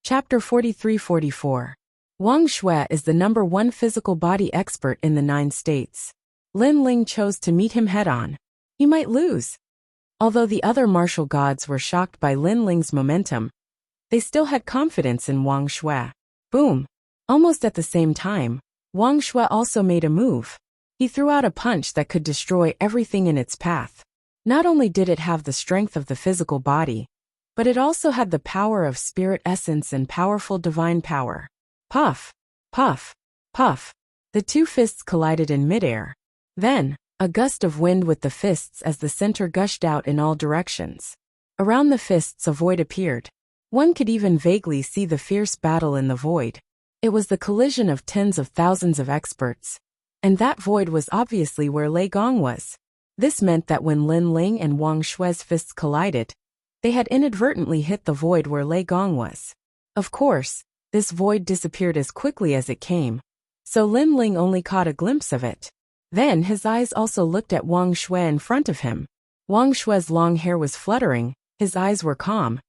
Chapter 43-44. Wang Shui is the #1 physical body expert in the 9 states. Lin Ling chose to meet him head-on. He might lose. Although the other martial gods were shocked by Lin Ling's momentum, they still had confidence in Wang Shui. Boom! Almost at the same time, Wang Shui also made a move. He threw out a punch that could destroy everything in its path. Not only did it have the strength of the physical body, but it also had the power of spirit essence and powerful divine power. Puff! Puff! Puff! The 2 fists collided in midair. Then, a gust of wind with the fists as the center gushed out in all directions. Around the fists a void appeared. One could even vaguely see the fierce battle in the void. It was the collision of tens of thousands of experts. And that void was obviously where Lei Gong was. This meant that when Lin Ling and Wang Shui's fists collided, they had inadvertently hit the void where Lei Gong was. Of course, this void disappeared as quickly as it came, so Lin Ling only caught a glimpse of it. Then his eyes also looked at Wang Shui in front of him. Wang Shui's long hair was fluttering, his eyes were calm,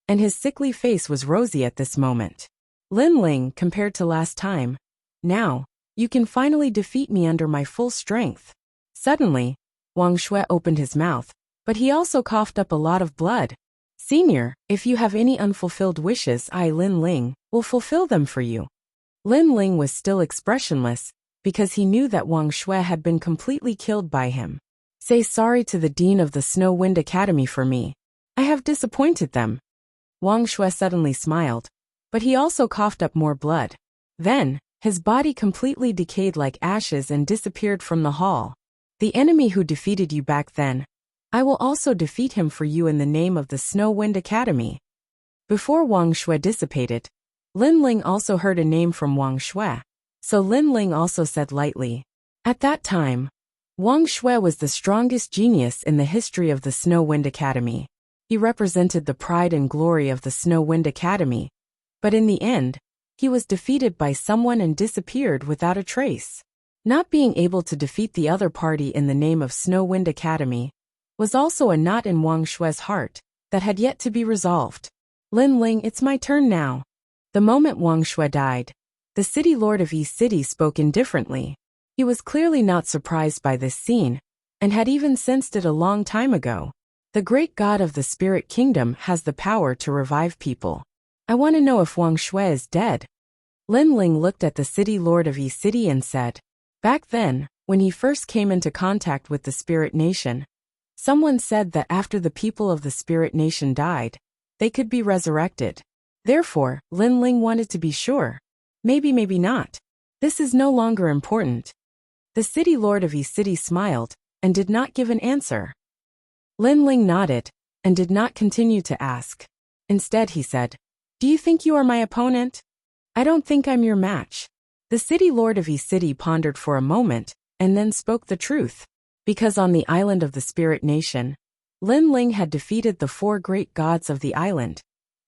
and his sickly face was rosy at this moment. Lin Ling, compared to last time, now, you can finally defeat me under my full strength. Suddenly, Wang Shui opened his mouth, but he also coughed up a lot of blood. Senior, if you have any unfulfilled wishes, I, Lin Ling, will fulfill them for you. Lin Ling was still expressionless, because he knew that Wang Shui had been completely killed by him. Say sorry to the Dean of the Snow Wind Academy for me. I have disappointed them. Wang Shui suddenly smiled, but he also coughed up more blood. Then, his body completely decayed like ashes and disappeared from the hall. The enemy who defeated you back then, I will also defeat him for you in the name of the Snow Wind Academy. Before Wang Shui dissipated, Lin Ling also heard a name from Wang Shui. So Lin Ling also said lightly. At that time, Wang Shui was the strongest genius in the history of the Snow Wind Academy. He represented the pride and glory of the Snow Wind Academy. But in the end, he was defeated by someone and disappeared without a trace. Not being able to defeat the other party in the name of Snow Wind Academy was also a knot in Wang Shui's heart that had yet to be resolved. Lin Ling, it's my turn now. The moment Wang Shui died, the city lord of East City spoke indifferently. He was clearly not surprised by this scene, and had even sensed it a long time ago. The great god of the spirit kingdom has the power to revive people. I want to know if Wang Shui is dead. Lin Ling looked at the city lord of East City and said, back then, when he first came into contact with the spirit nation, someone said that after the people of the spirit nation died, they could be resurrected. Therefore, Lin Ling wanted to be sure. Maybe not. This is no longer important. The city lord of East City smiled, and did not give an answer. Lin Ling nodded, and did not continue to ask. Instead he said, do you think you are my opponent? I don't think I'm your match. The city lord of East City pondered for a moment, and then spoke the truth. Because on the island of the spirit nation, Lin Ling had defeated the 4 great gods of the island,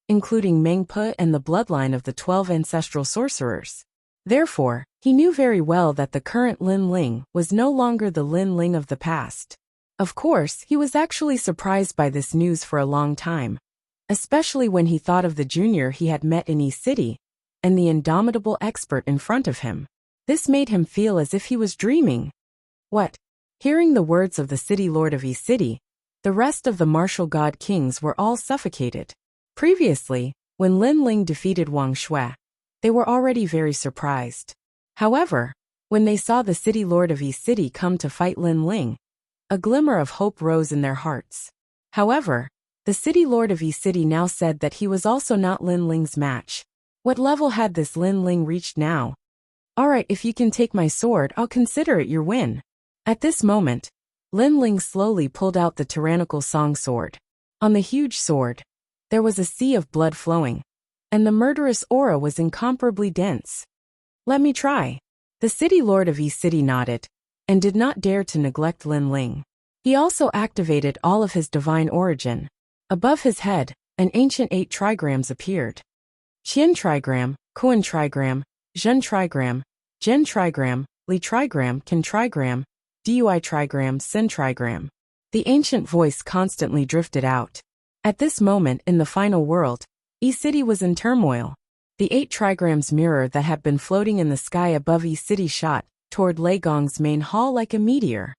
including Mengpe and the bloodline of the 12 ancestral sorcerers. Therefore, he knew very well that the current Lin Ling was no longer the Lin Ling of the past. Of course, he was actually surprised by this news for a long time, especially when he thought of the junior he had met in East City, and the indomitable expert in front of him. This made him feel as if he was dreaming. What? Hearing the words of the city lord of East City, the rest of the martial god kings were all suffocated. Previously, when Lin Ling defeated Wang Shui, they were already very surprised. However, when they saw the city lord of East City come to fight Lin Ling, a glimmer of hope rose in their hearts. However, the city lord of East City now said that he was also not Lin Ling's match. What level had this Lin Ling reached now? Alright, if you can take my sword, I'll consider it your win. At this moment, Lin Ling slowly pulled out the tyrannical song sword. On the huge sword, there was a sea of blood flowing, and the murderous aura was incomparably dense. Let me try. The city lord of East City nodded, and did not dare to neglect Lin Ling. He also activated all of his divine origin. Above his head, an ancient 8 trigrams appeared. Qian trigram, Kuan trigram, Zhen trigram, Zhen trigram, Li trigram, Qin trigram, Dui trigram, Sin trigram. The ancient voice constantly drifted out. At this moment in the final world, East City was in turmoil. The 8 trigrams mirror that had been floating in the sky above Yi City shot toward Lei Gong's main hall like a meteor.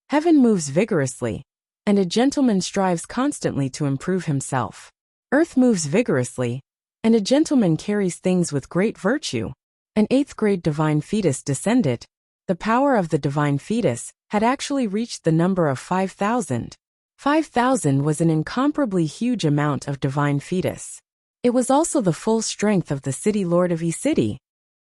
Heaven moves vigorously, and a gentleman strives constantly to improve himself. Earth moves vigorously, and a gentleman carries things with great virtue. An 8th grade divine fetus descended. The power of the divine fetus had actually reached the number of 5,000. 5,000 was an incomparably huge amount of divine fetus. It was also the full strength of the city lord of Yi City.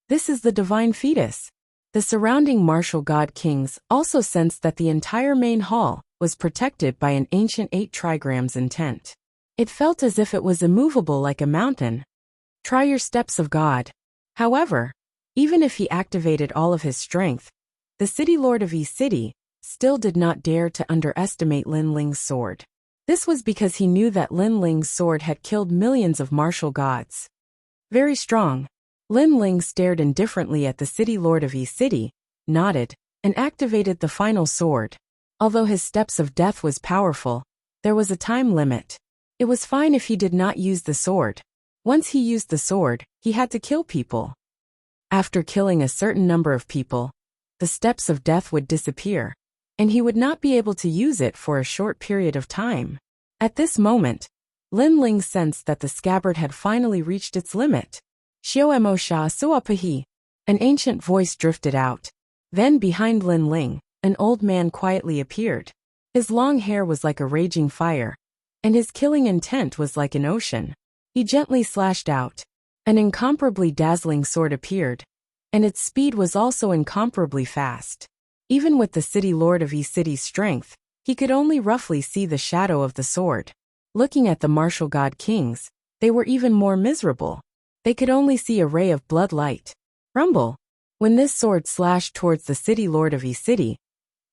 This is the divine fetus. The surrounding martial god kings also sensed that the entire main hall was protected by an ancient 8 trigrams intent. It felt as if it was immovable like a mountain. Try your steps of God. However, even if he activated all of his strength, the city lord of Yi City still did not dare to underestimate Lin Ling's sword. This was because he knew that Lin Ling's sword had killed millions of martial gods. Very strong. Lin Ling stared indifferently at the city lord of Yi City, nodded, and activated the final sword. Although his steps of death was powerful, there was a time limit. It was fine if he did not use the sword. Once he used the sword, he had to kill people. After killing a certain number of people, the steps of death would disappear, and he would not be able to use it for a short period of time. At this moment, Lin Ling sensed that the scabbard had finally reached its limit. Xiao Sha Suapahi. An ancient voice drifted out. Then behind Lin Ling, an old man quietly appeared. His long hair was like a raging fire, and his killing intent was like an ocean. He gently slashed out. An incomparably dazzling sword appeared, and its speed was also incomparably fast. Even with the city lord of Yi City's strength, he could only roughly see the shadow of the sword. Looking at the martial god kings, they were even more miserable. They could only see a ray of blood light. Rumble! When this sword slashed towards the city lord of Yi City,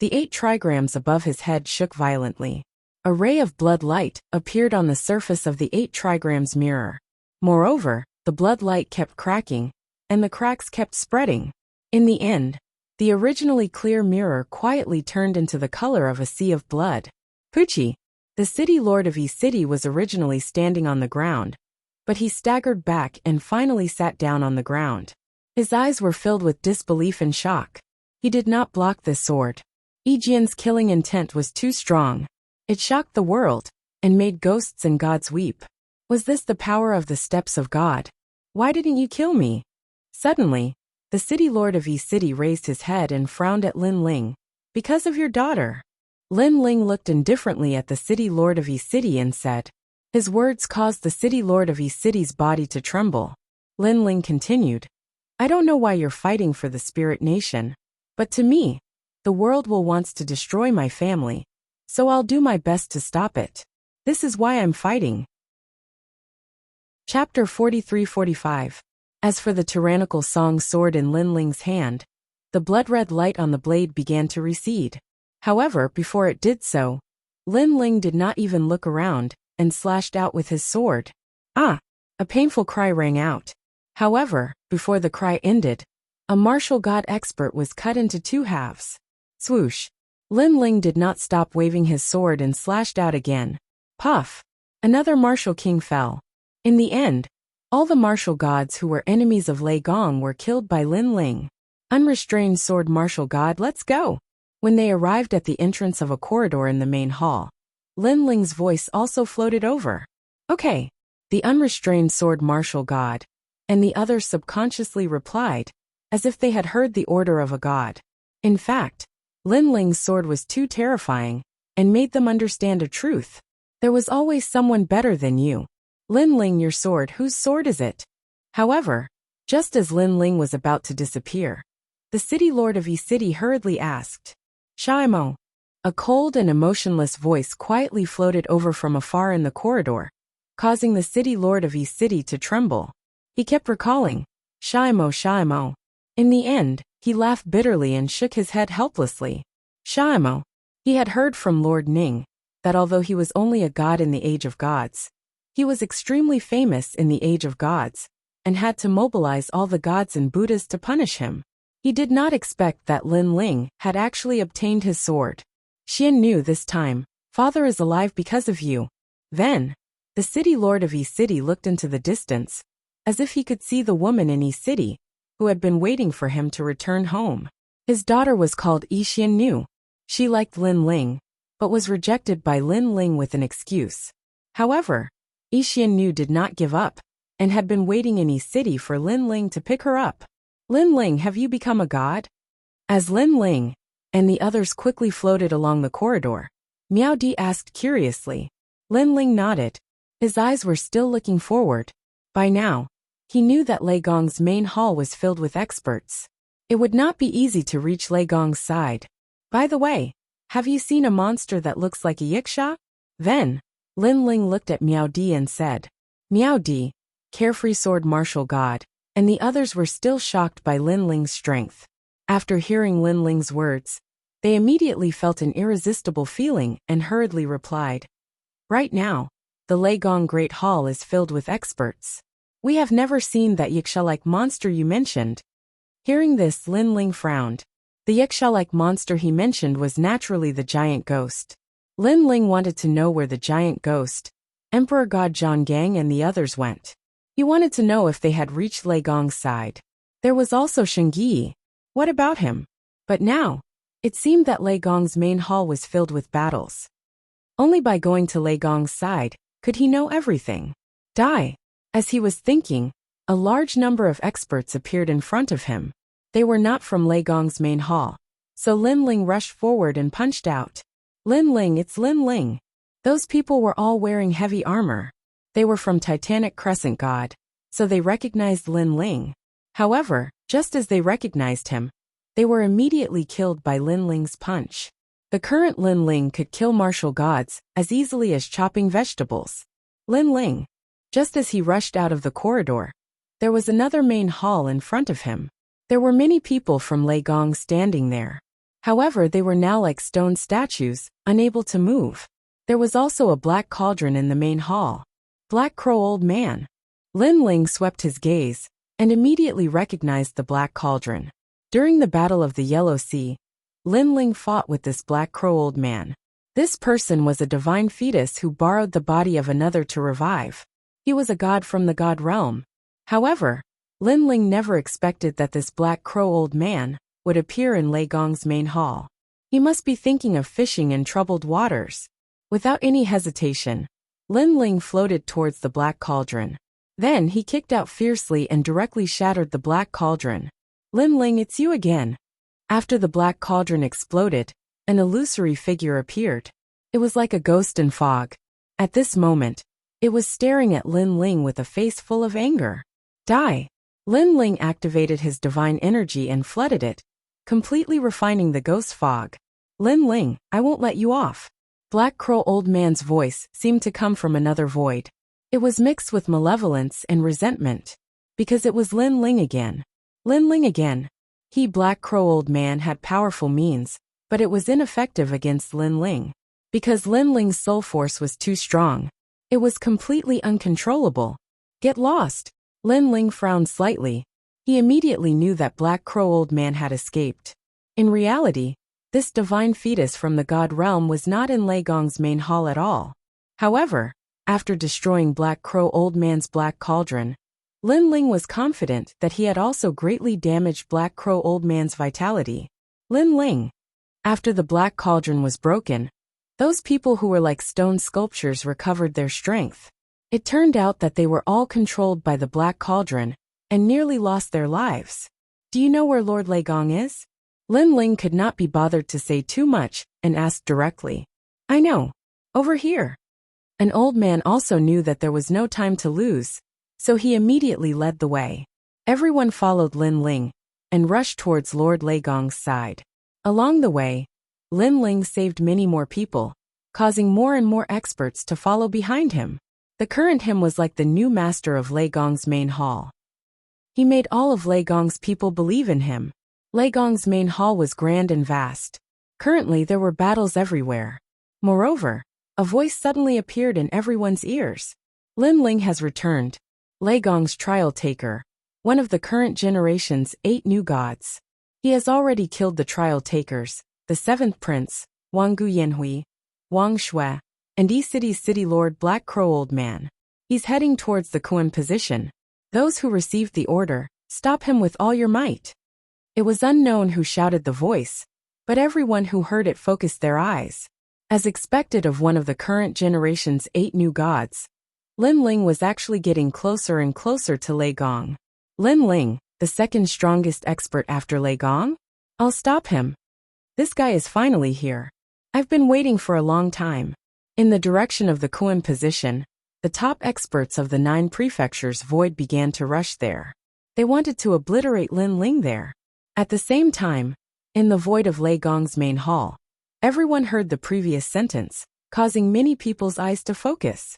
the 8 trigrams above his head shook violently. A ray of blood light appeared on the surface of the 8 trigrams mirror. Moreover, the blood light kept cracking, and the cracks kept spreading. In the end, the originally clear mirror quietly turned into the color of a sea of blood. Pucci! The city lord of Yi City was originally standing on the ground, but he staggered back and finally sat down on the ground. His eyes were filled with disbelief and shock. He did not block this sword. Yijian's killing intent was too strong. It shocked the world, and made ghosts and gods weep. Was this the power of the steps of God? Why didn't you kill me? Suddenly, the city lord of Yi City raised his head and frowned at Lin Ling. Because of your daughter. Lin Ling looked indifferently at the city lord of Yi City and said. His words caused the city lord of Yi City's body to tremble. Lin Ling continued. I don't know why you're fighting for the spirit nation, but to me, the world will wants to destroy my family, so I'll do my best to stop it. This is why I'm fighting. Chapter 43-45. As for the tyrannical song sword in Lin Ling's hand, the blood-red light on the blade began to recede. However, before it did so, Lin Ling did not even look around, and slashed out with his sword. Ah! A painful cry rang out. However, before the cry ended, a martial god expert was cut into 2 halves. Swoosh! Lin Ling did not stop waving his sword and slashed out again. Puff! Another martial king fell. In the end, all the martial gods who were enemies of Lei Gong were killed by Lin Ling. Unrestrained sword martial god, let's go! When they arrived at the entrance of a corridor in the main hall, Lin Ling's voice also floated over. Okay. The unrestrained sword martial god, and the others subconsciously replied, as if they had heard the order of a god. In fact, Lin Ling's sword was too terrifying, and made them understand a truth. There was always someone better than you. Lin Ling, your sword, whose sword is it? However, just as Lin Ling was about to disappear, the city lord of Yi City hurriedly asked, Shaimo. A cold and emotionless voice quietly floated over from afar in the corridor, causing the city lord of Yi City to tremble. He kept recalling, Shaimo, Shaimo. In the end, he laughed bitterly and shook his head helplessly. Shaimo. He had heard from Lord Ning that although he was only a god in the Age of Gods, he was extremely famous in the Age of Gods, and had to mobilize all the gods and Buddhas to punish him. He did not expect that Lin Ling had actually obtained his sword. Xian knew this time, father is alive because of you. Then, the city lord of Yi City looked into the distance. as if he could see the woman in East City, who had been waiting for him to return home. His daughter was called Yixian Nu. She liked Lin Ling, but was rejected by Lin Ling with an excuse. However, Yixian Nu did not give up, and had been waiting in East City for Lin Ling to pick her up. Lin Ling, have you become a god? As Lin Ling and the others quickly floated along the corridor, Miao Di asked curiously. Lin Ling nodded. His eyes were still looking forward. By now, he knew that Lei Gong's main hall was filled with experts. It would not be easy to reach Lei Gong's side. By the way, have you seen a monster that looks like a yiksha? Then, Lin Ling looked at Miao Di and said. Miao Di, carefree sword martial god, and the others were still shocked by Lin Ling's strength. After hearing Lin Ling's words, they immediately felt an irresistible feeling and hurriedly replied. Right now, the Lei Gong Great Hall is filled with experts. We have never seen that yiksha-like monster you mentioned. Hearing this, Lin Ling frowned. The yiksha-like monster he mentioned was naturally the giant ghost. Lin Ling wanted to know where the giant ghost, Emperor God Zhang Gang and the others went. He wanted to know if they had reached Lei Gong's side. There was also Shengyi. What about him? But now, it seemed that Lei Gong's main hall was filled with battles. Only by going to Lei Gong's side could he know everything. As he was thinking, a large number of experts appeared in front of him. They were not from Lei Gong's main hall, so Lin Ling rushed forward and punched out. Lin Ling, it's Lin Ling. Those people were all wearing heavy armor. They were from Titanic Crescent God, so they recognized Lin Ling. However, just as they recognized him, they were immediately killed by Lin Ling's punch. The current Lin Ling could kill martial gods as easily as chopping vegetables. Lin Ling. Just as he rushed out of the corridor, there was another main hall in front of him. There were many people from Lei Gong standing there. However, they were now like stone statues, unable to move. There was also a black cauldron in the main hall. Black Crow Old Man. Lin Ling swept his gaze and immediately recognized the black cauldron. During the Battle of the Yellow Sea, Lin Ling fought with this Black Crow Old Man. This person was a divine fetus who borrowed the body of another to revive. He was a god from the god realm. However, Lin Ling never expected that this Black Crow Old Man would appear in Lei Gong's main hall. He must be thinking of fishing in troubled waters. Without any hesitation, Lin Ling floated towards the black cauldron. Then he kicked out fiercely and directly shattered the black cauldron. Lin Ling, it's you again. After the black cauldron exploded, an illusory figure appeared. It was like a ghost in fog. At this moment, it was staring at Lin Ling with a face full of anger. Lin Ling activated his divine energy and flooded it, completely refining the ghost fog. Lin Ling, I won't let you off. Black Crow Old Man's voice seemed to come from another void. It was mixed with malevolence and resentment, because it was Lin Ling again. Lin Ling again. He, Black Crow Old Man, had powerful means, but it was ineffective against Lin Ling. Because Lin Ling's soul force was too strong. It was completely uncontrollable. Get lost. Lin Ling frowned slightly. He immediately knew that Black Crow Old Man had escaped. In reality, this divine fetus from the god realm was not in Lei Gong's main hall at all. However, after destroying Black Crow Old Man's black cauldron, Lin Ling was confident that he had also greatly damaged Black Crow Old Man's vitality. Lin Ling. After the black cauldron was broken, those people who were like stone sculptures recovered their strength. It turned out that they were all controlled by the black cauldron and nearly lost their lives. Do you know where Lord Lei Gong is? Lin Ling could not be bothered to say too much and asked directly. I know. Over here. An old man also knew that there was no time to lose, so he immediately led the way. Everyone followed Lin Ling and rushed towards Lord Lei Gong's side. Along the way, Lin Ling saved many more people, causing more and more experts to follow behind him. The current him was like the new master of Lei Gong's main hall. He made all of Lei Gong's people believe in him. Lei Gong's main hall was grand and vast. Currently there were battles everywhere. Moreover, a voice suddenly appeared in everyone's ears. Lin Ling has returned. Lei Gong's trial taker, one of the current generation's 8 new gods. He has already killed the trial takers, the 7th prince, Wang Guyanhui, Wang Shui, and Yi City's city lord Black Crow Old Man. He's heading towards the Kuan position. Those who received the order, "Stop him with all your might." It was unknown who shouted the voice, but everyone who heard it focused their eyes. As expected of one of the current generation's 8 new gods, Lin Ling was actually getting closer and closer to Lei Gong. Lin Ling, the second strongest expert after Lei Gong? I'll stop him. This guy is finally here. I've been waiting for a long time. In the direction of the Kuan position, the top experts of the 9 prefectures void began to rush there. They wanted to obliterate Lin Ling there. At the same time, in the void of Lei Gong's main hall, everyone heard the previous sentence, causing many people's eyes to focus.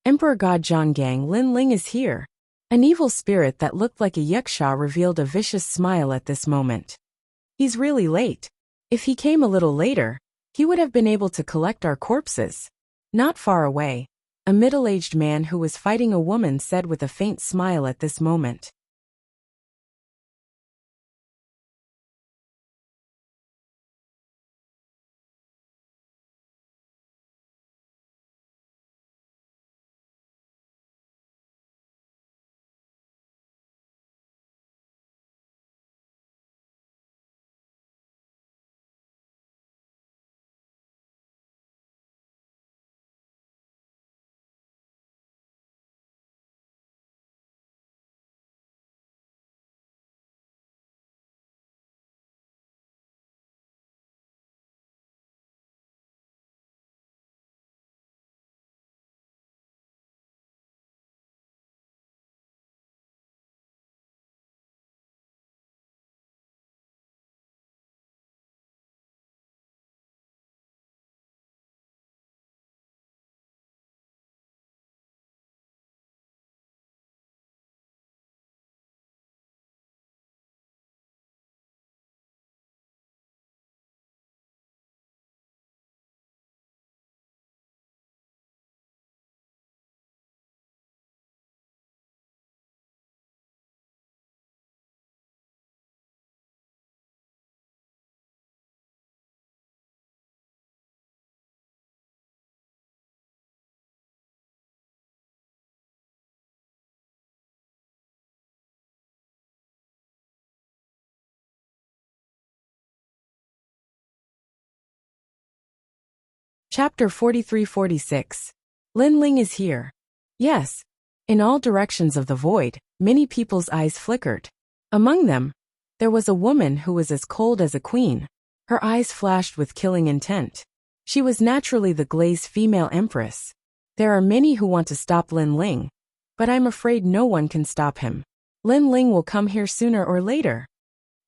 Emperor God Zhonggang, Lin Ling is here. An evil spirit that looked like a yaksha revealed a vicious smile at this moment. He's really late. If he came a little later, he would have been able to collect our corpses. Not far away, a middle-aged man who was fighting a woman said with a faint smile at this moment. Chapter 43-46. Lin Ling is here. Yes. In all directions of the void, many people's eyes flickered. Among them, there was a woman who was as cold as a queen. Her eyes flashed with killing intent. She was naturally the glazed female empress. There are many who want to stop Lin Ling, but I'm afraid no one can stop him. Lin Ling will come here sooner or later.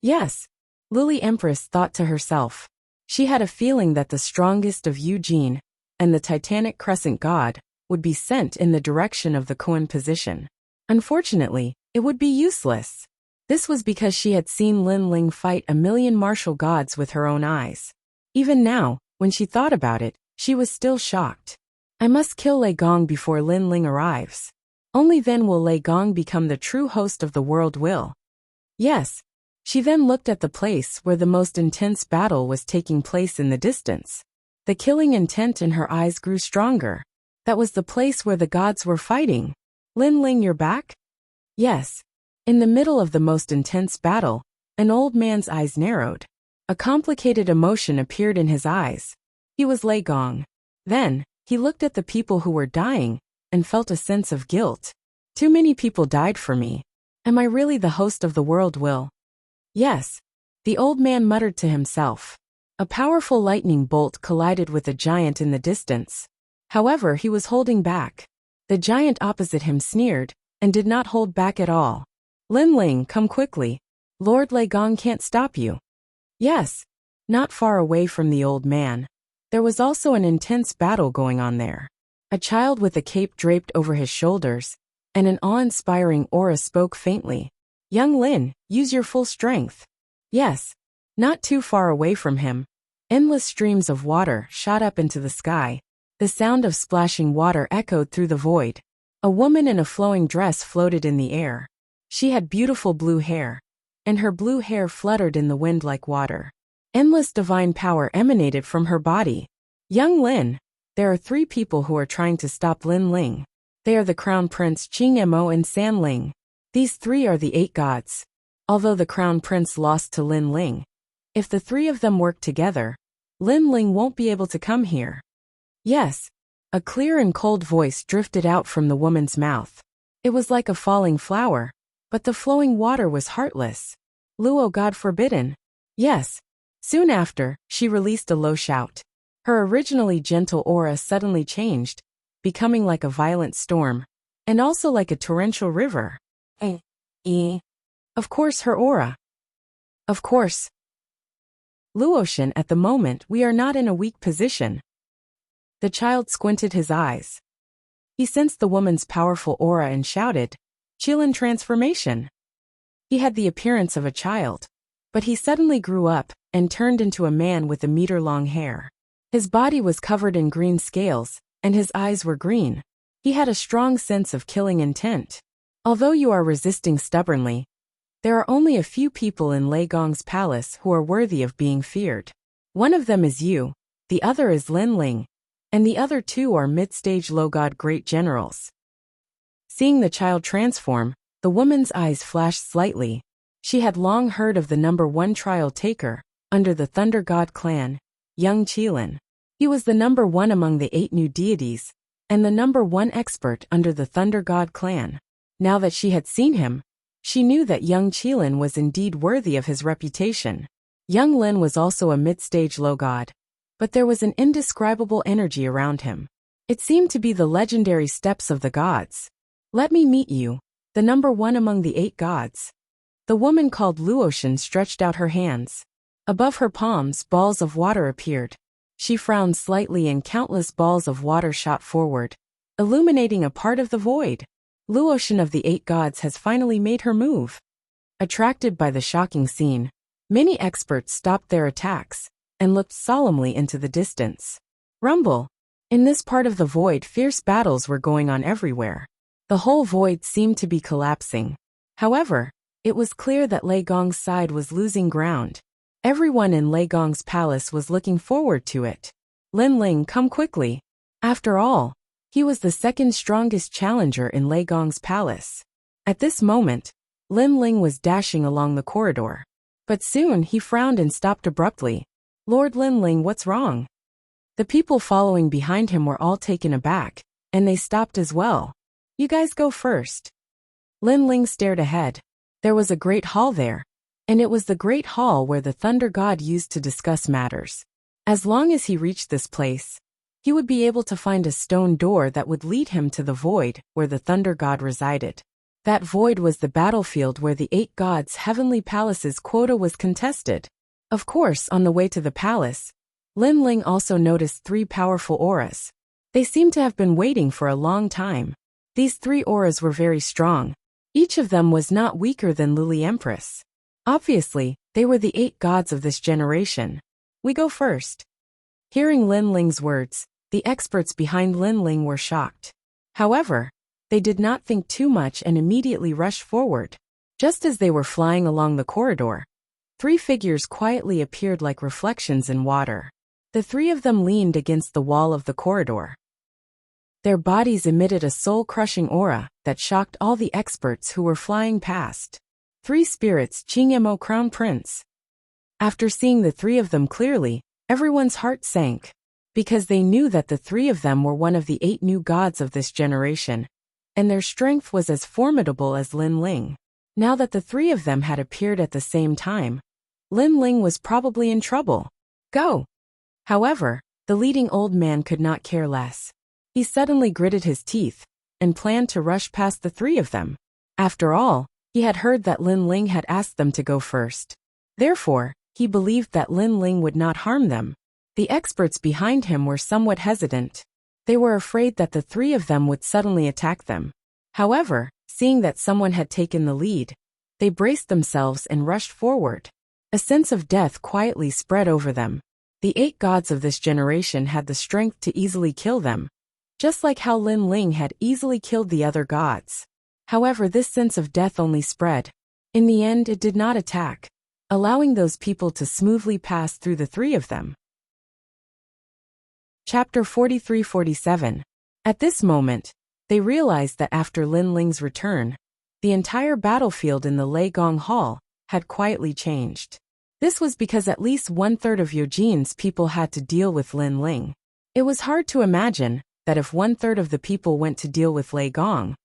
Yes, Lily Empress thought to herself. She had a feeling that the strongest of Eugene and the Titanic Crescent God would be sent in the direction of the Kuan position. Unfortunately, it would be useless. This was because she had seen Lin Ling fight a million martial gods with her own eyes. Even now, when she thought about it, she was still shocked. I must kill Lei Gong before Lin Ling arrives. Only then will Lei Gong become the true host of the world will. Yes. She then looked at the place where the most intense battle was taking place in the distance. The killing intent in her eyes grew stronger. That was the place where the gods were fighting. Lin Ling, you're back? Yes. In the middle of the most intense battle, an old man's eyes narrowed. A complicated emotion appeared in his eyes. He was Lei Gong. Then, he looked at the people who were dying and felt a sense of guilt. Too many people died for me. Am I really the host of the world will? Yes, the old man muttered to himself. A powerful lightning bolt collided with a giant in the distance. However, he was holding back. The giant opposite him sneered and did not hold back at all. Lin Ling, come quickly. Lord Lei Gong can't stop you. Yes, not far away from the old man. There was also an intense battle going on there. A child with a cape draped over his shoulders and an awe-inspiring aura spoke faintly. Young Lin, use your full strength. Yes. Not too far away from him, endless streams of water shot up into the sky. The sound of splashing water echoed through the void. A woman in a flowing dress floated in the air. She had beautiful blue hair, and her blue hair fluttered in the wind like water. Endless divine power emanated from her body. Young Lin, there are 3 people who are trying to stop Lin Ling. They are the Crown Prince Qing Mo and San Ling. These three are the 8 gods. Although the crown prince lost to Lin Ling, if the three of them work together, Lin Ling won't be able to come here. Yes. A clear and cold voice drifted out from the woman's mouth. It was like a falling flower, but the flowing water was heartless. Luo, God forbidden. Yes. Soon after, she released a low shout. Her originally gentle aura suddenly changed, becoming like a violent storm, and also like a torrential river. Of course, her aura. Of course. Luoshan, at the moment we are not in a weak position. The child squinted his eyes. He sensed the woman's powerful aura and shouted, "Qilin transformation." He had the appearance of a child, but he suddenly grew up and turned into a man with a meter-long hair. His body was covered in green scales, and his eyes were green. He had a strong sense of killing intent. Although you are resisting stubbornly, there are only a few people in Lei Gong's palace who are worthy of being feared. One of them is you, the other is Lin Ling, and the other two are mid-stage low-god great generals. Seeing the child transform, the woman's eyes flashed slightly. She had long heard of the number 1 trial taker, under the Thunder God clan, young Qilin. He was the number 1 among the 8 new deities, and the number 1 expert under the Thunder God clan. Now that she had seen him, she knew that young Qilin was indeed worthy of his reputation. Young Lin was also a mid-stage low god, but there was an indescribable energy around him. It seemed to be the legendary steps of the gods. Let me meet you, the number 1 among the 8 gods. The woman called Luoshan stretched out her hands. Above her palms, balls of water appeared. She frowned slightly and countless balls of water shot forward, illuminating a part of the void. Luoshan of the 8 gods has finally made her move. Attracted by the shocking scene, many experts stopped their attacks and looked solemnly into the distance. Rumble. In this part of the void, fierce battles were going on everywhere. The whole void seemed to be collapsing. However, it was clear that Lei Gong's side was losing ground. Everyone in Lei Gong's palace was looking forward to it. Lin Ling, come quickly. After all, he was the second strongest challenger in Lei Gong's palace. At this moment, Lin Ling was dashing along the corridor. But soon he frowned and stopped abruptly. Lord Lin Ling, what's wrong? The people following behind him were all taken aback, and they stopped as well. You guys go first. Lin Ling stared ahead. There was a great hall there, and it was the great hall where the Thunder God used to discuss matters. As long as he reached this place, he would be able to find a stone door that would lead him to the void where the Thunder God resided. That void was the battlefield where the 8 gods' heavenly palace's quota was contested. Of course, on the way to the palace, Lin Ling also noticed 3 powerful auras. They seemed to have been waiting for a long time. These 3 auras were very strong. Each of them was not weaker than Lily Empress. Obviously, they were the 8 gods of this generation. We go first. Hearing Lin Ling's words, the experts behind Lin Ling were shocked. However, they did not think too much and immediately rushed forward. Just as they were flying along the corridor, 3 figures quietly appeared like reflections in water. The 3 of them leaned against the wall of the corridor. Their bodies emitted a soul-crushing aura that shocked all the experts who were flying past. 3 spirits, Qingmo Crown Prince. After seeing the 3 of them clearly, everyone's heart sank, because they knew that the 3 of them were one of the 8 new gods of this generation, and their strength was as formidable as Lin Ling. Now that the 3 of them had appeared at the same time, Lin Ling was probably in trouble. Go! However, the leading old man could not care less. He suddenly gritted his teeth and planned to rush past the 3 of them. After all, he had heard that Lin Ling had asked them to go first. Therefore, he believed that Lin Ling would not harm them. The experts behind him were somewhat hesitant. They were afraid that the 3 of them would suddenly attack them. However, seeing that someone had taken the lead, they braced themselves and rushed forward. A sense of death quietly spread over them. The 8 gods of this generation had the strength to easily kill them, just like how Lin Ling had easily killed the other gods. However, this sense of death only spread. In the end, it did not attack, allowing those people to smoothly pass through the 3 of them. Chapter 43-47. At this moment, they realized that after Lin Ling's return, the entire battlefield in the Lei Gong Hall had quietly changed. This was because at least 1/3 of Yojin's people had to deal with Lin Ling. It was hard to imagine that if 1/3 of the people went to deal with Lei Gong,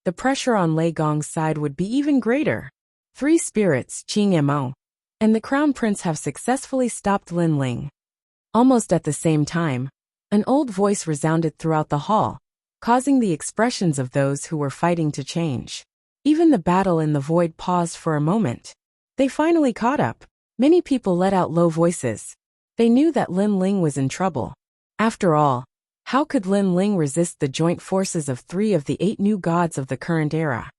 the pressure on Lei Gong's side would be even greater. 3 spirits, Qing Mo, and the Crown Prince have successfully stopped Lin Ling. Almost at the same time, an old voice resounded throughout the hall, causing the expressions of those who were fighting to change. Even the battle in the void paused for a moment. They finally caught up. Many people let out low voices. They knew that Lin Ling was in trouble. After all, how could Lin Ling resist the joint forces of 3 of the 8 new gods of the current era?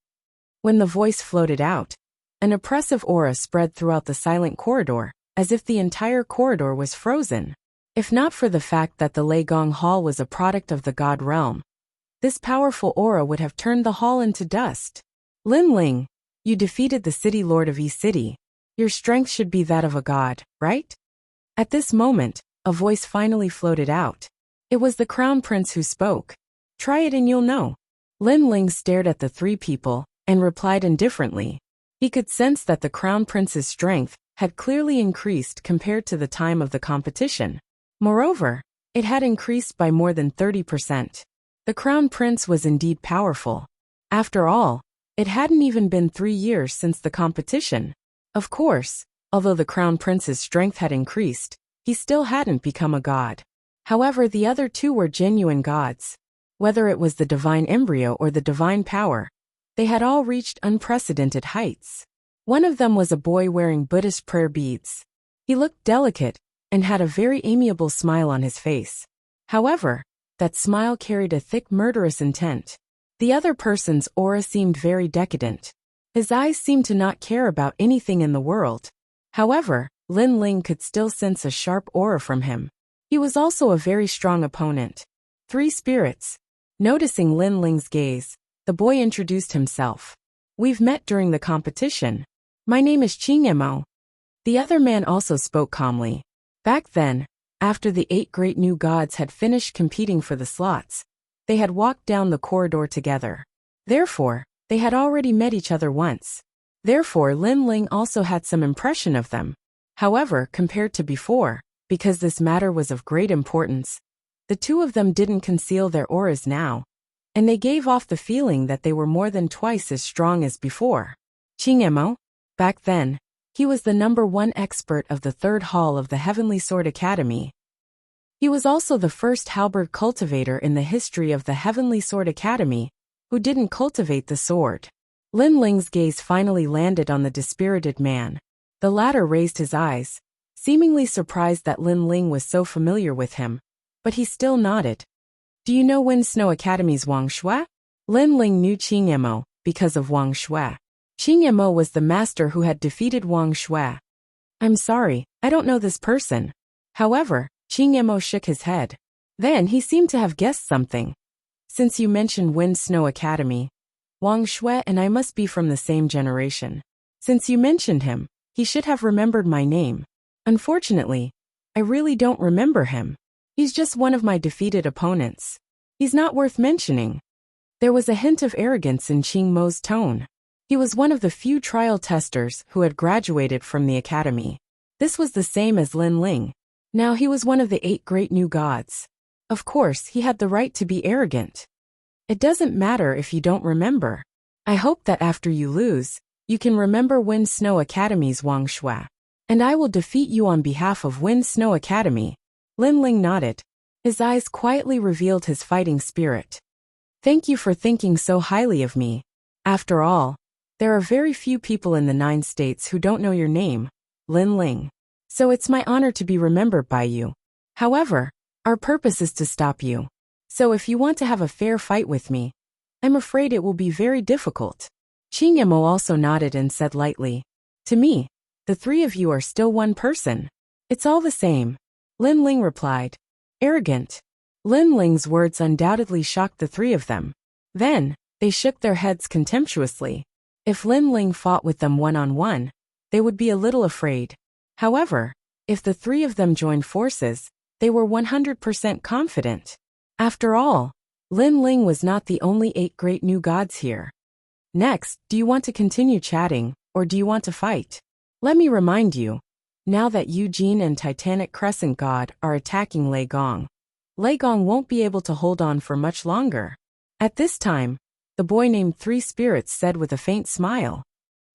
When the voice floated out, an oppressive aura spread throughout the silent corridor, as if the entire corridor was frozen. If not for the fact that the Lei Gong Hall was a product of the god realm, this powerful aura would have turned the hall into dust. Lin Ling, you defeated the city lord of Yi City. Your strength should be that of a god, right? At this moment, a voice finally floated out. It was the Crown Prince who spoke. Try it and you'll know. Lin Ling stared at the 3 people and replied indifferently. He could sense that the Crown Prince's strength had clearly increased compared to the time of the competition. Moreover, it had increased by more than 30%. The Crown Prince was indeed powerful. After all, it hadn't even been 3 years since the competition. Of course, although the Crown Prince's strength had increased, he still hadn't become a god. However, the other 2 were genuine gods. Whether it was the divine embryo or the divine power, they had all reached unprecedented heights. One of them was a boy wearing Buddhist prayer beads. He looked delicate and had a very amiable smile on his face. However, that smile carried a thick murderous intent. The other person's aura seemed very decadent. His eyes seemed to not care about anything in the world. However, Lin Ling could still sense a sharp aura from him. He was also a very strong opponent. 3 spirits. Noticing Lin Ling's gaze, the boy introduced himself. We've met during the competition. My name is Qing Mo. The other man also spoke calmly. Back then, after the 8 great new gods had finished competing for the slots, they had walked down the corridor together. Therefore, they had already met each other once. Therefore, Lin Ling also had some impression of them. However, compared to before, because this matter was of great importance, the 2 of them didn't conceal their auras now, and they gave off the feeling that they were more than twice as strong as before. Qing Mo? Back then, he was the number 1 expert of the 3rd hall of the Heavenly Sword Academy. He was also the first halberd cultivator in the history of the Heavenly Sword Academy who didn't cultivate the sword. Lin Ling's gaze finally landed on the dispirited man. The latter raised his eyes, seemingly surprised that Lin Ling was so familiar with him, but he still nodded. Do you know Wind Snow Academy's Wang Shui? Lin Ling knew Qing Mo because of Wang Shui. Qing Mo was the master who had defeated Wang Shui. I'm sorry, I don't know this person. However, Qing Mo shook his head. Then he seemed to have guessed something. Since you mentioned Wind Snow Academy, Wang Shui and I must be from the same generation. Since you mentioned him, he should have remembered my name. Unfortunately, I really don't remember him. He's just one of my defeated opponents. He's not worth mentioning. There was a hint of arrogance in Qing Mo's tone. He was one of the few trial testers who had graduated from the academy. This was the same as Lin Ling. Now he was one of the 8 great new gods. Of course, he had the right to be arrogant. It doesn't matter if you don't remember. I hope that after you lose, you can remember Wind Snow Academy's Wang Shui. And I will defeat you on behalf of Wind Snow Academy. Lin Ling nodded. His eyes quietly revealed his fighting spirit. Thank you for thinking so highly of me. After all, there are very few people in the 9 states who don't know your name, Lin Ling. So it's my honor to be remembered by you. However, our purpose is to stop you. So if you want to have a fair fight with me, I'm afraid it will be very difficult. Qing Mo also nodded and said lightly, to me, the 3 of you are still one person. It's all the same. Lin Ling replied. Arrogant. Lin Ling's words undoubtedly shocked the 3 of them. Then, they shook their heads contemptuously. If Lin Ling fought with them one-on-one, they would be a little afraid. However, if the 3 of them joined forces, they were 100% confident. After all, Lin Ling was not the only 8 great new gods here. Next, do you want to continue chatting, or do you want to fight? Let me remind you, now that Eugene and Titanic Crescent God are attacking Lei Gong won't be able to hold on for much longer. At this time, the boy named Three Spirits said with a faint smile.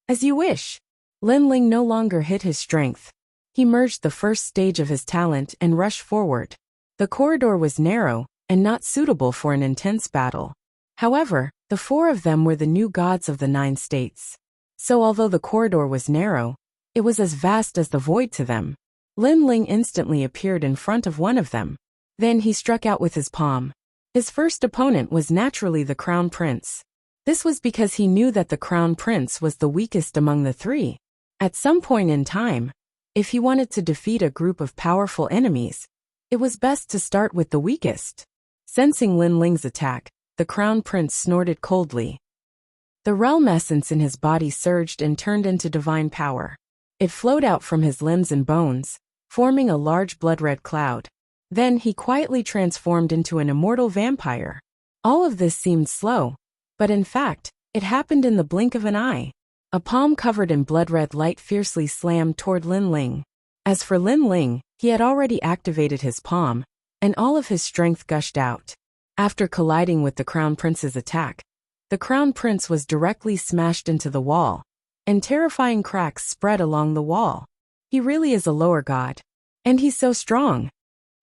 As you wish. Lin Ling no longer hid his strength. He merged the first stage of his talent and rushed forward. The corridor was narrow and not suitable for an intense battle. However, the four of them were the new gods of the 9 states. So although the corridor was narrow, it was as vast as the void to them. Lin Ling instantly appeared in front of one of them. Then he struck out with his palm. His first opponent was naturally the Crown Prince. This was because he knew that the Crown Prince was the weakest among the 3. At some point in time, if he wanted to defeat a group of powerful enemies, it was best to start with the weakest. Sensing Lin Ling's attack, the Crown Prince snorted coldly. The realm essence in his body surged and turned into divine power. It flowed out from his limbs and bones, forming a large blood-red cloud. Then he quietly transformed into an immortal vampire. All of this seemed slow, but in fact, it happened in the blink of an eye. A palm covered in blood-red light fiercely slammed toward Lin Ling. As for Lin Ling, he had already activated his palm, and all of his strength gushed out. After colliding with the Crown Prince's attack, the Crown Prince was directly smashed into the wall, and terrifying cracks spread along the wall. He really is a lower god. And he's so strong.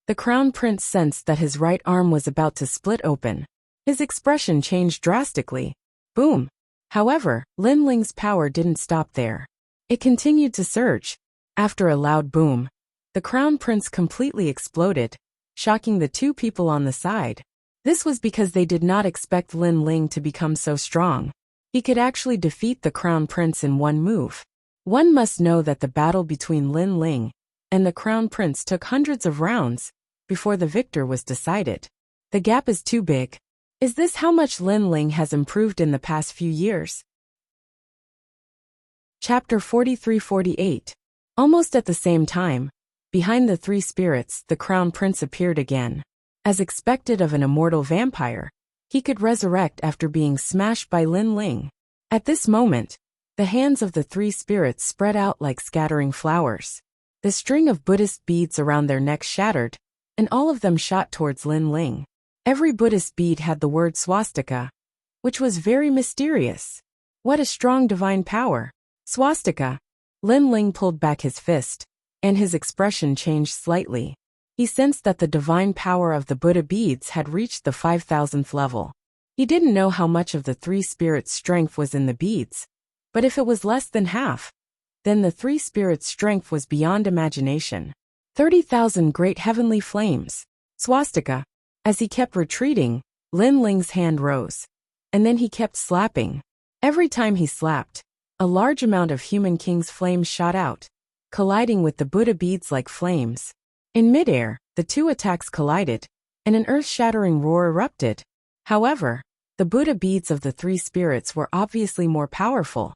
The Crown Prince sensed that his right arm was about to split open. His expression changed drastically. Boom! However, Lin Ling's power didn't stop there. It continued to surge. After a loud boom, the Crown Prince completely exploded, shocking the 2 people on the side. This was because they did not expect Lin Ling to become so strong. He could actually defeat the Crown Prince in one move. One must know that the battle between Lin Ling and the Crown Prince took hundreds of rounds before the victor was decided. The gap is too big. Is this how much Lin Ling has improved in the past few years? Chapter 43-48. Almost at the same time, behind the 3 spirits, the Crown Prince appeared again. As expected of an immortal vampire, he could resurrect after being smashed by Lin Ling. At this moment, the hands of the 3 spirits spread out like scattering flowers. The string of Buddhist beads around their necks shattered, and all of them shot towards Lin Ling. Every Buddhist bead had the word swastika, which was very mysterious. What a strong divine power! Swastika! Lin Ling pulled back his fist, and his expression changed slightly. He sensed that the divine power of the Buddha beads had reached the 5,000th level. He didn't know how much of the 3 spirits' strength was in the beads, but if it was less than half, then the 3 spirits' strength was beyond imagination. 30,000 great heavenly flames. Swastika. As he kept retreating, Lin Ling's hand rose, and then he kept slapping. Every time he slapped, a large amount of Human King's flames shot out, colliding with the Buddha beads like flames. In midair, the 2 attacks collided, and an earth-shattering roar erupted. However, the Buddha beads of the 3 spirits were obviously more powerful,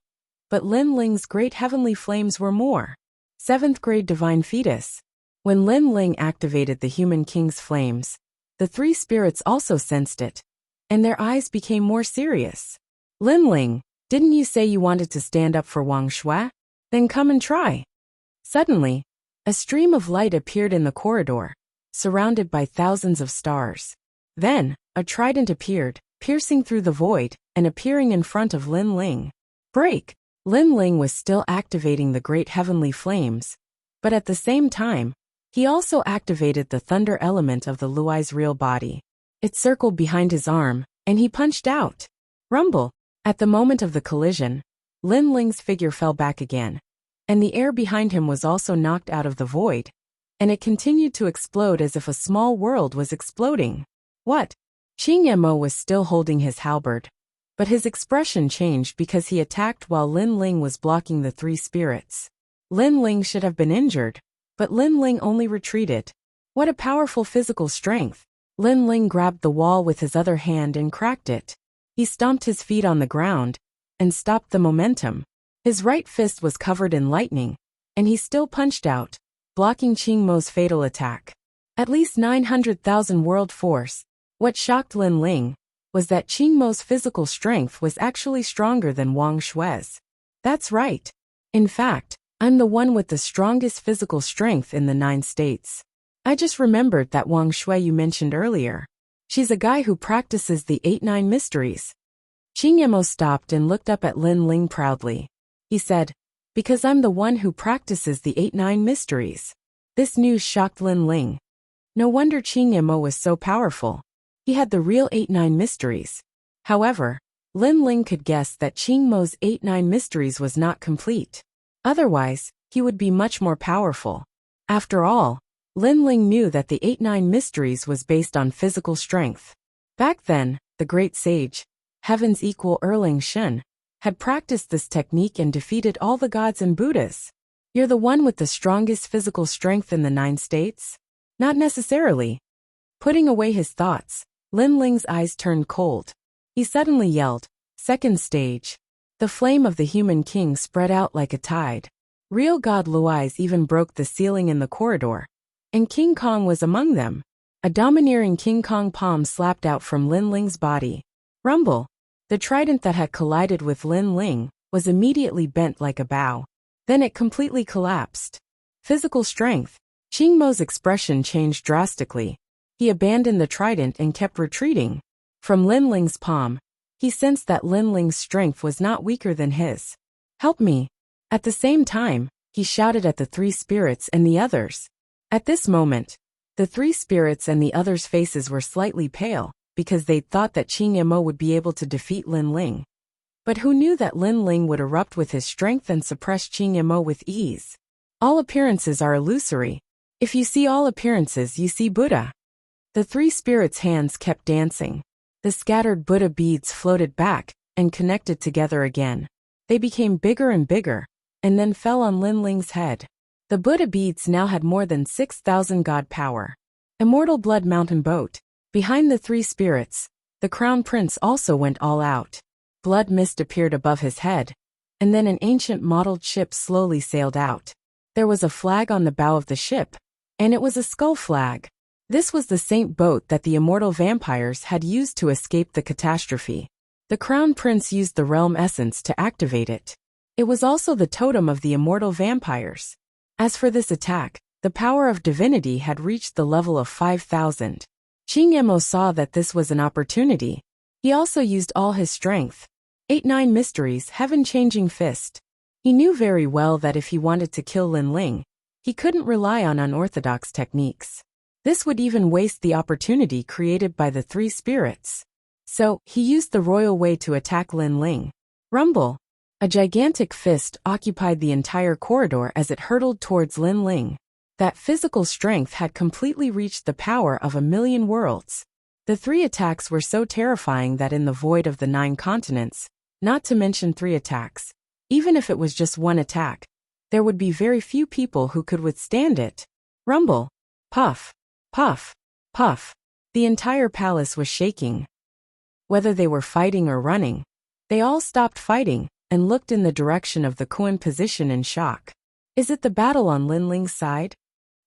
but Lin Ling's great heavenly flames were more. 7th grade divine fetus. When Lin Ling activated the Human King's flames, the 3 spirits also sensed it, and their eyes became more serious. Lin Ling, didn't you say you wanted to stand up for Wuxia? Then come and try. Suddenly, a stream of light appeared in the corridor, surrounded by thousands of stars. Then, a trident appeared, piercing through the void, and appearing in front of Lin Ling. Break! Lin Ling was still activating the great heavenly flames, but at the same time, he also activated the thunder element of the Luai's real body. It circled behind his arm, and he punched out. Rumble! At the moment of the collision, Lin Ling's figure fell back again, and the air behind him was also knocked out of the void, and it continued to explode as if a small world was exploding. What? Qing Yemo was still holding his halberd, but his expression changed because he attacked while Lin Ling was blocking the 3 spirits. Lin Ling should have been injured, but Lin Ling only retreated. What a powerful physical strength! Lin Ling grabbed the wall with his other hand and cracked it. He stomped his feet on the ground and stopped the momentum. His right fist was covered in lightning, and he still punched out, blocking Qing Mo's fatal attack. At least 900,000 world force. What shocked Lin Ling was that Qing Mo's physical strength was actually stronger than Wang Xue's. That's right. In fact, I'm the one with the strongest physical strength in the 9 states. I just remembered that Wang Xue you mentioned earlier. She's a guy who practices the 8-9 mysteries. Qing Mo stopped and looked up at Lin Ling proudly. He said, because I'm the one who practices the 8-9 mysteries. This news shocked Lin Ling. No wonder Qing Mo was so powerful. He had the real 8-9 mysteries. However, Lin Ling could guess that Qing Mo's 8-9 mysteries was not complete. Otherwise, he would be much more powerful. After all, Lin Ling knew that the 8-9 mysteries was based on physical strength. Back then, the great sage, Heaven's equal Erling Shen, had practiced this technique and defeated all the gods and Buddhas. You're the one with the strongest physical strength in the 9 states? Not necessarily. Putting away his thoughts, Lin Ling's eyes turned cold. He suddenly yelled, second stage. The flame of the human king spread out like a tide. Real God Lui's even broke the ceiling in the corridor. And King Kong was among them. A domineering King Kong palm slapped out from Lin Ling's body. Rumble. The trident that had collided with Lin Ling was immediately bent like a bow. Then it completely collapsed. Physical strength. Qing Mo's expression changed drastically. He abandoned the trident and kept retreating. From Lin Ling's palm, he sensed that Lin Ling's strength was not weaker than his. Help me. At the same time, he shouted at the 3 spirits and the others. At this moment, the 3 spirits and the others' faces were slightly pale, because they'd thought that Qing Mo would be able to defeat Lin Ling. But who knew that Lin Ling would erupt with his strength and suppress Qing Mo with ease? All appearances are illusory. If you see all appearances, you see Buddha. The 3 spirits' hands kept dancing. The scattered Buddha beads floated back and connected together again. They became bigger and bigger, and then fell on Lin Ling's head. The Buddha beads now had more than 6,000 god power. Immortal Blood Mountain Boat. Behind the 3 spirits, the Crown Prince also went all out. Blood mist appeared above his head, and then an ancient modeled ship slowly sailed out. There was a flag on the bow of the ship, and it was a skull flag. This was the saint boat that the immortal vampires had used to escape the catastrophe. The Crown Prince used the realm essence to activate it. It was also the totem of the immortal vampires. As for this attack, the power of divinity had reached the level of 5,000. Qing Mo saw that this was an opportunity. He also used all his strength. 8-9 mysteries, heaven-changing fist. He knew very well that if he wanted to kill Lin Ling, he couldn't rely on unorthodox techniques. This would even waste the opportunity created by the 3 spirits. So, he used the royal way to attack Lin Ling. Rumble. A gigantic fist occupied the entire corridor as it hurtled towards Lin Ling. That physical strength had completely reached the power of 1,000,000 worlds. The 3 attacks were so terrifying that in the void of the 9 continents, not to mention 3 attacks, even if it was just 1 attack, there would be very few people who could withstand it. Rumble. Puff. Puff. Puff. The entire palace was shaking. Whether they were fighting or running, they all stopped fighting and looked in the direction of the koan position in shock. Is it the battle on Lin Ling's side?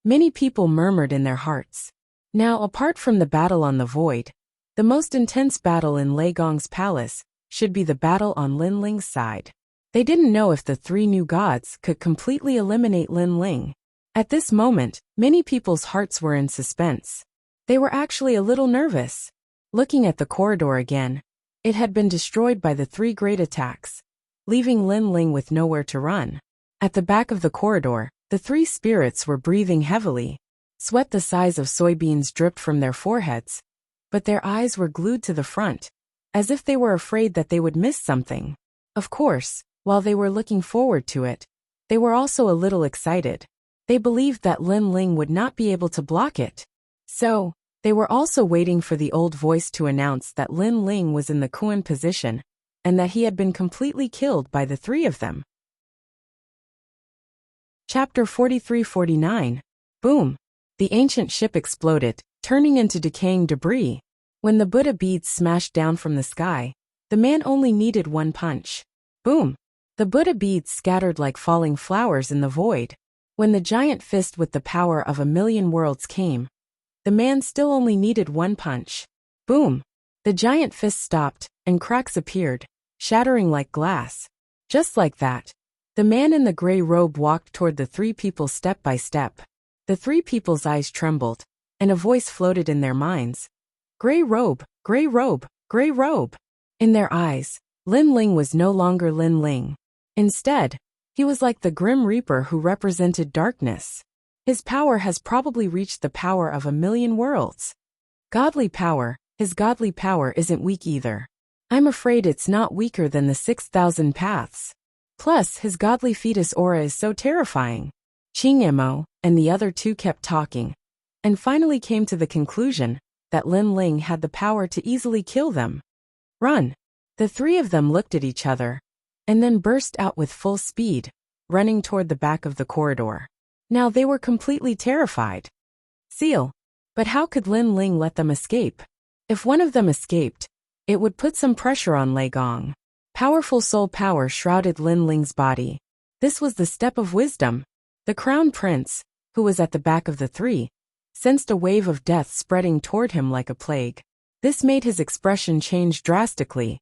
Many people murmured in their hearts. Now, apart from the battle on the void, the most intense battle in Lei Gong's palace should be the battle on Lin Ling's side. They didn't know if the 3 new gods could completely eliminate Lin Ling. At this moment, many people's hearts were in suspense. They were actually a little nervous. Looking at the corridor again, it had been destroyed by the 3 great attacks, leaving Lin Ling with nowhere to run. At the back of the corridor, the 3 spirits were breathing heavily. Sweat the size of soybeans dripped from their foreheads, but their eyes were glued to the front, as if they were afraid that they would miss something. Of course, while they were looking forward to it, they were also a little excited. They believed that Lin Ling would not be able to block it. So, they were also waiting for the old voice to announce that Lin Ling was in the koan position, and that he had been completely killed by the 3 of them. Chapter 43-49. Boom. The ancient ship exploded, turning into decaying debris. When the Buddha beads smashed down from the sky, the man only needed 1 punch. Boom. The Buddha beads scattered like falling flowers in the void. When the giant fist with the power of 1,000,000 worlds came, the man still only needed 1 punch. Boom. The giant fist stopped, and cracks appeared, shattering like glass. Just like that, the man in the gray robe walked toward the three people step by step. The three people's eyes trembled, and a voice floated in their minds. Gray robe, gray robe, gray robe. In their eyes, Lin Ling was no longer Lin Ling. Instead, he was like the Grim Reaper who represented darkness. His power has probably reached the power of 1,000,000 worlds. Godly power, his godly power isn't weak either. I'm afraid it's not weaker than the 6,000 paths. Plus, his godly fetus aura is so terrifying. Qing Emo and the other two kept talking, and finally came to the conclusion that Lin Ling had the power to easily kill them. Run! The three of them looked at each other, and then burst out with full speed, running toward the back of the corridor. Now they were completely terrified. Seal. But how could Lin Ling let them escape? If one of them escaped, it would put some pressure on Lei Gong. Powerful soul power shrouded Lin Ling's body. This was the step of wisdom. The crown prince, who was at the back of the three, sensed a wave of death spreading toward him like a plague. This made his expression change drastically.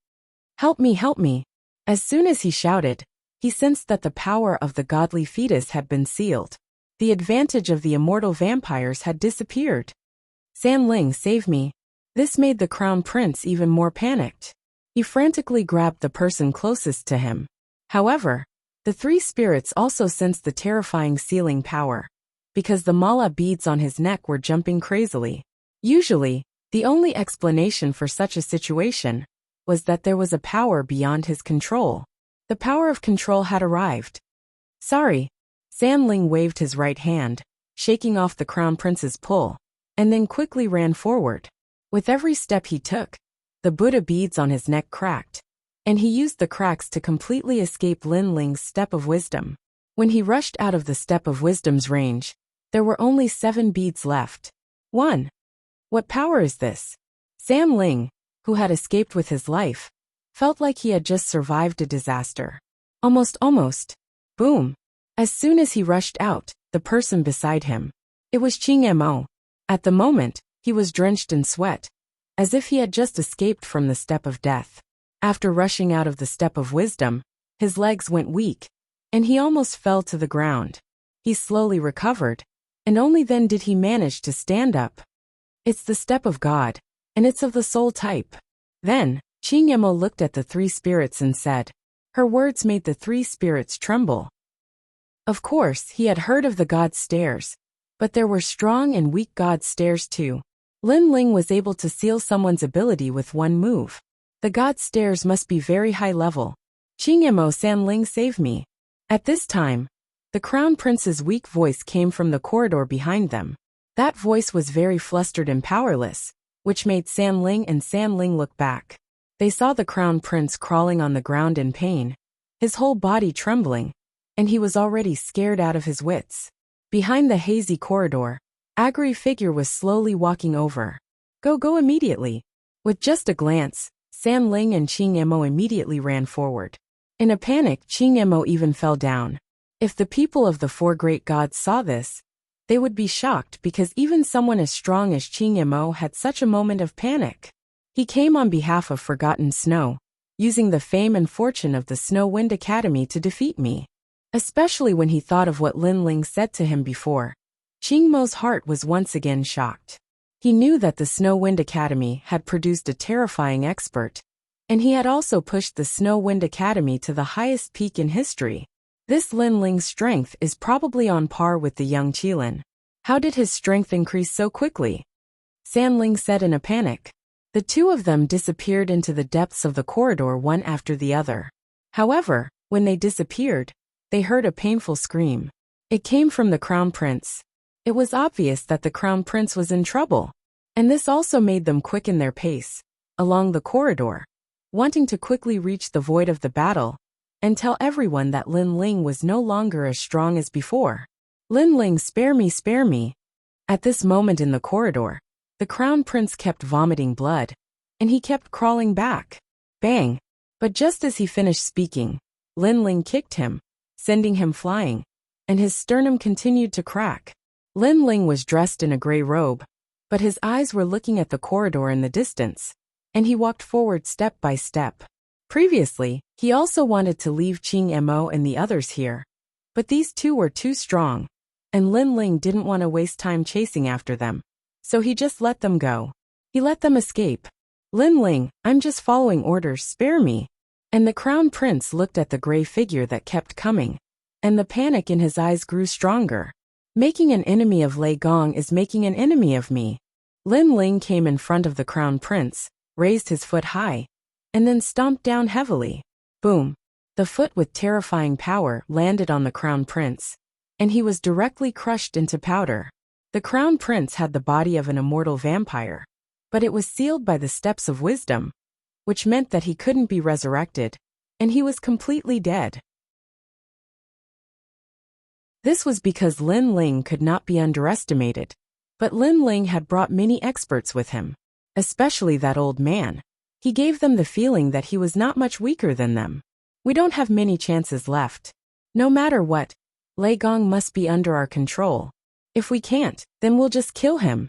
Help me, help me. As soon as he shouted, he sensed that the power of the godly fetus had been sealed. The advantage of the immortal vampires had disappeared. San Ling, save me. This made the crown prince even more panicked. He frantically grabbed the person closest to him. However, the three spirits also sensed the terrifying sealing power, because the mala beads on his neck were jumping crazily. Usually, the only explanation for such a situation was that there was a power beyond his control. The power of control had arrived. Sorry. San Ling waved his right hand, shaking off the crown prince's pull, and then quickly ran forward. With every step he took, the Buddha beads on his neck cracked, and he used the cracks to completely escape Lin Ling's step of wisdom. When he rushed out of the step of wisdom's range, there were only 7 beads left. 1. What power is this? San Ling, who had escaped with his life, felt like he had just survived a disaster. Almost. Boom. As soon as he rushed out, the person beside him. It was Qing Mo. At the moment, he was drenched in sweat, as if he had just escaped from the step of death. After rushing out of the step of wisdom, his legs went weak, and he almost fell to the ground. He slowly recovered, and only then did he manage to stand up. It's the step of God, and it's of the soul type. Then, Qing Mo looked at the three spirits and said. Her words made the three spirits tremble. Of course, he had heard of the god stairs, but there were strong and weak god stairs too. Lin Ling was able to seal someone's ability with one move. The god stairs must be very high level. Qing Mo, San Ling, save me. At this time, the crown prince's weak voice came from the corridor behind them. That voice was very flustered and powerless, which made San Ling and San Ling look back. They saw the crown prince crawling on the ground in pain, his whole body trembling, and he was already scared out of his wits. Behind the hazy corridor, a gray figure was slowly walking over. Go immediately. With just a glance, San Ling and Qing Mo immediately ran forward. In a panic, Qing Mo even fell down. If the people of the 4 great gods saw this, they would be shocked because even someone as strong as Qing Mo had such a moment of panic. He came on behalf of Forgotten Snow, using the fame and fortune of the Snow Wind Academy to defeat me. Especially when he thought of what Lin Ling said to him before. Qing Mo's heart was once again shocked. He knew that the Snow Wind Academy had produced a terrifying expert, and he had also pushed the Snow Wind Academy to the highest peak in history. This Lin Ling's strength is probably on par with the young Qilin. How did his strength increase so quickly? San Ling said in a panic. The two of them disappeared into the depths of the corridor one after the other. However, when they disappeared, they heard a painful scream. It came from the crown prince. It was obvious that the crown prince was in trouble, and this also made them quicken their pace along the corridor, wanting to quickly reach the void of the battle and tell everyone that Lin Ling was no longer as strong as before. Lin Ling, spare me, spare me. At this moment in the corridor, the crown prince kept vomiting blood, and he kept crawling back. Bang! But just as he finished speaking, Lin Ling kicked him, sending him flying, and his sternum continued to crack. Lin Ling was dressed in a gray robe, but his eyes were looking at the corridor in the distance. and he walked forward step by step. Previously, he also wanted to leave Qing Mo and the others here. But these two were too strong, and Lin Ling didn't want to waste time chasing after them. So he just let them go. He let them escape. Lin Ling, I'm just following orders, spare me. And the crown prince looked at the gray figure that kept coming, and the panic in his eyes grew stronger. Making an enemy of Lei Gong is making an enemy of me. Lin Ling came in front of the crown prince, raised his foot high, and then stomped down heavily. Boom! The foot with terrifying power landed on the crown prince, and he was directly crushed into powder. The crown prince had the body of an immortal vampire, but it was sealed by the steps of wisdom, which meant that he couldn't be resurrected, and he was completely dead. This was because Lin Ling could not be underestimated, but Lin Ling had brought many experts with him, especially that old man. He gave them the feeling that he was not much weaker than them. We don't have many chances left. No matter what, Lei Gong must be under our control. If we can't, then we'll just kill him.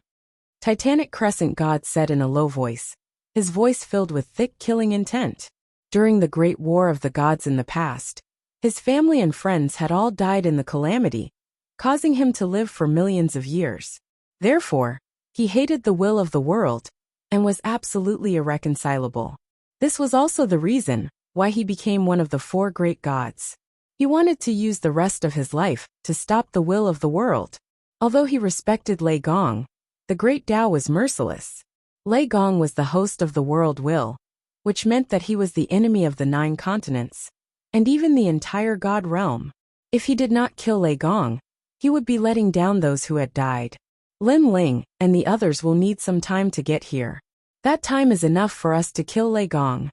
Titanic Crescent God said in a low voice, his voice filled with thick killing intent. During the Great War of the Gods in the past, his family and friends had all died in the calamity, causing him to live for millions of years. Therefore, he hated the will of the world, and was absolutely irreconcilable. This was also the reason why he became one of the 4 great gods. He wanted to use the rest of his life to stop the will of the world. Although he respected Lei Gong, the great Tao was merciless. Lei Gong was the host of the world will, which meant that he was the enemy of the 9 continents, and even the entire god realm. If he did not kill Lei Gong, he would be letting down those who had died. Lin Ling and the others will need some time to get here. That time is enough for us to kill Lei Gong.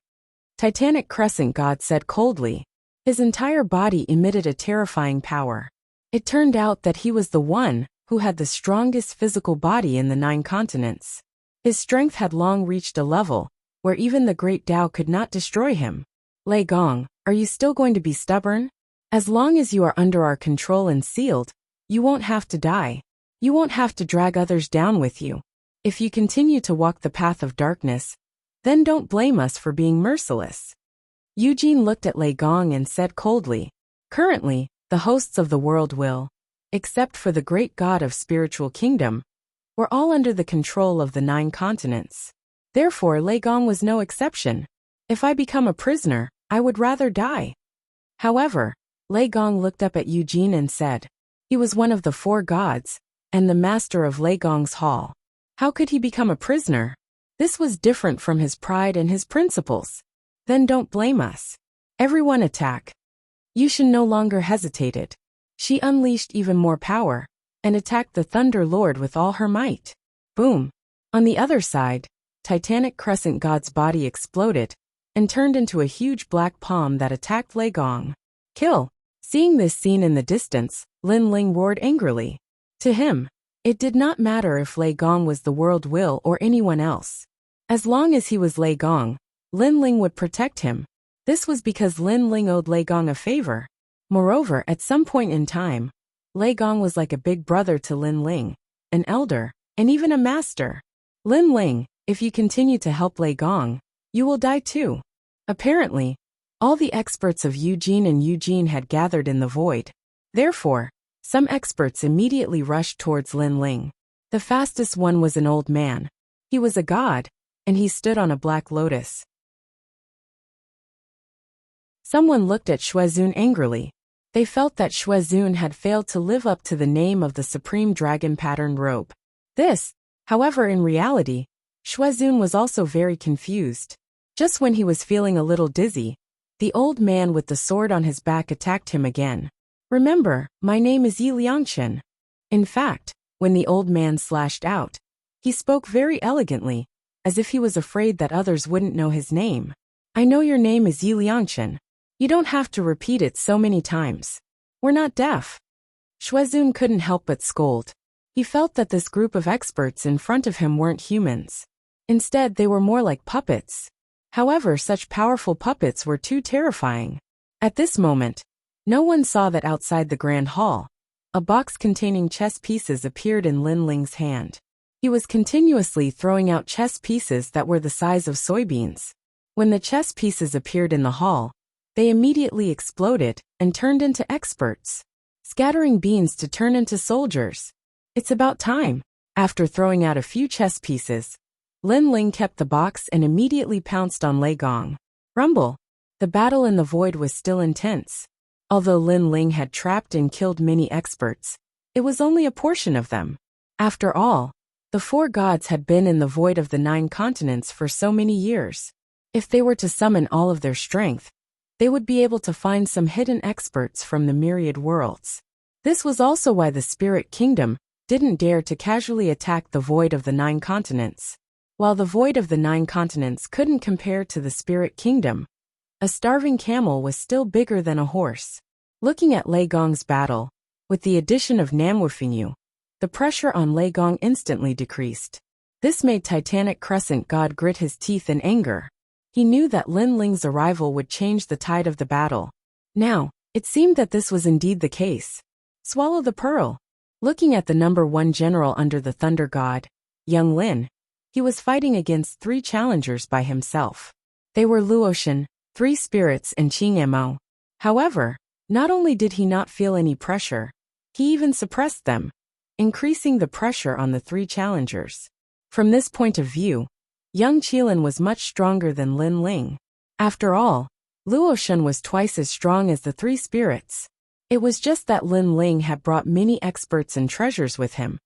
Titanic Crescent God said coldly. His entire body emitted a terrifying power. It turned out that he was the one who had the strongest physical body in the 9 continents. His strength had long reached a level where even the great Tao could not destroy him. Lei Gong, are you still going to be stubborn? As long as you are under our control and sealed, you won't have to die. You won't have to drag others down with you. If you continue to walk the path of darkness, then don't blame us for being merciless. Eugene looked at Lei Gong and said coldly, currently, the hosts of the world will, except for the great god of spiritual kingdom, were all under the control of the 9 continents. Therefore, Lei Gong was no exception. If I become a prisoner, I would rather die. However, Lei Gong looked up at Eugene and said, he was one of the 4 gods, and the master of Lei Gong's hall. How could he become a prisoner? This was different from his pride and his principles. Then don't blame us. Everyone attack. Yushin no longer hesitated. She unleashed even more power, and attacked the Thunder Lord with all her might. Boom! On the other side, Titanic Crescent God's body exploded, and turned into a huge black palm that attacked Lei Gong. Kill! Seeing this scene in the distance, Lin Ling roared angrily. To him, it did not matter if Lei Gong was the world will or anyone else. As long as he was Lei Gong, Lin Ling would protect him. This was because Lin Ling owed Lei Gong a favor. Moreover, at some point in time, Lei Gong was like a big brother to Lin Ling, an elder, and even a master. Lin Ling, if you continue to help Lei Gong, you will die too. Apparently, all the experts of Eugene had gathered in the void. Therefore, some experts immediately rushed towards Lin Ling. The fastest one was an old man. He was a god, and he stood on a black lotus. Someone looked at Shuezun angrily. They felt that Shuezun had failed to live up to the name of the supreme dragon patterned robe. This, however, in reality, Shuezun was also very confused. Just when he was feeling a little dizzy, the old man with the sword on his back attacked him again. Remember, my name is Yi Liangshen. In fact, when the old man slashed out, he spoke very elegantly, as if he was afraid that others wouldn't know his name. I know your name is Yi Liangshen. You don't have to repeat it so many times. We're not deaf. Shuezun couldn't help but scold. He felt that this group of experts in front of him weren't humans. Instead, they were more like puppets. However, such powerful puppets were too terrifying. At this moment, no one saw that outside the Grand Hall, a box containing chess pieces appeared in Lin Ling's hand. He was continuously throwing out chess pieces that were the size of soybeans. When the chess pieces appeared in the hall, they immediately exploded and turned into experts, scattering beans to turn into soldiers. It's about time. After throwing out a few chess pieces, Lin Ling kept the box and immediately pounced on Lei Gong. Rumble. The battle in the void was still intense. Although Lin Ling had trapped and killed many experts, it was only a portion of them. After all, the 4 gods had been in the void of the 9 continents for so many years. If they were to summon all of their strength, they would be able to find some hidden experts from the myriad worlds. This was also why the Spirit Kingdom didn't dare to casually attack the void of the 9 continents. While the void of the 9 continents couldn't compare to the Spirit Kingdom, a starving camel was still bigger than a horse. Looking at Lei Gong's battle, with the addition of Namwufingyu, the pressure on Lei Gong instantly decreased. This made Titanic Crescent God grit his teeth in anger. He knew that Lin Ling's arrival would change the tide of the battle. Now, it seemed that this was indeed the case. Swallow the pearl. Looking at the number 1 general under the Thunder God, young Lin, he was fighting against 3 challengers by himself. They were Luotian, 3 spirits and Qing Mo. However, not only did he not feel any pressure, he even suppressed them, increasing the pressure on the 3 challengers. From this point of view, young Qilin was much stronger than Lin Ling. After all, Luotian was twice as strong as the 3 spirits. It was just that Lin Ling had brought many experts and treasures with him,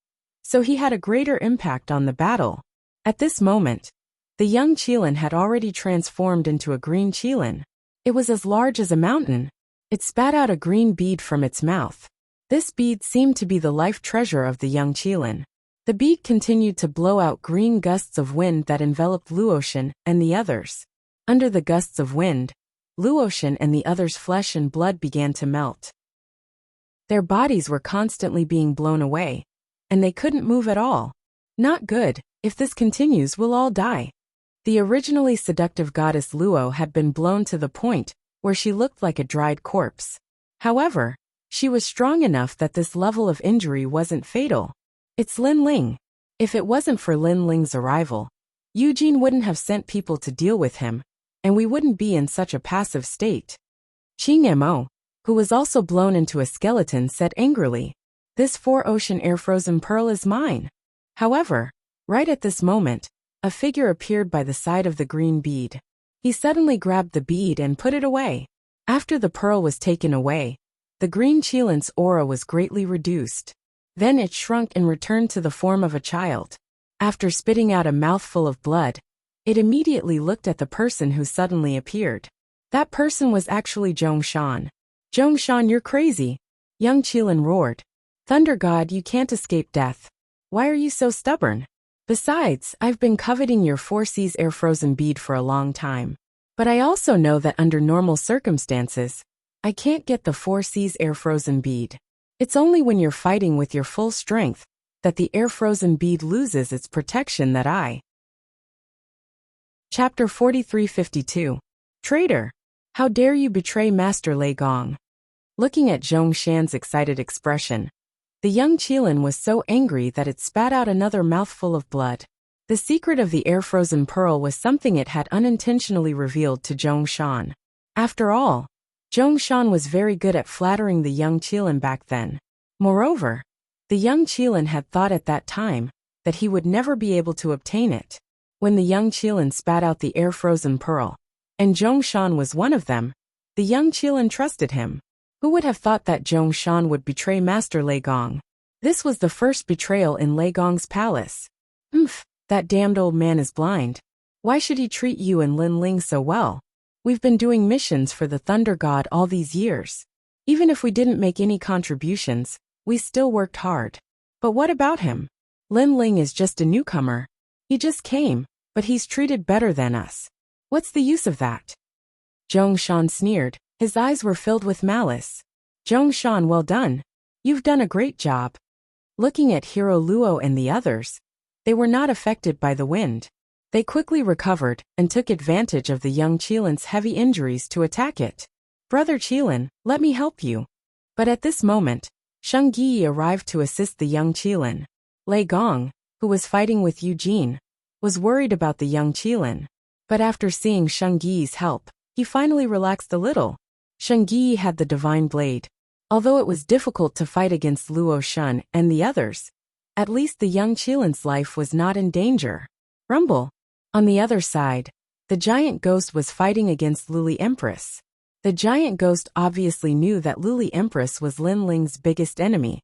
so he had a greater impact on the battle. At this moment, the young Qilin had already transformed into a green Qilin. It was as large as a mountain. It spat out a green bead from its mouth. This bead seemed to be the life treasure of the young Qilin. The bead continued to blow out green gusts of wind that enveloped Luotian and the others. Under the gusts of wind, Luotian and the others' flesh and blood began to melt. Their bodies were constantly being blown away, and they couldn't move at all. Not good. If this continues, we'll all die. The originally seductive goddess Luo had been blown to the point where she looked like a dried corpse. However, she was strong enough that this level of injury wasn't fatal. It's Lin Ling. If it wasn't for Lin Ling's arrival, Eugene wouldn't have sent people to deal with him, and we wouldn't be in such a passive state. Qing Mo, who was also blown into a skeleton, said angrily, "This 4-ocean air-frozen pearl is mine." However, right at this moment, a figure appeared by the side of the green bead. He suddenly grabbed the bead and put it away. After the pearl was taken away, the green Qilin's aura was greatly reduced. Then it shrunk and returned to the form of a child. After spitting out a mouthful of blood, it immediately looked at the person who suddenly appeared. That person was actually Zhongshan. "Zhongshan, you're crazy!" Young Qilin roared. "Thunder God, you can't escape death. Why are you so stubborn? Besides, I've been coveting your 4 seas air frozen bead for a long time. But I also know that under normal circumstances, I can't get the 4 seas air frozen bead. It's only when you're fighting with your full strength that the air frozen bead loses its protection that I." Chapter 4352. Traitor! How dare you betray Master Lei Gong? Looking at Zhongshan's excited expression, the young Qilin was so angry that it spat out another mouthful of blood. The secret of the air-frozen pearl was something it had unintentionally revealed to Zhongshan. After all, Zhongshan was very good at flattering the young Qilin back then. Moreover, the young Qilin had thought at that time that he would never be able to obtain it. When the young Qilin spat out the air-frozen pearl, and Zhongshan was one of them, the young Qilin trusted him. Who would have thought that Zhongshan would betray Master Lei Gong? This was the first betrayal in Lei Gong's palace. That damned old man is blind. Why should he treat you and Lin Ling so well? We've been doing missions for the Thunder God all these years. Even if we didn't make any contributions, we still worked hard. But what about him? Lin Ling is just a newcomer. He just came, but he's treated better than us. What's the use of that? Zhongshan sneered. His eyes were filled with malice. Zhongshan, well done. You've done a great job. Looking at Hero Luo and the others, they were not affected by the wind. They quickly recovered and took advantage of the young Qilin's heavy injuries to attack it. Brother Qilin, let me help you. But at this moment, Sheng Yi arrived to assist the young Qilin. Lei Gong, who was fighting with Eugene, was worried about the young Qilin. But after seeing Shengyi's help, he finally relaxed a little. Shengyi had the divine blade. Although it was difficult to fight against Luo Shun and the others, at least the young Qilin's life was not in danger. Rumble. On the other side, the giant ghost was fighting against Luli Empress. The giant ghost obviously knew that Luli Empress was Lin Ling's biggest enemy,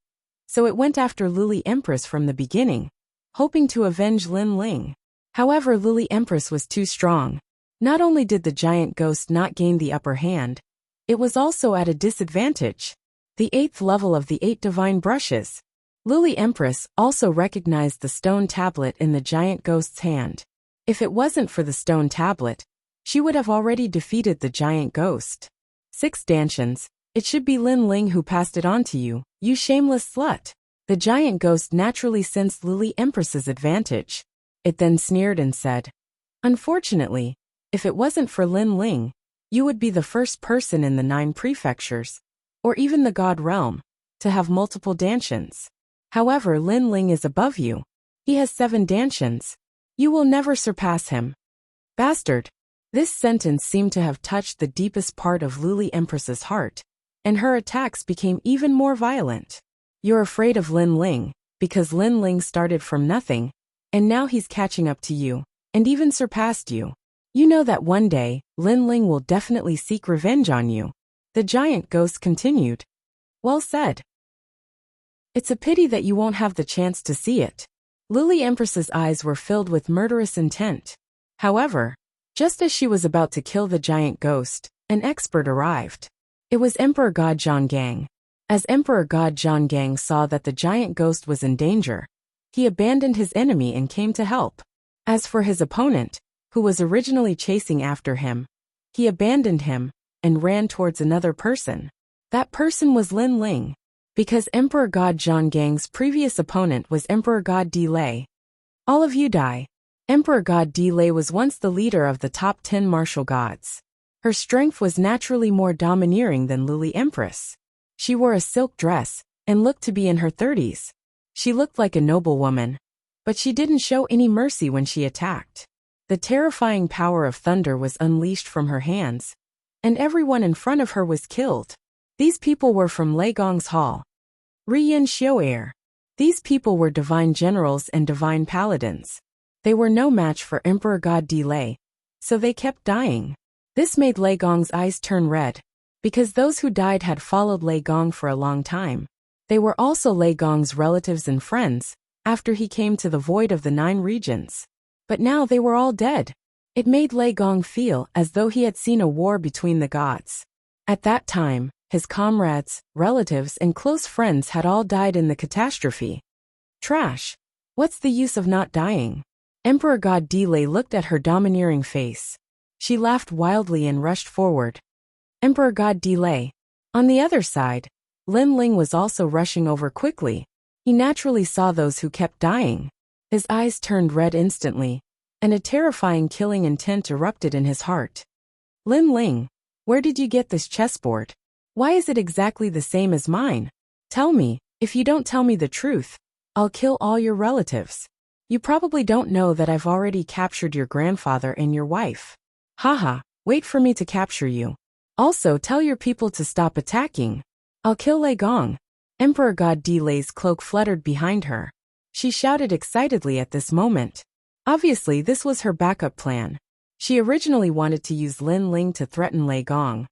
so it went after Luli Empress from the beginning, hoping to avenge Lin Ling. However, Luli Empress was too strong. Not only did the giant ghost not gain the upper hand, it was also at a disadvantage. The 8th level of the 8 divine brushes. Luli Empress also recognized the stone tablet in the giant ghost's hand. If it wasn't for the stone tablet, she would have already defeated the giant ghost. 6 stanchions. It should be Lin Ling who passed it on to you, you shameless slut. The giant ghost naturally sensed Luli Empress's advantage. It then sneered and said, "Unfortunately, if it wasn't for Lin Ling, you would be the first person in the 9 prefectures, or even the God realm, to have multiple dantians. However, Lin Ling is above you. He has 7 dantians. You will never surpass him. Bastard." This sentence seemed to have touched the deepest part of Luli Empress's heart, and her attacks became even more violent. You're afraid of Lin Ling, because Lin Ling started from nothing, and now he's catching up to you, and even surpassed you. You know that one day, Lin Ling will definitely seek revenge on you. The giant ghost continued. Well said. It's a pity that you won't have the chance to see it. Luli Empress's eyes were filled with murderous intent. However, just as she was about to kill the giant ghost, an expert arrived. It was Emperor God Zhonggang. As Emperor God Zhonggang saw that the giant ghost was in danger, he abandoned his enemy and came to help. As for his opponent, who was originally chasing after him, he abandoned him and ran towards another person. That person was Lin Ling, because Emperor God Zhonggang's previous opponent was Emperor God Delay. All of you die. Emperor God Delay was once the leader of the top 10 martial gods. Her strength was naturally more domineering than Luli Empress. She wore a silk dress and looked to be in her 30s. She looked like a noble woman, but she didn't show any mercy when she attacked. The terrifying power of thunder was unleashed from her hands, and everyone in front of her was killed. These people were from Lei Gong's hall. Riyin Xiu'er. These people were divine generals and divine paladins. They were no match for Emperor God Delay, so they kept dying. This made Lei Gong's eyes turn red, because those who died had followed Lei Gong for a long time. They were also Lei Gong's relatives and friends, after he came to the void of the 9 regions. But now they were all dead. It made Lei Gong feel as though he had seen a war between the gods. At that time, his comrades, relatives, and close friends had all died in the catastrophe. Trash. What's the use of not dying? Emperor God Delay looked at her domineering face. She laughed wildly and rushed forward. Emperor God Delay. On the other side, Lin Ling was also rushing over quickly. He naturally saw those who kept dying. His eyes turned red instantly, and a terrifying killing intent erupted in his heart. Lin Ling, where did you get this chessboard? Why is it exactly the same as mine? Tell me. If you don't tell me the truth, I'll kill all your relatives. You probably don't know that I've already captured your grandfather and your wife. Haha, wait for me to capture you. Also tell your people to stop attacking. I'll kill Lei Gong. Emperor God Delay's cloak fluttered behind her. She shouted excitedly at this moment. Obviously this was her backup plan. She originally wanted to use Lin Ling to threaten Lei Gong.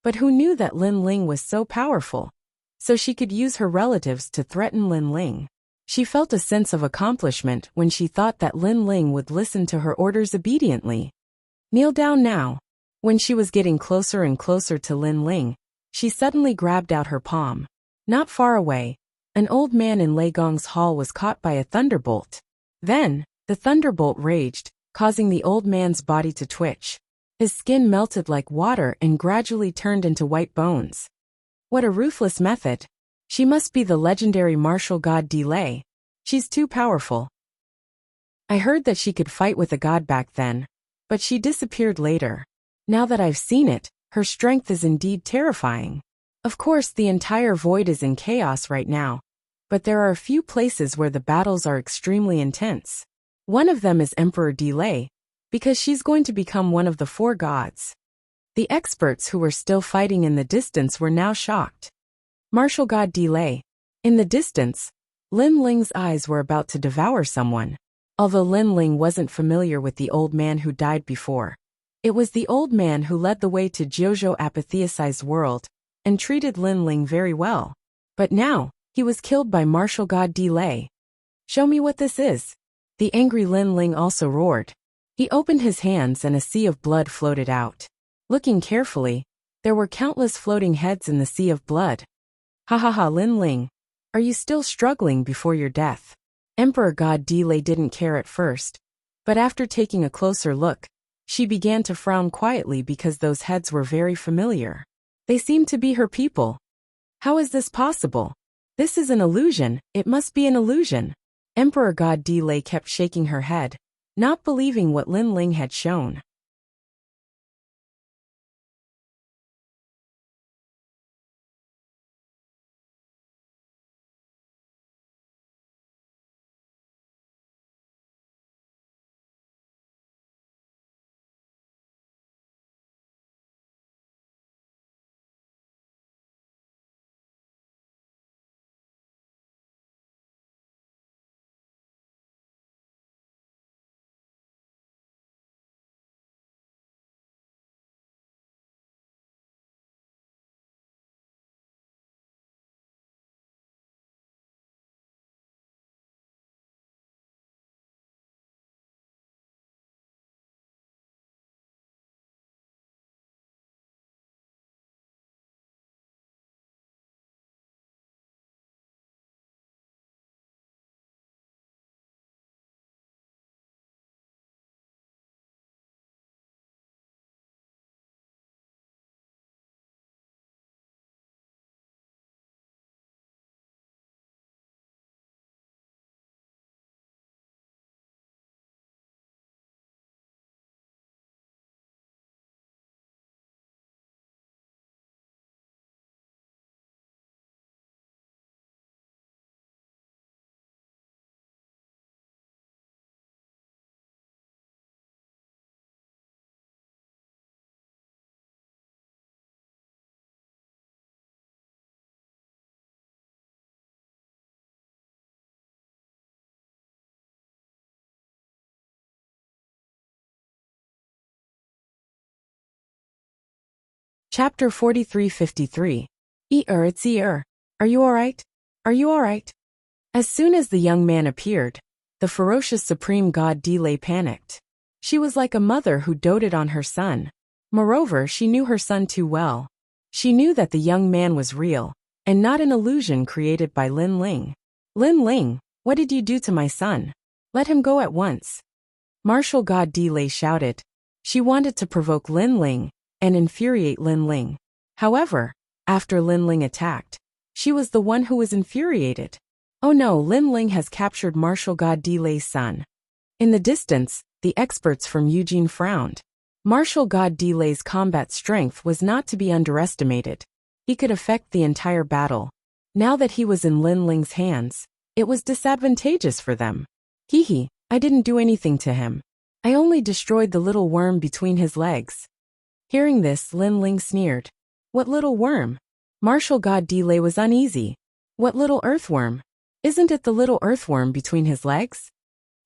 But who knew that Lin Ling was so powerful? So she could use her relatives to threaten Lin Ling. She felt a sense of accomplishment when she thought that Lin Ling would listen to her orders obediently. Kneel down now. When she was getting closer and closer to Lin Ling, she suddenly grabbed out her palm. Not far away, an old man in Lei Gong's hall was caught by a thunderbolt. Then, the thunderbolt raged, causing the old man's body to twitch. His skin melted like water and gradually turned into white bones. What a ruthless method. She must be the legendary martial god Delay. She's too powerful. I heard that she could fight with a god back then, but she disappeared later. Now that I've seen it, her strength is indeed terrifying. Of course, the entire void is in chaos right now, but there are a few places where the battles are extremely intense. One of them is Emperor Delay, because she's going to become one of the 4 gods. The experts who were still fighting in the distance were now shocked. Martial God Delay. In the distance, Lin Ling's eyes were about to devour someone. Although Lin Ling wasn't familiar with the old man who died before, it was the old man who led the way to Jojo apatheicized world and treated Lin Ling very well. But now, he was killed by Martial God Delay. Show me what this is. The angry Lin Ling also roared. He opened his hands and a sea of blood floated out. Looking carefully, there were countless floating heads in the sea of blood. Ha ha ha, Lin Ling. Are you still struggling before your death? Emperor God Delay didn't care at first, but after taking a closer look, she began to frown quietly because those heads were very familiar. They seemed to be her people. How is this possible? This is an illusion, it must be an illusion. Emperor God Delay kept shaking her head, not believing what Lin Ling had shown. Chapter 43-53. It's Are you alright? Are you alright? As soon as the young man appeared, the ferocious supreme god Delay panicked. She was like a mother who doted on her son. Moreover, she knew her son too well. She knew that the young man was real, and not an illusion created by Lin Ling. Lin Ling, what did you do to my son? Let him go at once. Martial god Delay shouted. She wanted to provoke Lin Ling and infuriate Lin Ling. However, after Lin Ling attacked, she was the one who was infuriated. Oh no, Lin Ling has captured Martial God Delay's son. In the distance, the experts from Eugene frowned. Martial God Delay's combat strength was not to be underestimated. He could affect the entire battle. Now that he was in Lin Ling's hands, it was disadvantageous for them. Hee, I didn't do anything to him. I only destroyed the little worm between his legs. Hearing this, Lin Ling sneered. What little worm? Martial God Delay was uneasy. What little earthworm? Isn't it the little earthworm between his legs?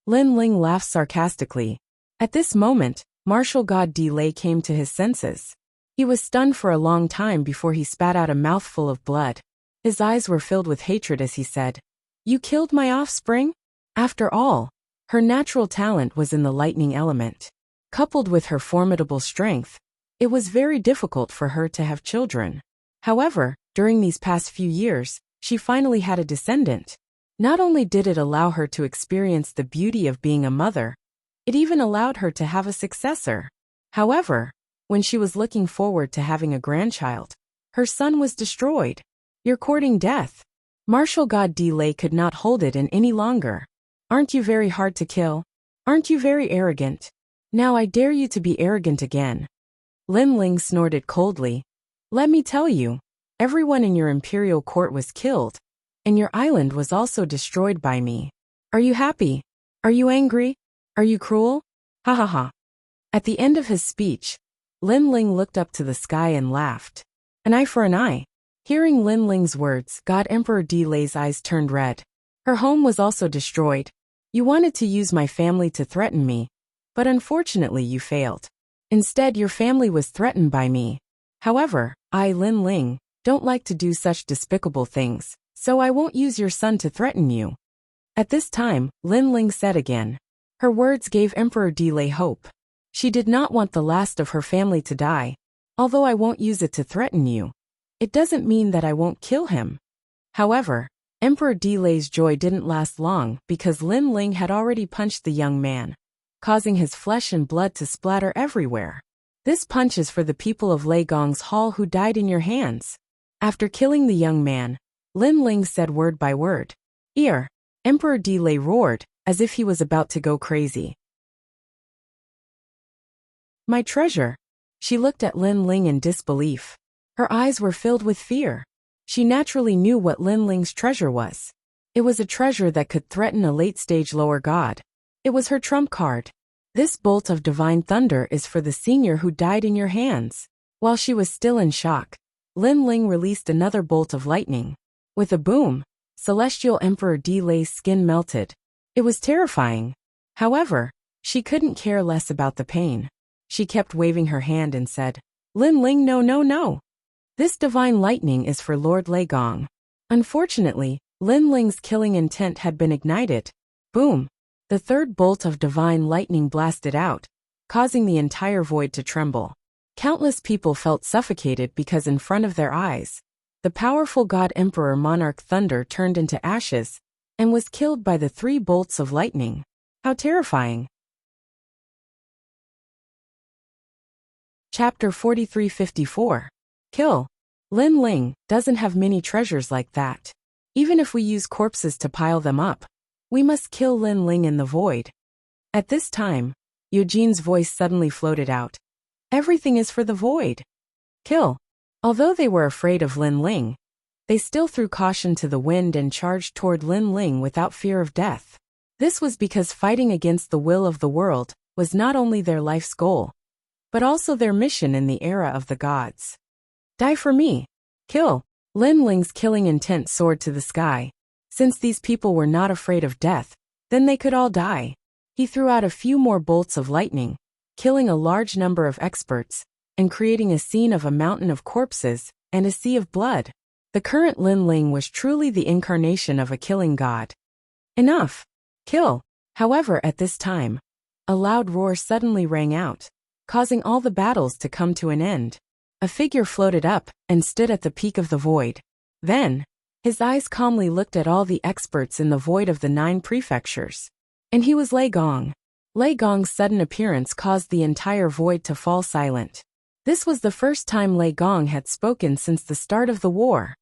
Lin Ling laughed sarcastically. At this moment, Martial God Delay came to his senses. He was stunned for a long time before he spat out a mouthful of blood. His eyes were filled with hatred as he said, You killed my offspring? After all, her natural talent was in the lightning element. Coupled with her formidable strength, it was very difficult for her to have children. However, during these past few years, she finally had a descendant. Not only did it allow her to experience the beauty of being a mother, it even allowed her to have a successor. However, when she was looking forward to having a grandchild, her son was destroyed. You're courting death. Martial God Delay could not hold it in any longer. Aren't you very hard to kill? Aren't you very arrogant? Now I dare you to be arrogant again. Lin Ling snorted coldly. Let me tell you, everyone in your imperial court was killed. and your island was also destroyed by me. Are you happy? Are you angry? Are you cruel? Ha ha ha. At the end of his speech, Lin Ling looked up to the sky and laughed. An eye for an eye. Hearing Lin Ling's words, God Emperor Delay's eyes turned red. Her home was also destroyed. You wanted to use my family to threaten me, but unfortunately you failed. Instead, your family was threatened by me. However, I, Lin Ling, don't like to do such despicable things, so I won't use your son to threaten you. At this time, Lin Ling said again. Her words gave Emperor Delay hope. She did not want the last of her family to die. Although I won't use it to threaten you, it doesn't mean that I won't kill him. However, Emperor Delay's joy didn't last long because Lin Ling had already punched the young man, causing his flesh and blood to splatter everywhere. This punch is for the people of Lei Gong's hall who died in your hands. After killing the young man, Lin Ling said word by word. Ear. Emperor Delay roared, as if he was about to go crazy. My treasure. She looked at Lin Ling in disbelief. Her eyes were filled with fear. She naturally knew what Lin Ling's treasure was. It was a treasure that could threaten a late-stage lower god. It was her trump card. This bolt of divine thunder is for the senior who died in your hands. While she was still in shock, Lin Ling released another bolt of lightning. With a boom, Celestial Emperor Delay's skin melted. It was terrifying. However, she couldn't care less about the pain. She kept waving her hand and said, Lin Ling, no, no, no. This divine lightning is for Lord Lei Gong. Unfortunately, Lin Ling's killing intent had been ignited. Boom! The third bolt of divine lightning blasted out, causing the entire void to tremble. Countless people felt suffocated because in front of their eyes, the powerful God Emperor Monarch Thunder turned into ashes and was killed by the 3 bolts of lightning. How terrifying! Chapter 4354. Kill. Lin Ling doesn't have many treasures like that. Even if we use corpses to pile them up, we must kill Lin Ling in the void. At this time, Eugene's voice suddenly floated out. Everything is for the void. Kill. Although they were afraid of Lin Ling, they still threw caution to the wind and charged toward Lin Ling without fear of death. This was because fighting against the will of the world was not only their life's goal, but also their mission in the era of the gods. Die for me. Kill. Lin Ling's killing intent soared to the sky. Since these people were not afraid of death, then they could all die. He threw out a few more bolts of lightning, killing a large number of experts, and creating a scene of a mountain of corpses and a sea of blood. The current Lin Ling was truly the incarnation of a killing god. Enough. Kill. However, at this time, a loud roar suddenly rang out, causing all the battles to come to an end. A figure floated up and stood at the peak of the void. Then, his eyes calmly looked at all the experts in the void of the 9 prefectures. And he was Lei Gong. Lei Gong's sudden appearance caused the entire void to fall silent. This was the first time Lei Gong had spoken since the start of the war.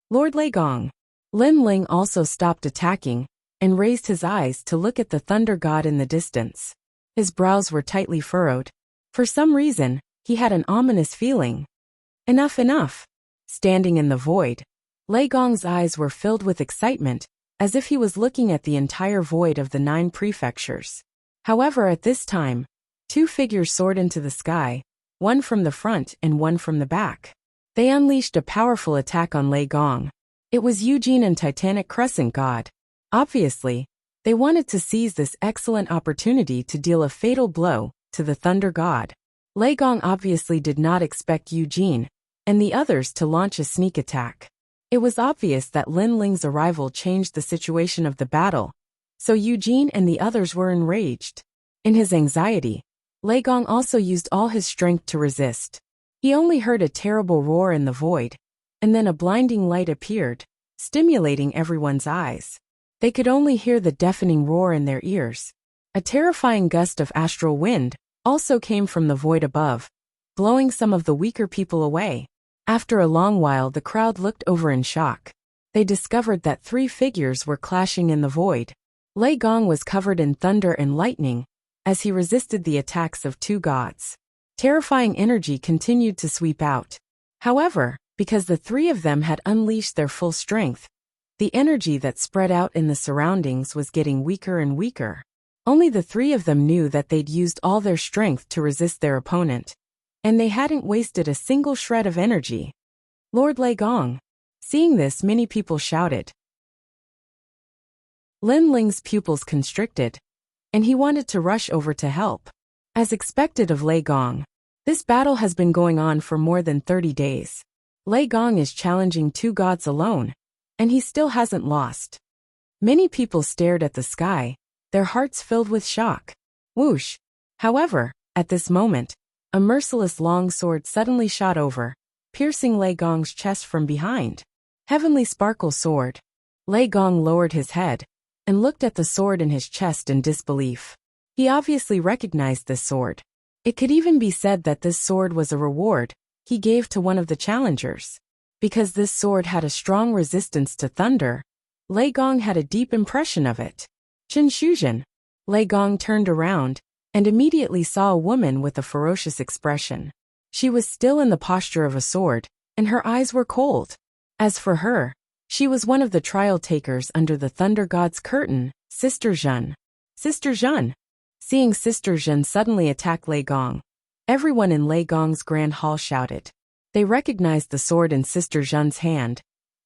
Lord Lei Gong. Lin Ling also stopped attacking and raised his eyes to look at the thunder god in the distance. His brows were tightly furrowed. For some reason, he had an ominous feeling. Enough, enough. Standing in the void, Lei Gong's eyes were filled with excitement, as if he was looking at the entire void of the 9 prefectures. However, at this time, 2 figures soared into the sky, one from the front and one from the back. They unleashed a powerful attack on Lei Gong. It was Eugene and Titanic Crescent God. Obviously, they wanted to seize this excellent opportunity to deal a fatal blow to the Thunder God. Lei Gong obviously did not expect Eugene and the others to launch a sneak attack. It was obvious that Lin Ling's arrival changed the situation of the battle, so Eugene and the others were enraged. In his anxiety, Lei Gong also used all his strength to resist. He only heard a terrible roar in the void, and then a blinding light appeared, stimulating everyone's eyes. They could only hear the deafening roar in their ears. A terrifying gust of astral wind also came from the void above, blowing some of the weaker people away. After a long while, the crowd looked over in shock. They discovered that 3 figures were clashing in the void. Lei Gong was covered in thunder and lightning, as he resisted the attacks of 2 gods. Terrifying energy continued to sweep out. However, because the 3 of them had unleashed their full strength, The energy that spread out in the surroundings was getting weaker and weaker. Only the three of them knew that they'd used all their strength to resist their opponent, and they hadn't wasted a single shred of energy. Lord Lei Gong. Seeing this, many people shouted. Lin Ling's pupils constricted, and he wanted to rush over to help. As expected of Lei Gong, this battle has been going on for more than 30 days. Lei Gong is challenging two gods alone, and he still hasn't lost. Many people stared at the sky, their hearts filled with shock. Whoosh! However, at this moment, a merciless long sword suddenly shot over, piercing Lei Gong's chest from behind. Heavenly Sparkle Sword. Lei Gong lowered his head and looked at the sword in his chest in disbelief. He obviously recognized this sword. It could even be said that this sword was a reward he gave to one of the challengers. Because this sword had a strong resistance to thunder, Lei Gong had a deep impression of it. Qin Shuzhen. Lei Gong turned around and immediately saw a woman with a ferocious expression. She was still in the posture of a sword, and her eyes were cold. As for her, she was one of the trial takers under the Thunder God's curtain, Sister Zhen. Sister Zhen. Seeing Sister Zhen suddenly attack Lei Gong, everyone in Lei Gong's grand hall shouted. They recognized the sword in Sister Zhen's hand,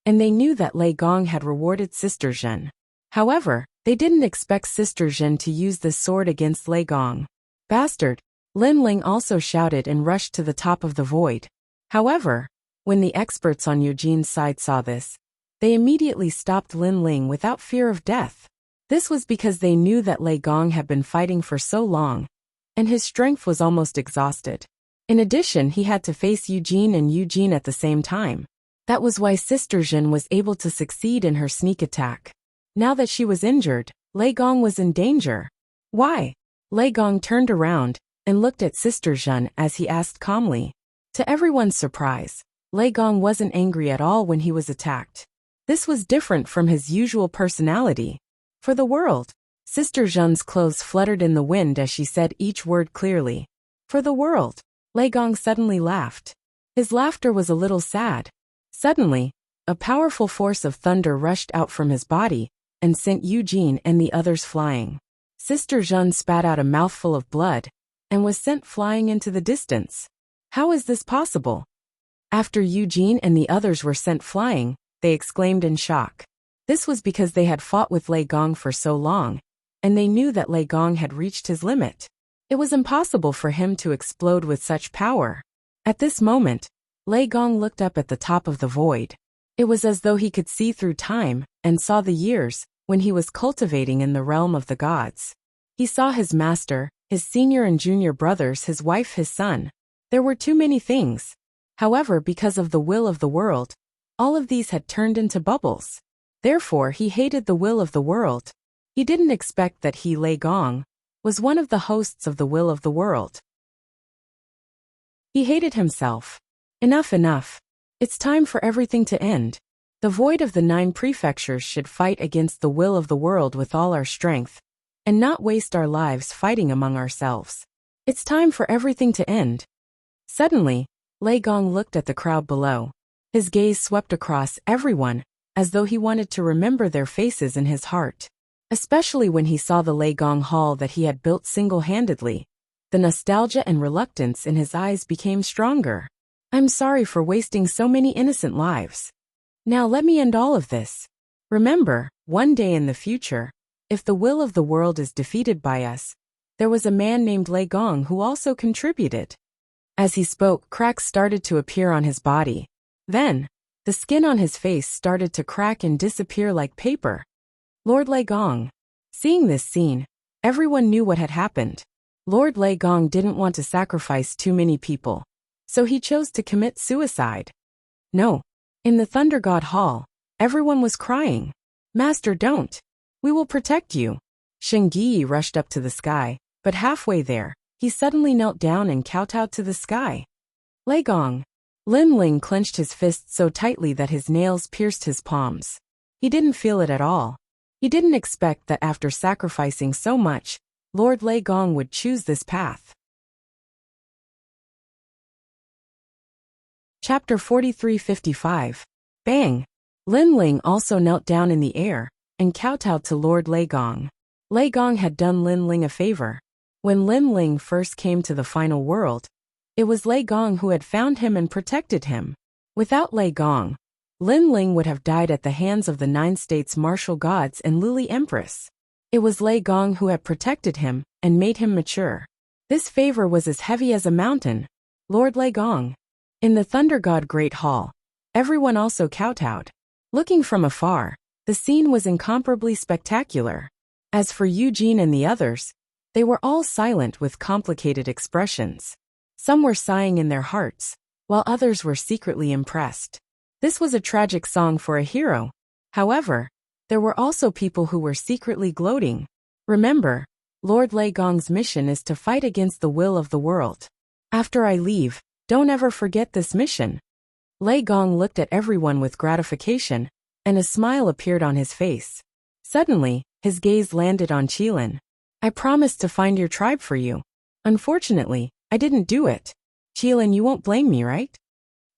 and they knew that Lei Gong had rewarded Sister Zhen. However, they didn't expect Sister Zhen to use this sword against Lei Gong. Bastard! Lin Ling also shouted and rushed to the top of the void. However, when the experts on Eugene's side saw this, they immediately stopped Lin Ling without fear of death. This was because they knew that Lei Gong had been fighting for so long, and his strength was almost exhausted. In addition, he had to face Eugene and Eugene at the same time. That was why Sister Zhen was able to succeed in her sneak attack. Now that she was injured, Lei Gong was in danger. Why? Lei Gong turned around and looked at Sister Zhen as he asked calmly. To everyone's surprise, Lei Gong wasn't angry at all when he was attacked. This was different from his usual personality. For the world. Sister Zhen's clothes fluttered in the wind as she said each word clearly. For the world. Lei Gong suddenly laughed. His laughter was a little sad. Suddenly, a powerful force of thunder rushed out from his body and sent Eugene and the others flying. Sister Zhen spat out a mouthful of blood and was sent flying into the distance. How is this possible? After Eugene and the others were sent flying, they exclaimed in shock. This was because they had fought with Lei Gong for so long, and they knew that Lei Gong had reached his limit. It was impossible for him to explode with such power. At this moment, Lei Gong looked up at the top of the void. It was as though he could see through time and saw the years when he was cultivating in the realm of the gods. He saw his master, his senior and junior brothers, his wife, his son. There were too many things. However, because of the will of the world, all of these had turned into bubbles. Therefore, he hated the will of the world. He didn't expect that he, Lei Gong, was one of the hosts of the will of the world. He hated himself. Enough. It's time for everything to end. The void of the 9 prefectures should fight against the will of the world with all our strength, and not waste our lives fighting among ourselves. It's time for everything to end. Suddenly, Lei Gong looked at the crowd below. His gaze swept across everyone, as though he wanted to remember their faces in his heart. Especially when he saw the Lei Gong Hall that he had built single-handedly. The nostalgia and reluctance in his eyes became stronger. I'm sorry for wasting so many innocent lives. Now let me end all of this. Remember, one day in the future, if the will of the world is defeated by us, there was a man named Lei Gong who also contributed. As he spoke, cracks started to appear on his body. Then, the skin on his face started to crack and disappear like paper. Lord Lei Gong. Seeing this scene, everyone knew what had happened. Lord Lei Gong didn't want to sacrifice too many people, so he chose to commit suicide. No. In the Thunder God Hall, everyone was crying. Master, don't. We will protect you. Shengyi rushed up to the sky, but halfway there, he suddenly knelt down and kowtowed to the sky. Lei Gong. Lin Ling clenched his fists so tightly that his nails pierced his palms. He didn't feel it at all. He didn't expect that after sacrificing so much, Lord Lei Gong would choose this path. Chapter 43-55. Bang! Lin Ling also knelt down in the air and kowtowed to Lord Lei Gong. Lei Gong had done Lin Ling a favor. When Lin Ling first came to the final world, it was Lei Gong who had found him and protected him. Without Lei Gong, Lin Ling would have died at the hands of the 9 states martial gods and Lily Empress. It was Lei Gong who had protected him and made him mature. This favor was as heavy as a mountain. Lord Lei Gong. In the Thunder God Great Hall, everyone also kowtowed. Looking from afar, the scene was incomparably spectacular. As for Eugene and the others, they were all silent with complicated expressions. Some were sighing in their hearts, while others were secretly impressed. This was a tragic song for a hero. However, there were also people who were secretly gloating. Remember, Lord Lei Gong's mission is to fight against the will of the world. After I leave, don't ever forget this mission. Lei Gong looked at everyone with gratification, and a smile appeared on his face. Suddenly, his gaze landed on Qilin. I promised to find your tribe for you. Unfortunately, I didn't do it. Qilin, you won't blame me, right?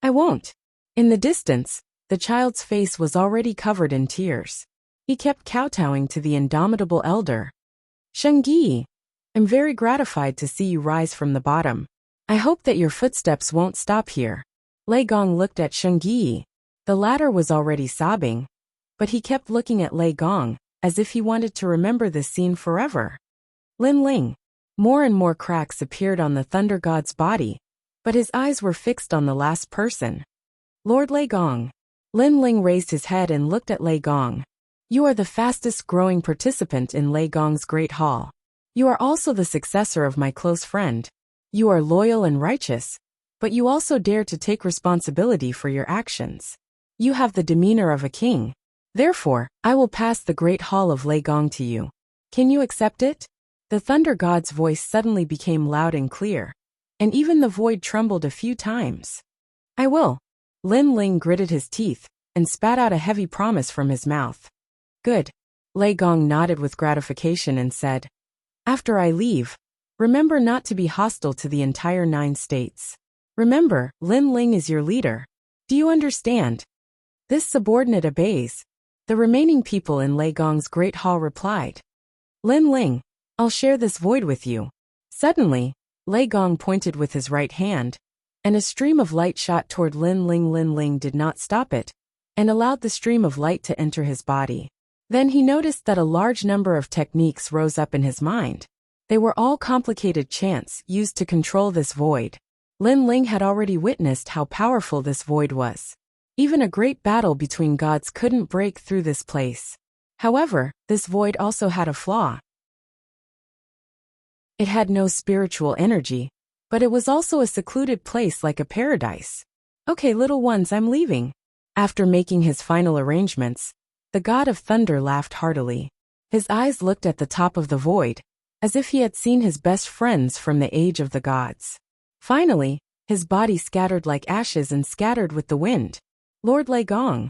I won't. In the distance, the child's face was already covered in tears. He kept kowtowing to the indomitable elder. Shengyi, I'm very gratified to see you rise from the bottom. I hope that your footsteps won't stop here. Lei Gong looked at Shengyi. The latter was already sobbing, but he kept looking at Lei Gong, as if he wanted to remember this scene forever. Lin Ling. More and more cracks appeared on the Thunder God's body, but his eyes were fixed on the last person. Lord Lei Gong. Lin Ling raised his head and looked at Lei Gong. You are the fastest growing participant in Lei Gong's Great Hall. You are also the successor of my close friend. You are loyal and righteous, but you also dare to take responsibility for your actions. You have the demeanor of a king. Therefore, I will pass the Great Hall of Lei Gong to you. Can you accept it? The Thunder God's voice suddenly became loud and clear, and even the void trembled a few times. I will. Lin Ling gritted his teeth and spat out a heavy promise from his mouth. Good. Lei Gong nodded with gratification and said, After I leave, remember not to be hostile to the entire 9 states. Remember, Lin Ling is your leader. Do you understand? This subordinate obeys. The remaining people in Lei Gong's Great Hall replied. Lin Ling, I'll share this void with you. Suddenly, Lei Gong pointed with his right hand, and a stream of light shot toward Lin Ling. Lin Ling did not stop it, and allowed the stream of light to enter his body. Then he noticed that a large number of techniques rose up in his mind. They were all complicated chants used to control this void. Lin Ling had already witnessed how powerful this void was. Even a great battle between gods couldn't break through this place. However, this void also had a flaw. It had no spiritual energy, but it was also a secluded place like a paradise. Okay, little ones, I'm leaving. After making his final arrangements, the god of thunder laughed heartily. His eyes looked at the top of the void, as if he had seen his best friends from the age of the gods. Finally, his body scattered like ashes and scattered with the wind. Lord Lei Gong.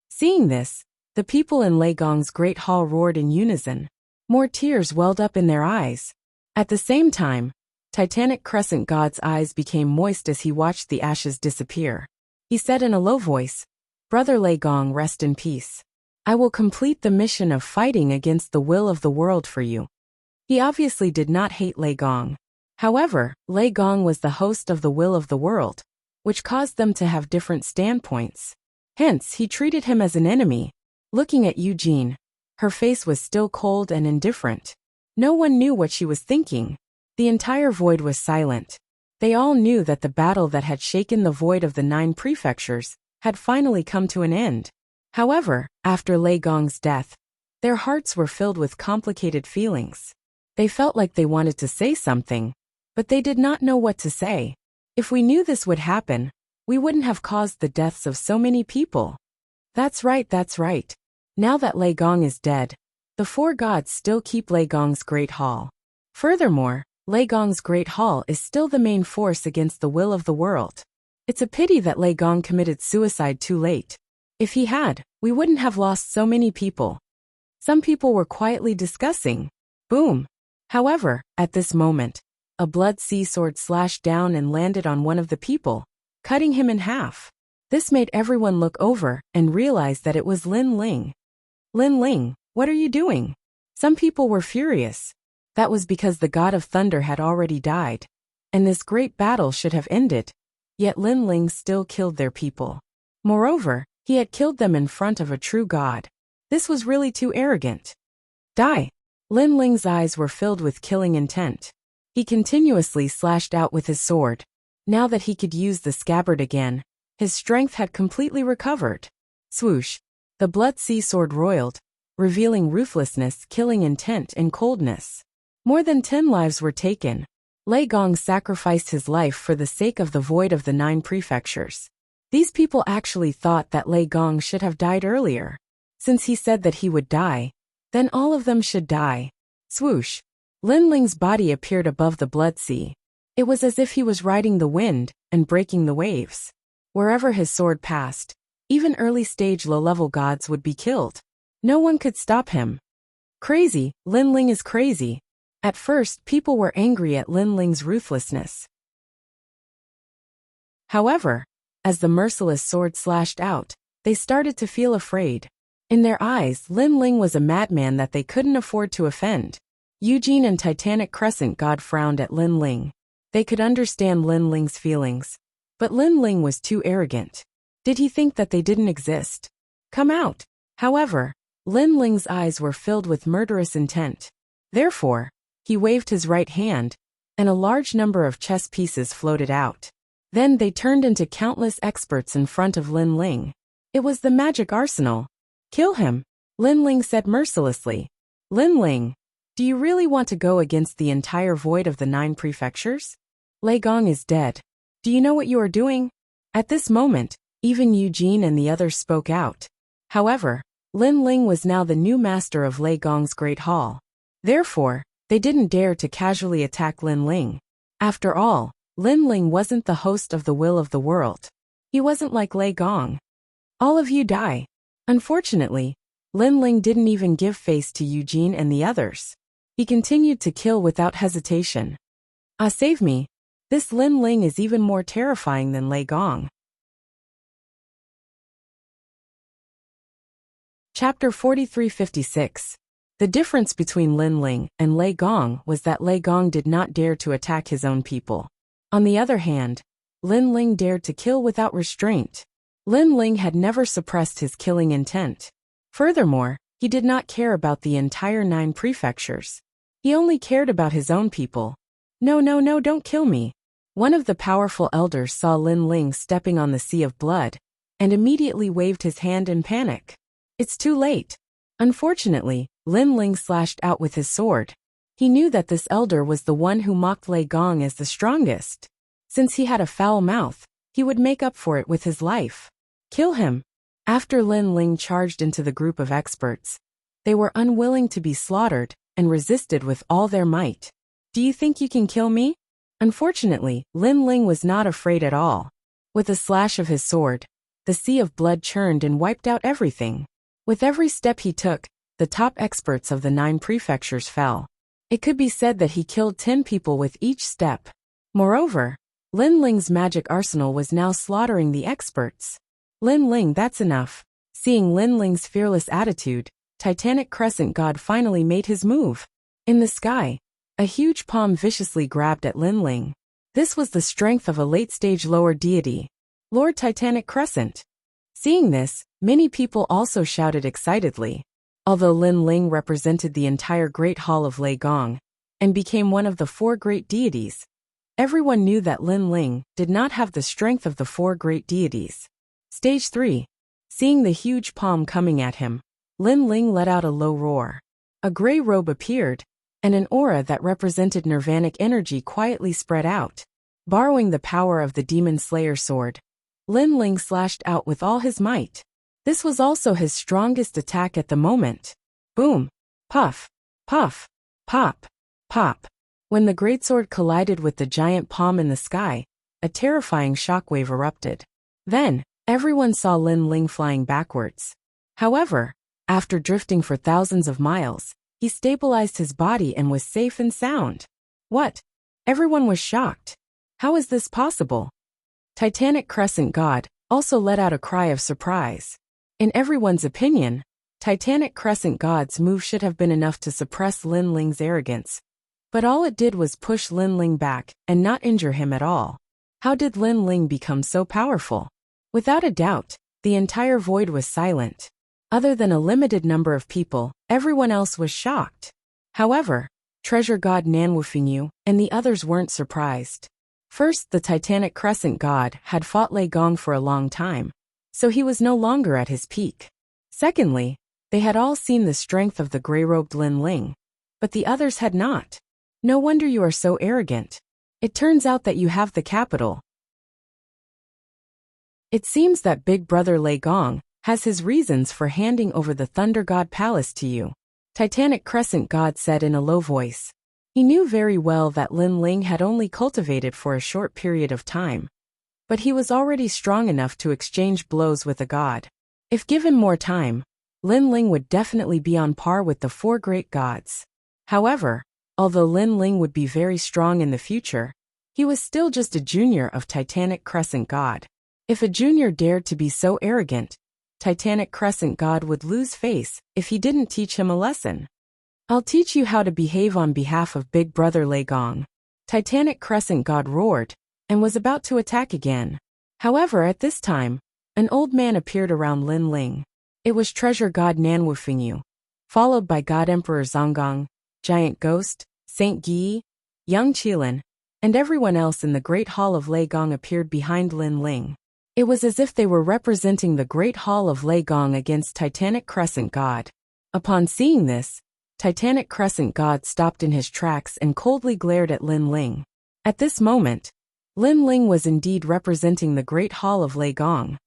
Seeing this, the people in Lei Gong's Great Hall roared in unison. More tears welled up in their eyes. At the same time, Titanic Crescent God's eyes became moist as he watched the ashes disappear. He said in a low voice, Brother Lei Gong, rest in peace. I will complete the mission of fighting against the will of the world for you. He obviously did not hate Lei Gong. However, Lei Gong was the host of the will of the world, which caused them to have different standpoints. Hence, he treated him as an enemy. Looking at Eugene, her face was still cold and indifferent. No one knew what she was thinking. The entire void was silent. They all knew that the battle that had shaken the void of the 9 prefectures had finally come to an end. However, after Lei Gong's death, their hearts were filled with complicated feelings. They felt like they wanted to say something, but they did not know what to say. If we knew this would happen, we wouldn't have caused the deaths of so many people. That's right, that's right. Now that Lei Gong is dead, the 4 gods still keep Lei Gong's Great Hall. Furthermore, Lei Gong's Great Hall is still the main force against the will of the world. It's a pity that Lei Gong committed suicide too late. If he had, we wouldn't have lost so many people. Some people were quietly discussing. Boom. However, at this moment, a blood sea sword slashed down and landed on one of the people, cutting him in half. This made everyone look over and realize that it was Lin Ling. Lin Ling, what are you doing? Some people were furious. That was because the god of thunder had already died, and this great battle should have ended. Yet Lin Ling still killed their people. Moreover, he had killed them in front of a true god. This was really too arrogant. Die! Lin Ling's eyes were filled with killing intent. He continuously slashed out with his sword. Now that he could use the scabbard again, his strength had completely recovered. Swoosh! The blood sea sword roiled, revealing ruthlessness, killing intent, and coldness. More than 10 lives were taken. Lei Gong sacrificed his life for the sake of the void of the 9 prefectures. These people actually thought that Lei Gong should have died earlier. Since he said that he would die, then all of them should die. Swoosh! Lin Ling's body appeared above the blood sea. It was as if he was riding the wind and breaking the waves. Wherever his sword passed, even early-stage low-level gods would be killed. No one could stop him. Crazy, Lin Ling is crazy. At first, people were angry at Lin Ling's ruthlessness. However, as the merciless sword slashed out, they started to feel afraid. In their eyes, Lin Ling was a madman that they couldn't afford to offend. Eugene and Titanic Crescent God frowned at Lin Ling. They could understand Lin Ling's feelings. But Lin Ling was too arrogant. Did he think that they didn't exist? Come out! However, Lin Ling's eyes were filled with murderous intent. Therefore, he waved his right hand, and a large number of chess pieces floated out. Then they turned into countless experts in front of Lin Ling. It was the magic arsenal. Kill him, Lin Ling said mercilessly. Lin Ling, do you really want to go against the entire void of the 9 prefectures? Lei Gong is dead. Do you know what you are doing? At this moment, even Eugene and the others spoke out. However, Lin Ling was now the new master of Lei Gong's Great Hall. Therefore, they didn't dare to casually attack Lin Ling. After all, Lin Ling wasn't the host of the will of the world. He wasn't like Lei Gong. All of you die. Unfortunately, Lin Ling didn't even give face to Eugene and the others. He continued to kill without hesitation. Ah, save me. This Lin Ling is even more terrifying than Lei Gong. Chapter 4356. The difference between Lin Ling and Lei Gong was that Lei Gong did not dare to attack his own people. On the other hand, Lin Ling dared to kill without restraint. Lin Ling had never suppressed his killing intent. Furthermore, he did not care about the entire 9 prefectures. He only cared about his own people. No, don't kill me. One of the powerful elders saw Lin Ling stepping on the sea of blood, and immediately waved his hand in panic. It's too late. Unfortunately, Lin Ling slashed out with his sword. He knew that this elder was the one who mocked Lei Gong as the strongest. Since he had a foul mouth, he would make up for it with his life. Kill him. After Lin Ling charged into the group of experts, they were unwilling to be slaughtered and resisted with all their might. Do you think you can kill me? Unfortunately, Lin Ling was not afraid at all. With a slash of his sword, the sea of blood churned and wiped out everything. With every step he took, the top experts of the 9 prefectures fell. It could be said that he killed 10 people with each step. Moreover, Lin Ling's magic arsenal was now slaughtering the experts. Lin Ling, that's enough. Seeing Lin Ling's fearless attitude, Titanic Crescent God finally made his move. In the sky, a huge palm viciously grabbed at Lin Ling. This was the strength of a late-stage lower deity, Lord Titanic Crescent. Seeing this, many people also shouted excitedly. Although Lin Ling represented the entire Great Hall of Lei Gong, and became one of the 4 great deities, everyone knew that Lin Ling did not have the strength of the 4 great deities. Stage 3. Seeing the huge palm coming at him, Lin Ling let out a low roar. A gray robe appeared, and an aura that represented nirvanic energy quietly spread out. Borrowing the power of the Demon Slayer sword, Lin Ling slashed out with all his might. This was also his strongest attack at the moment. Boom! Puff! Puff! Pop! Pop! When the greatsword collided with the giant palm in the sky, a terrifying shockwave erupted. Then, everyone saw Lin Ling flying backwards. However, after drifting for thousands of miles, he stabilized his body and was safe and sound. What? Everyone was shocked. How is this possible? Titanic Crescent God, also let out a cry of surprise. In everyone's opinion, Titanic Crescent God's move should have been enough to suppress Lin Ling's arrogance. But all it did was push Lin Ling back and not injure him at all. How did Lin Ling become so powerful? Without a doubt, the entire void was silent. Other than a limited number of people, everyone else was shocked. However, Treasure God Nanwufingyu and the others weren't surprised. First, the Titanic Crescent God had fought Lei Gong for a long time, so he was no longer at his peak. Secondly, they had all seen the strength of the gray-robed Lin Ling, but the others had not. No wonder you are so arrogant. It turns out that you have the capital. It seems that Big Brother Lei Gong has his reasons for handing over the Thunder God Palace to you, Titanic Crescent God said in a low voice. He knew very well that Lin Ling had only cultivated for a short period of time, but he was already strong enough to exchange blows with a god. If given more time, Lin Ling would definitely be on par with the four great gods. However, although Lin Ling would be very strong in the future, he was still just a junior of Titanic Crescent God. If a junior dared to be so arrogant, Titanic Crescent God would lose face if he didn't teach him a lesson. I'll teach you how to behave on behalf of Big Brother Lei Gong. Titanic Crescent God roared, and was about to attack again. However, at this time, an old man appeared around Lin Ling. It was Treasure God Nanwufingyu, followed by God Emperor Zonggong, Giant Ghost, Saint Gi, Young Qilin, and everyone else in the Great Hall of Lei Gong appeared behind Lin Ling. It was as if they were representing the Great Hall of Lei Gong against Titanic Crescent God. Upon seeing this, Titanic Crescent God stopped in his tracks and coldly glared at Lin Ling. At this moment, Lin Ling was indeed representing the Great Hall of Lei Gong.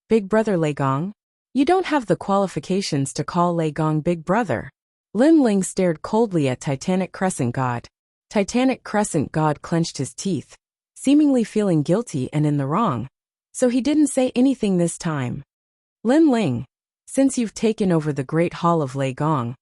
Big Brother Lei Gong? You don't have the qualifications to call Lei Gong Big Brother. Lin Ling stared coldly at Titanic Crescent God. Titanic Crescent God clenched his teeth, seemingly feeling guilty and in the wrong, so he didn't say anything this time. Lin Ling, since you've taken over the Great Hall of Lei Gong,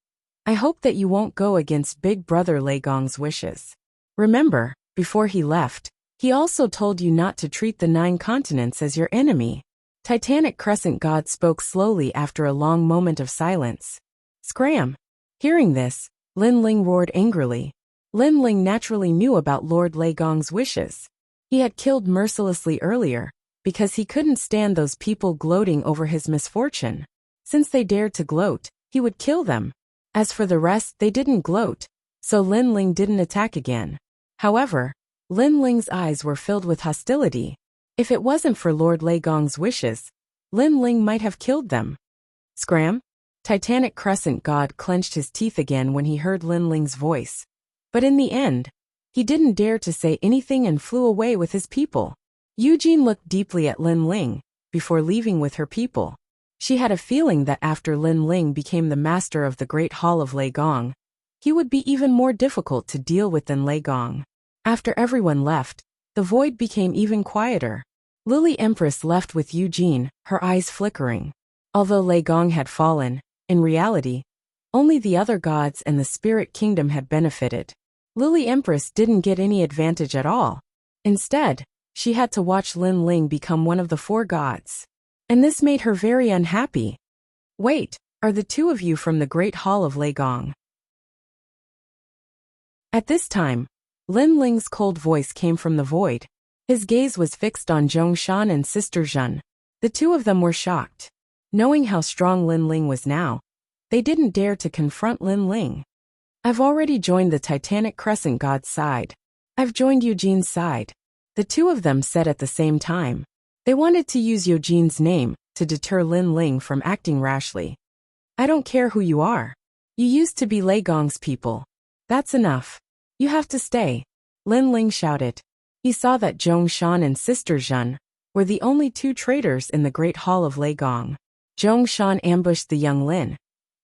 I hope that you won't go against Big Brother Lei Gong's wishes. Remember, before he left, he also told you not to treat the 9 continents as your enemy. Titanic Crescent God spoke slowly after a long moment of silence. Scram! Hearing this, Lin Ling roared angrily. Lin Ling naturally knew about Lord Lei Gong's wishes. He had killed mercilessly earlier, because he couldn't stand those people gloating over his misfortune. Since they dared to gloat, he would kill them. As for the rest, they didn't gloat, so Lin Ling didn't attack again. However, Lin Ling's eyes were filled with hostility. If it wasn't for Lord Lei Gong's wishes, Lin Ling might have killed them. Scram! Titanic Crescent God clenched his teeth again when he heard Lin Ling's voice. But in the end, he didn't dare to say anything and flew away with his people. Eugene looked deeply at Lin Ling before leaving with her people. She had a feeling that after Lin Ling became the master of the Great Hall of Lei Gong, he would be even more difficult to deal with than Lei Gong. After everyone left, the void became even quieter. Lily Empress left with Eugene, her eyes flickering. Although Lei Gong had fallen, in reality, only the other gods and the spirit kingdom had benefited. Lily Empress didn't get any advantage at all. Instead, she had to watch Lin Ling become one of the 4 gods. And this made her very unhappy. Wait, are the 2 of you from the Great Hall of Lei Gong? At this time, Lin Ling's cold voice came from the void. His gaze was fixed on Zhongshan and Sister Zhen. The 2 of them were shocked. Knowing how strong Lin Ling was now, they didn't dare to confront Lin Ling. I've already joined the Titanic Crescent God's side. I've joined Eugene's side. The 2 of them said at the same time. They wanted to use Eugene's name to deter Lin Ling from acting rashly. I don't care who you are. You used to be Lei Gong's people. That's enough. You have to stay. Lin Ling shouted. He saw that Zhongshan and Sister Zhen were the only 2 traitors in the Great Hall of Lei Gong. Zhongshan ambushed the young Lin,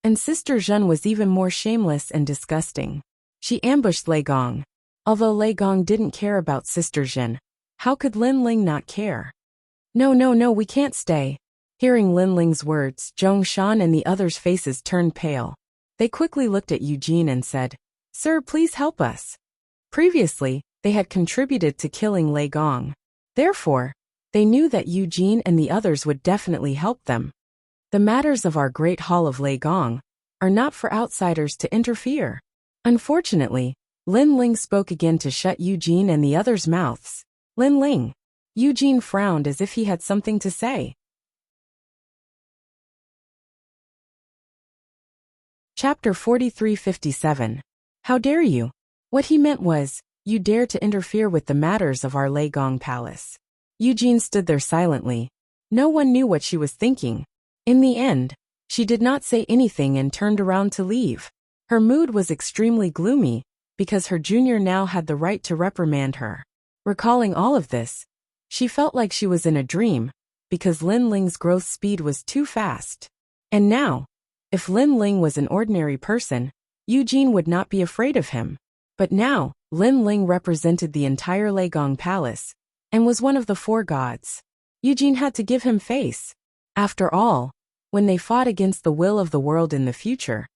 and Sister Zhen was even more shameless and disgusting. She ambushed Lei Gong. Although Lei Gong didn't care about Sister Zhen, how could Lin Ling not care? No, we can't stay. Hearing Lin Ling's words, Zhongshan and the others' faces turned pale. They quickly looked at Eugene and said, Sir, please help us. Previously, they had contributed to killing Lei Gong. Therefore, They knew that Eugene and the others would definitely help them. The matters of our great hall of Lei Gong are not for outsiders to interfere. Unfortunately, Lin Ling spoke again to shut Eugene and the others' mouths. Lin Ling. Eugene frowned as if he had something to say. Chapter 4357. How dare you? What he meant was, you dare to interfere with the matters of our Lei Gong Palace. Eugene stood there silently. No one knew what she was thinking. In the end, she did not say anything and turned around to leave. Her mood was extremely gloomy, because her junior now had the right to reprimand her. Recalling all of this, she felt like she was in a dream, because Lin Ling's growth speed was too fast. And now, if Lin Ling was an ordinary person, Eugene would not be afraid of him. But now, Lin Ling represented the entire Lei Gong Palace, and was one of the 4 gods. Eugene had to give him face. After all, when they fought against the will of the world in the future,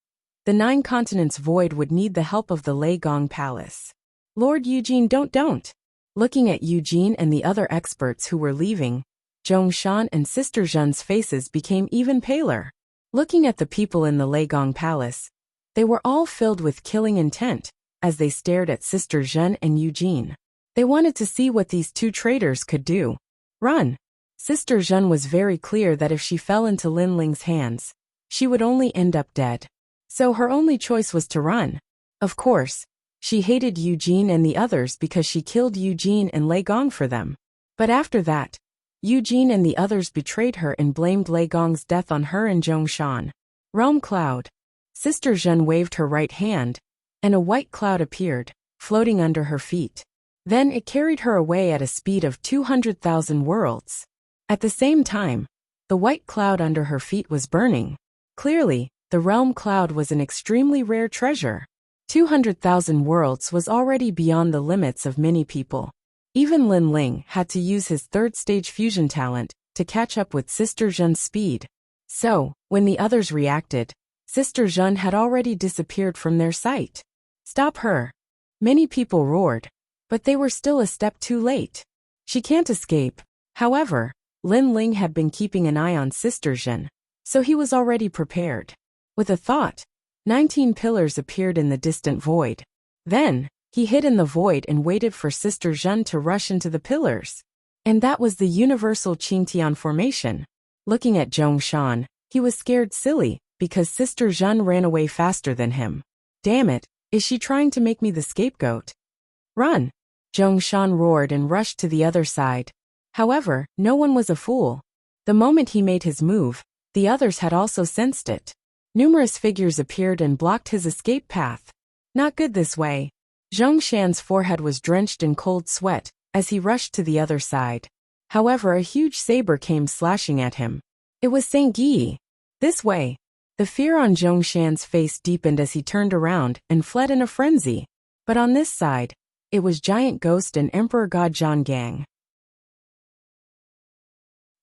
the 9 continents void would need the help of the Lei Gong Palace. Lord Eugene, don't. Looking at Eugene and the other experts who were leaving, Zhongshan and Sister Zhen's faces became even paler. Looking at the people in the Lei Gong Palace, they were all filled with killing intent, as they stared at Sister Zhen and Eugene. They wanted to see what these 2 traitors could do. Run! Sister Zhen was very clear that if she fell into Lin Ling's hands, she would only end up dead. So her only choice was to run. Of course, she hated Eugene and the others because she killed Eugene and Lei Gong for them. But after that, Eugene and the others betrayed her and blamed Lei Gong's death on her and Zhongshan. Realm Cloud. Sister Zhen waved her right hand, and a white cloud appeared, floating under her feet. Then it carried her away at a speed of 200,000 worlds. At the same time, the white cloud under her feet was burning. Clearly, the realm cloud was an extremely rare treasure. 200,000 worlds was already beyond the limits of many people. Even Lin Ling had to use his 3rd stage fusion talent to catch up with Sister Zhen's speed. So, when the others reacted, Sister Zhen had already disappeared from their sight. Stop her! Many people roared, but they were still a step too late. She can't escape. However, Lin Ling had been keeping an eye on Sister Zhen, so he was already prepared. With a thought, 19 pillars appeared in the distant void. Then, he hid in the void and waited for Sister Zhen to rush into the pillars. And that was the universal Qingtian formation. Looking at Zhongshan, he was scared silly, because Sister Zhen ran away faster than him. Damn it, is she trying to make me the scapegoat? Run! Zhongshan roared and rushed to the other side. However, no one was a fool. The moment he made his move, the others had also sensed it. Numerous figures appeared and blocked his escape path. Not good this way. Zhongshan's forehead was drenched in cold sweat as he rushed to the other side. However, a huge saber came slashing at him. It was Saint Guy. This way. The fear on Zhongshan's face deepened as he turned around and fled in a frenzy. But on this side, it was Giant Ghost and Emperor God Zhan Gang.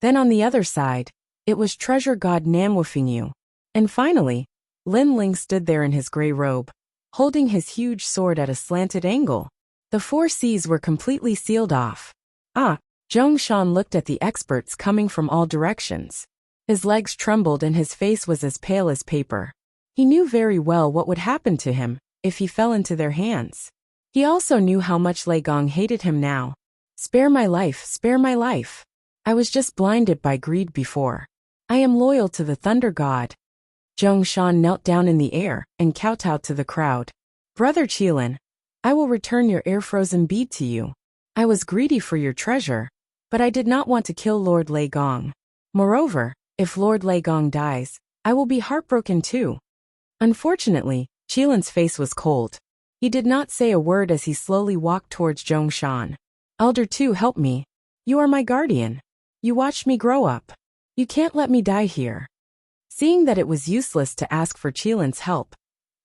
Then on the other side, it was Treasure God Nam Wufingyu. And finally, Lin Ling stood there in his gray robe, holding his huge sword at a slanted angle. The 4 seas were completely sealed off. Zhongshan looked at the experts coming from all directions. His legs trembled and his face was as pale as paper. He knew very well what would happen to him if he fell into their hands. He also knew how much Lei Gong hated him now. Spare my life, spare my life. I was just blinded by greed before. I am loyal to the Thunder God. Zhongshan knelt down in the air and kowtowed to the crowd. Brother Qilin, I will return your air-frozen bead to you. I was greedy for your treasure, but I did not want to kill Lord Lei Gong. Moreover, if Lord Lei Gong dies, I will be heartbroken too. Unfortunately, Qilin's face was cold. He did not say a word as he slowly walked towards Zhongshan. Elder Tu, help me. You are my guardian. You watched me grow up. You can't let me die here. Seeing that it was useless to ask for Qilin's help,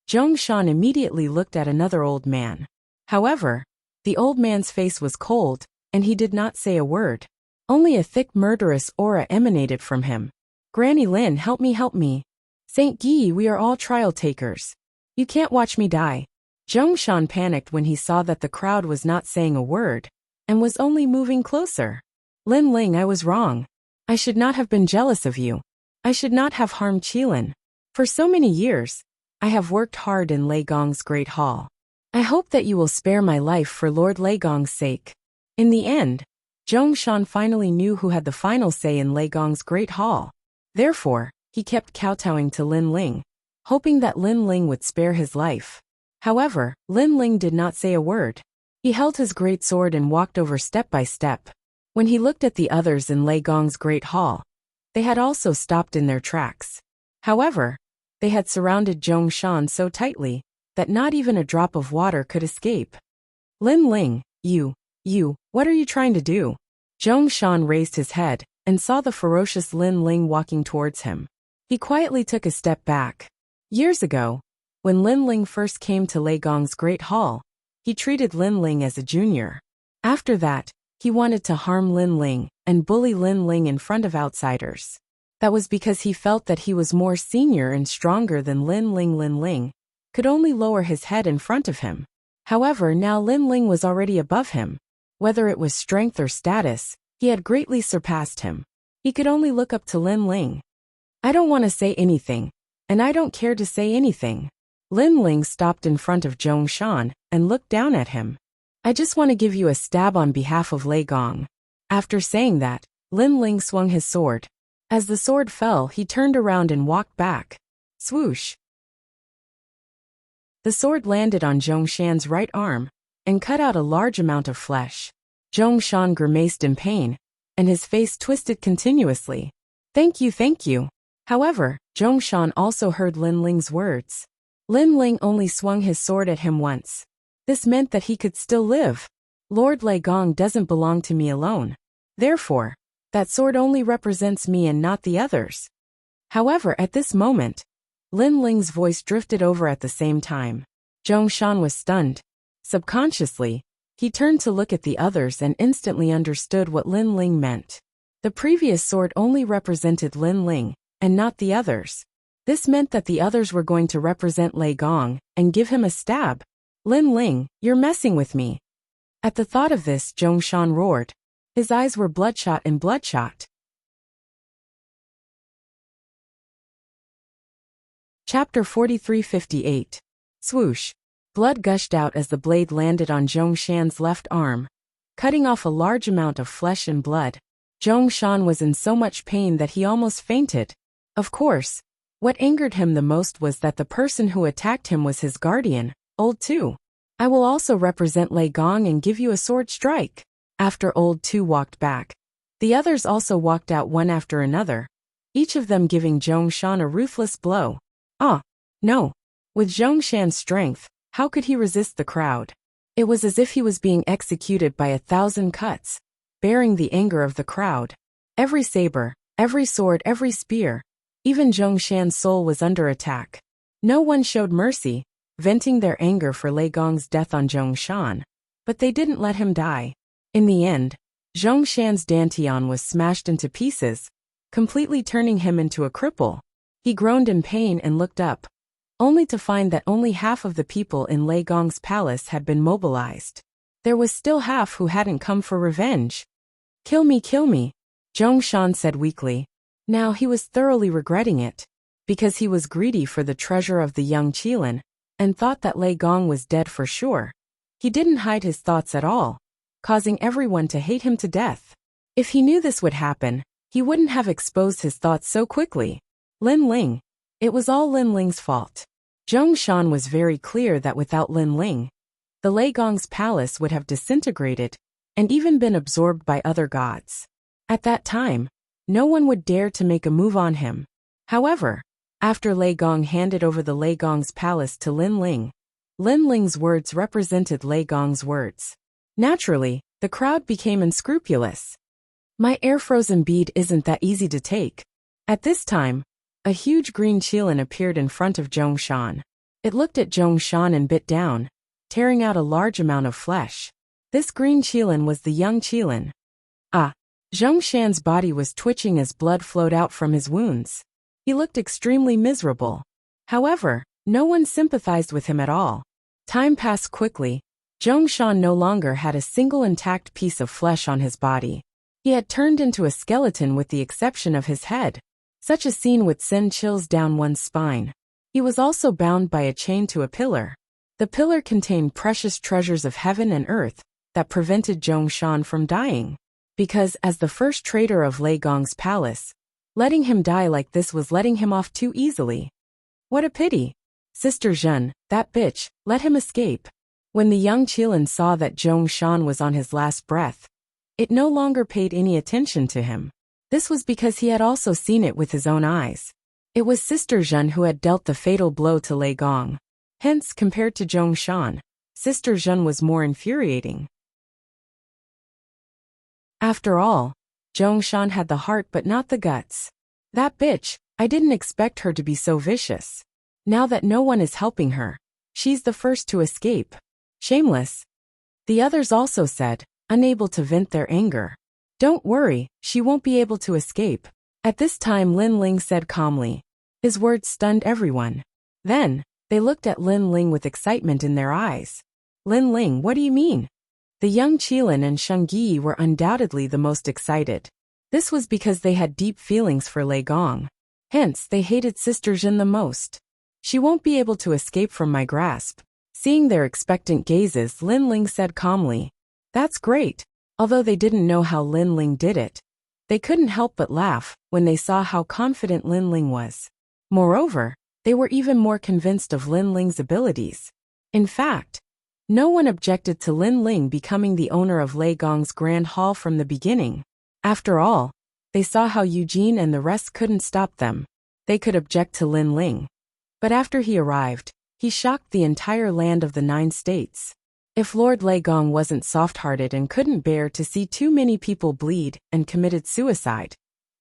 Zhongshan immediately looked at another old man. However, the old man's face was cold, and he did not say a word. Only a thick murderous aura emanated from him. Granny Lin, help me, help me. Saint Guy, we are all trial takers. You can't watch me die. Zhongshan panicked when he saw that the crowd was not saying a word, and was only moving closer. Lin Ling, I was wrong. I should not have been jealous of you. I should not have harmed Qilin. For so many years, I have worked hard in Lei Gong's great hall. I hope that you will spare my life for Lord Lei Gong's sake. In the end, Zhongshan finally knew who had the final say in Lei Gong's great hall. Therefore, he kept kowtowing to Lin Ling, hoping that Lin Ling would spare his life. However, Lin Ling did not say a word. He held his great sword and walked over step by step. When he looked at the others in Lei Gong's great hall, they had also stopped in their tracks. However, they had surrounded Zhongshan so tightly that not even a drop of water could escape. Lin Ling, you, what are you trying to do? Zhongshan raised his head and saw the ferocious Lin Ling walking towards him. He quietly took a step back. Years ago, when Lin Ling first came to Lei Gong's great hall, he treated Lin Ling as a junior. After that, he wanted to harm Lin Ling and bully Lin Ling in front of outsiders. That was because he felt that he was more senior and stronger than Lin Ling. Lin Ling could only lower his head in front of him. However, now Lin Ling was already above him. Whether it was strength or status, he had greatly surpassed him. He could only look up to Lin Ling. I don't want to say anything, and I don't care to say anything. Lin Ling stopped in front of Zhongshan and looked down at him. I just want to give you a stab on behalf of Lei Gong. After saying that, Lin Ling swung his sword. As the sword fell, he turned around and walked back. Swoosh! The sword landed on Zhongshan's right arm and cut out a large amount of flesh. Zhongshan grimaced in pain, and his face twisted continuously. Thank you, thank you. However, Zhongshan also heard Lin Ling's words. Lin Ling only swung his sword at him once. This meant that he could still live. Lord Lei Gong doesn't belong to me alone. Therefore, that sword only represents me and not the others. However, at this moment, Lin Ling's voice drifted over at the same time. Zhongshan was stunned. Subconsciously, he turned to look at the others and instantly understood what Lin Ling meant. The previous sword only represented Lin Ling, and not the others. This meant that the others were going to represent Lei Gong and give him a stab. Lin Ling, you're messing with me. At the thought of this, Zhongshan roared. His eyes were bloodshot and bloodshot. Chapter 43-58. Swoosh. Blood gushed out as the blade landed on Zhongshan's left arm, cutting off a large amount of flesh and blood. Zhongshan was in so much pain that he almost fainted. Of course, what angered him the most was that the person who attacked him was his guardian, Old Two. I will also represent Lei Gong and give you a sword strike. After Old Two walked back, the others also walked out one after another, each of them giving Zhongshan a ruthless blow. No. With Zhongshan's strength, how could he resist the crowd? It was as if he was being executed by 1,000 cuts, bearing the anger of the crowd. Every saber, every sword, every spear, even Zhongshan's soul was under attack. No one showed mercy, venting their anger for Lei Gong's death on Zhongshan. But they didn't let him die. In the end, Zhongshan's dantian was smashed into pieces, completely turning him into a cripple. He groaned in pain and looked up, only to find that only half of the people in Lei Gong's palace had been mobilized. There was still half who hadn't come for revenge. Kill me, Zhongshan said weakly. Now he was thoroughly regretting it, because he was greedy for the treasure of the young Qilin, and thought that Lei Gong was dead for sure. He didn't hide his thoughts at all, causing everyone to hate him to death. If he knew this would happen, he wouldn't have exposed his thoughts so quickly. Lin Ling. It was all Lin Ling's fault. Zhongshan was very clear that without Lin Ling, the Lei Gong's palace would have disintegrated and even been absorbed by other gods. At that time, no one would dare to make a move on him. However, after Lei Gong handed over the Lei Gong's palace to Lin Ling's words represented Lei Gong's words. Naturally, the crowd became unscrupulous. My air-frozen bead isn't that easy to take. At this time, a huge green Qilin appeared in front of Zhongshan. It looked at Zhongshan and bit down, tearing out a large amount of flesh. This green Qilin was the young Qilin. Zhongshan's body was twitching as blood flowed out from his wounds. He looked extremely miserable. However, no one sympathized with him at all. Time passed quickly. Zhongshan no longer had a single intact piece of flesh on his body. He had turned into a skeleton with the exception of his head. Such a scene would send chills down one's spine. He was also bound by a chain to a pillar. The pillar contained precious treasures of heaven and earth that prevented Zhongshan from dying. Because, as the first traitor of Lei Gong's palace, letting him die like this was letting him off too easily. What a pity. Sister Zhen, that bitch, let him escape. When the young Qilin saw that Zhongshan was on his last breath, it no longer paid any attention to him. This was because he had also seen it with his own eyes. It was Sister Zhen who had dealt the fatal blow to Lei Gong. Hence, compared to Zhongshan, Sister Zhen was more infuriating. After all, Zhongshan had the heart but not the guts. That bitch, I didn't expect her to be so vicious. Now that no one is helping her, she's the first to escape. Shameless. The others also said, unable to vent their anger. Don't worry, she won't be able to escape. At this time Lin Ling said calmly. His words stunned everyone. Then, they looked at Lin Ling with excitement in their eyes. Lin Ling, what do you mean? The young Qilin and Sheng Yi were undoubtedly the most excited. This was because they had deep feelings for Lei Gong. Hence, they hated Sister Zhen the most. She won't be able to escape from my grasp. Seeing their expectant gazes, Lin Ling said calmly. That's great. Although they didn't know how Lin Ling did it, they couldn't help but laugh when they saw how confident Lin Ling was. Moreover, they were even more convinced of Lin Ling's abilities. In fact, no one objected to Lin Ling becoming the owner of Lei Gong's Grand Hall from the beginning. After all, they saw how Eugene and the rest couldn't stop them. They could object to Lin Ling. But after he arrived, he shocked the entire land of the 9 states. If Lord Lei Gong wasn't soft-hearted and couldn't bear to see too many people bleed and committed suicide,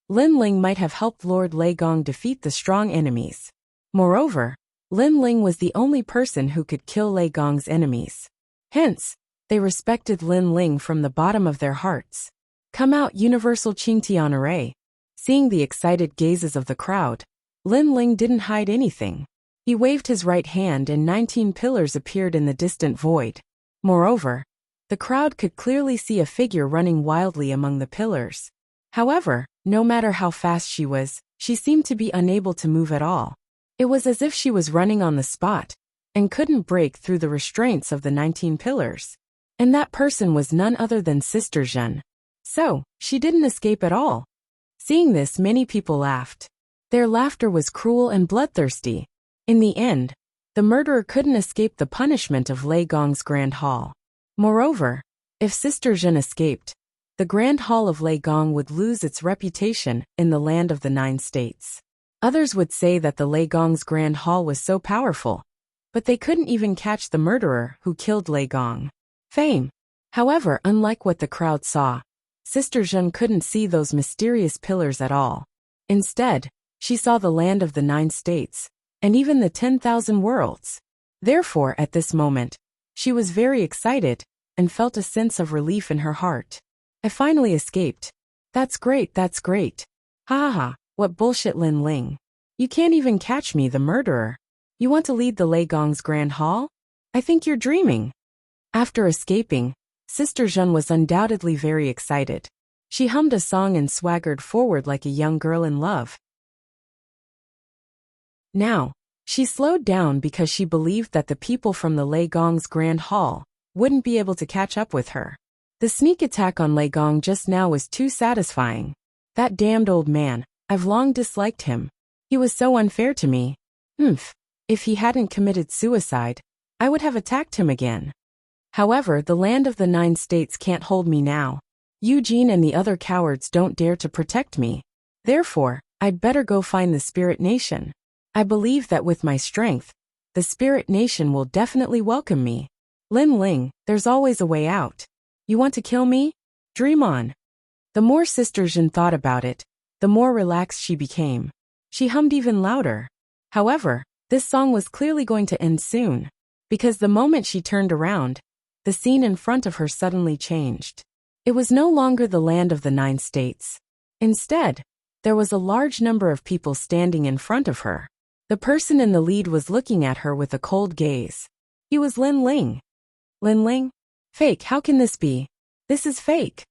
Lin Ling might have helped Lord Lei Gong defeat the strong enemies. Moreover, Lin Ling was the only person who could kill Lei Gong's enemies. Hence, they respected Lin Ling from the bottom of their hearts. Come out, Universal Qingtian. Seeing the excited gazes of the crowd, Lin Ling didn't hide anything. He waved his right hand and 19 pillars appeared in the distant void. Moreover, the crowd could clearly see a figure running wildly among the pillars. However, no matter how fast she seemed to be unable to move at all. It was as if she was running on the spot and couldn't break through the restraints of the 19 pillars. And that person was none other than Sister Zhen. So, she didn't escape at all. Seeing this, many people laughed. Their laughter was cruel and bloodthirsty. In the end, the murderer couldn't escape the punishment of Lei Gong's Grand Hall. Moreover, if Sister Zhen escaped, the Grand Hall of Lei Gong would lose its reputation in the land of the 9 states. Others would say that the Lei Gong's Grand Hall was so powerful, but they couldn't even catch the murderer who killed Lei Gong. Fame. However, unlike what the crowd saw, Sister Zhen couldn't see those mysterious pillars at all. Instead, she saw the land of the 9 states, and even the 10,000 worlds. Therefore, at this moment, she was very excited and felt a sense of relief in her heart. I finally escaped. That's great, that's great. Ha ha ha, what bullshit, Lin Ling. You can't even catch me, the murderer. You want to lead the Lei Gong's Grand Hall? I think you're dreaming. After escaping, Sister Zhen was undoubtedly very excited. She hummed a song and swaggered forward like a young girl in love. Now, she slowed down because she believed that the people from the Lei Gong's Grand Hall wouldn't be able to catch up with her. The sneak attack on Lei Gong just now was too satisfying. That damned old man, I've long disliked him. He was so unfair to me. If he hadn't committed suicide, I would have attacked him again. However, the land of the 9 states can't hold me now. Eugene and the other cowards don't dare to protect me. Therefore, I'd better go find the Spirit Nation. I believe that with my strength, the Spirit Nation will definitely welcome me. Lin Ling, there's always a way out. You want to kill me? Dream on. The more Sister Zhen thought about it, the more relaxed she became. She hummed even louder. However, this song was clearly going to end soon, because the moment she turned around, the scene in front of her suddenly changed. It was no longer the land of the 9 states. Instead, there was a large number of people standing in front of her. The person in the lead was looking at her with a cold gaze. He was Lin Ling. Lin Ling? Fake, how can this be? This is fake.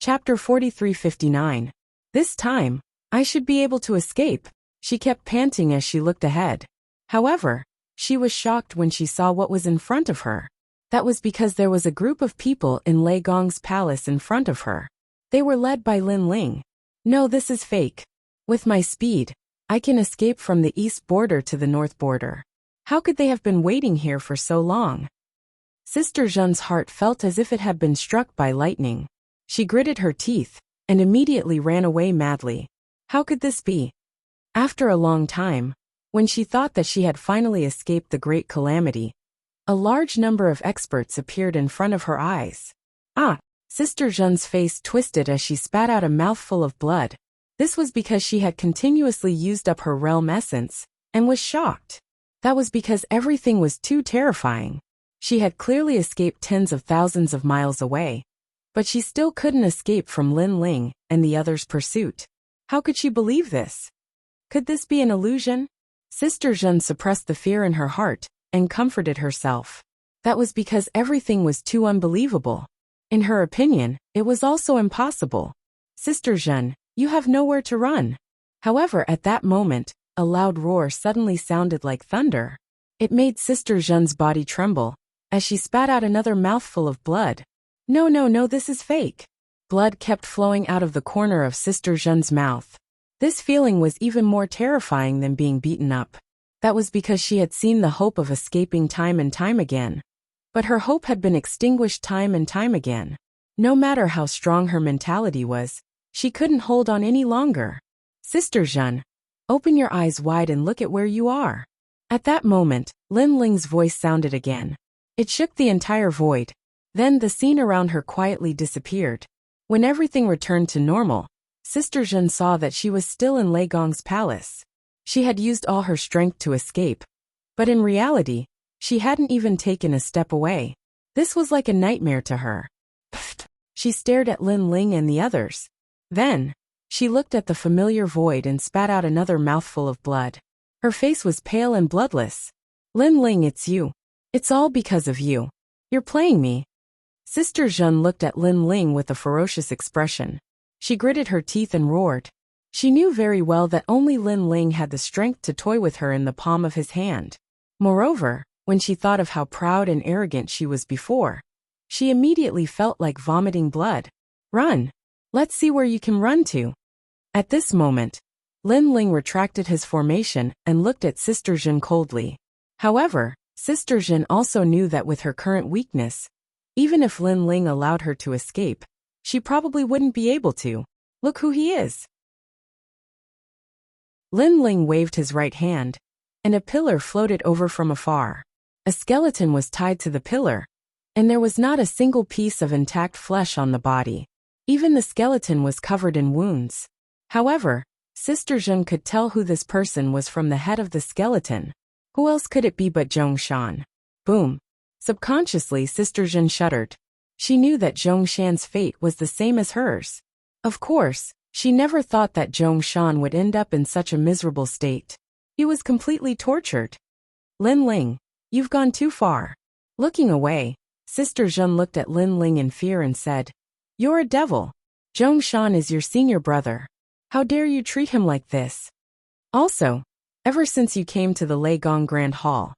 Chapter 4359. This time, I should be able to escape, she kept panting as she looked ahead. However, she was shocked when she saw what was in front of her. That was because there was a group of people in Lei Gong's palace in front of her. They were led by Lin Ling. No, this is fake. With my speed, I can escape from the east border to the north border. How could they have been waiting here for so long? Sister Zhen's heart felt as if it had been struck by lightning. She gritted her teeth and immediately ran away madly. How could this be? After a long time, when she thought that she had finally escaped the great calamity, a large number of experts appeared in front of her eyes. Ah! Sister Zhen's face twisted as she spat out a mouthful of blood. This was because she had continuously used up her realm essence, and was shocked. That was because everything was too terrifying. She had clearly escaped tens of thousands of miles away, but she still couldn't escape from Lin Ling and the others' pursuit. How could she believe this? Could this be an illusion? Sister Zhen suppressed the fear in her heart and comforted herself. That was because everything was too unbelievable. In her opinion, it was also impossible. Sister Zhen, you have nowhere to run. However, at that moment, a loud roar suddenly sounded like thunder. It made Sister Zhen's body tremble, as she spat out another mouthful of blood. No, no, no, this is fake. Blood kept flowing out of the corner of Sister Zhen's mouth. This feeling was even more terrifying than being beaten up. That was because she had seen the hope of escaping time and time again. But her hope had been extinguished time and time again. No matter how strong her mentality was, she couldn't hold on any longer. Sister Zhen, open your eyes wide and look at where you are. At that moment, Lin Ling's voice sounded again. It shook the entire void. Then the scene around her quietly disappeared. When everything returned to normal, Sister Zhen saw that she was still in Lei Gong's palace. She had used all her strength to escape. But in reality, she hadn't even taken a step away. This was like a nightmare to her. Pfft! She stared at Lin Ling and the others. Then, she looked at the familiar void and spat out another mouthful of blood. Her face was pale and bloodless. Lin Ling, it's you. It's all because of you. You're playing me. Sister Zhen looked at Lin Ling with a ferocious expression. She gritted her teeth and roared. She knew very well that only Lin Ling had the strength to toy with her in the palm of his hand. Moreover, when she thought of how proud and arrogant she was before, she immediately felt like vomiting blood. Run! Let's see where you can run to. At this moment, Lin Ling retracted his formation and looked at Sister Zhen coldly. However, Sister Zhen also knew that with her current weakness, even if Lin Ling allowed her to escape, she probably wouldn't be able to. Look who he is. Lin Ling waved his right hand, and a pillar floated over from afar. A skeleton was tied to the pillar, and there was not a single piece of intact flesh on the body. Even the skeleton was covered in wounds. However, Sister Zhen could tell who this person was from the head of the skeleton. Who else could it be but Zhong Shan? Boom. Subconsciously, Sister Zhen shuddered. She knew that Zhong Shan's fate was the same as hers. Of course, she never thought that Zhong Shan would end up in such a miserable state. He was completely tortured. Lin Ling, you've gone too far. Looking away, Sister Zhen looked at Lin Ling in fear and said, You're a devil. Zhong Shan is your senior brother. How dare you treat him like this? Also, ever since you came to the Lei Gong Grand Hall,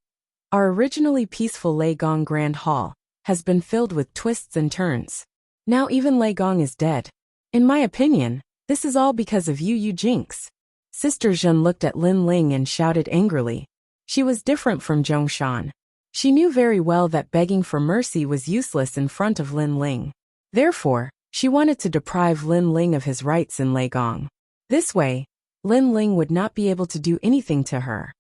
our originally peaceful Lei Gong Grand Hall has been filled with twists and turns. Now even Lei Gong is dead. In my opinion, this is all because of you, you jinx. Sister Zhen looked at Lin Ling and shouted angrily. She was different from Zhong Shan. She knew very well that begging for mercy was useless in front of Lin Ling. Therefore, she wanted to deprive Lin Ling of his rights in Lei Gong. This way, Lin Ling would not be able to do anything to her.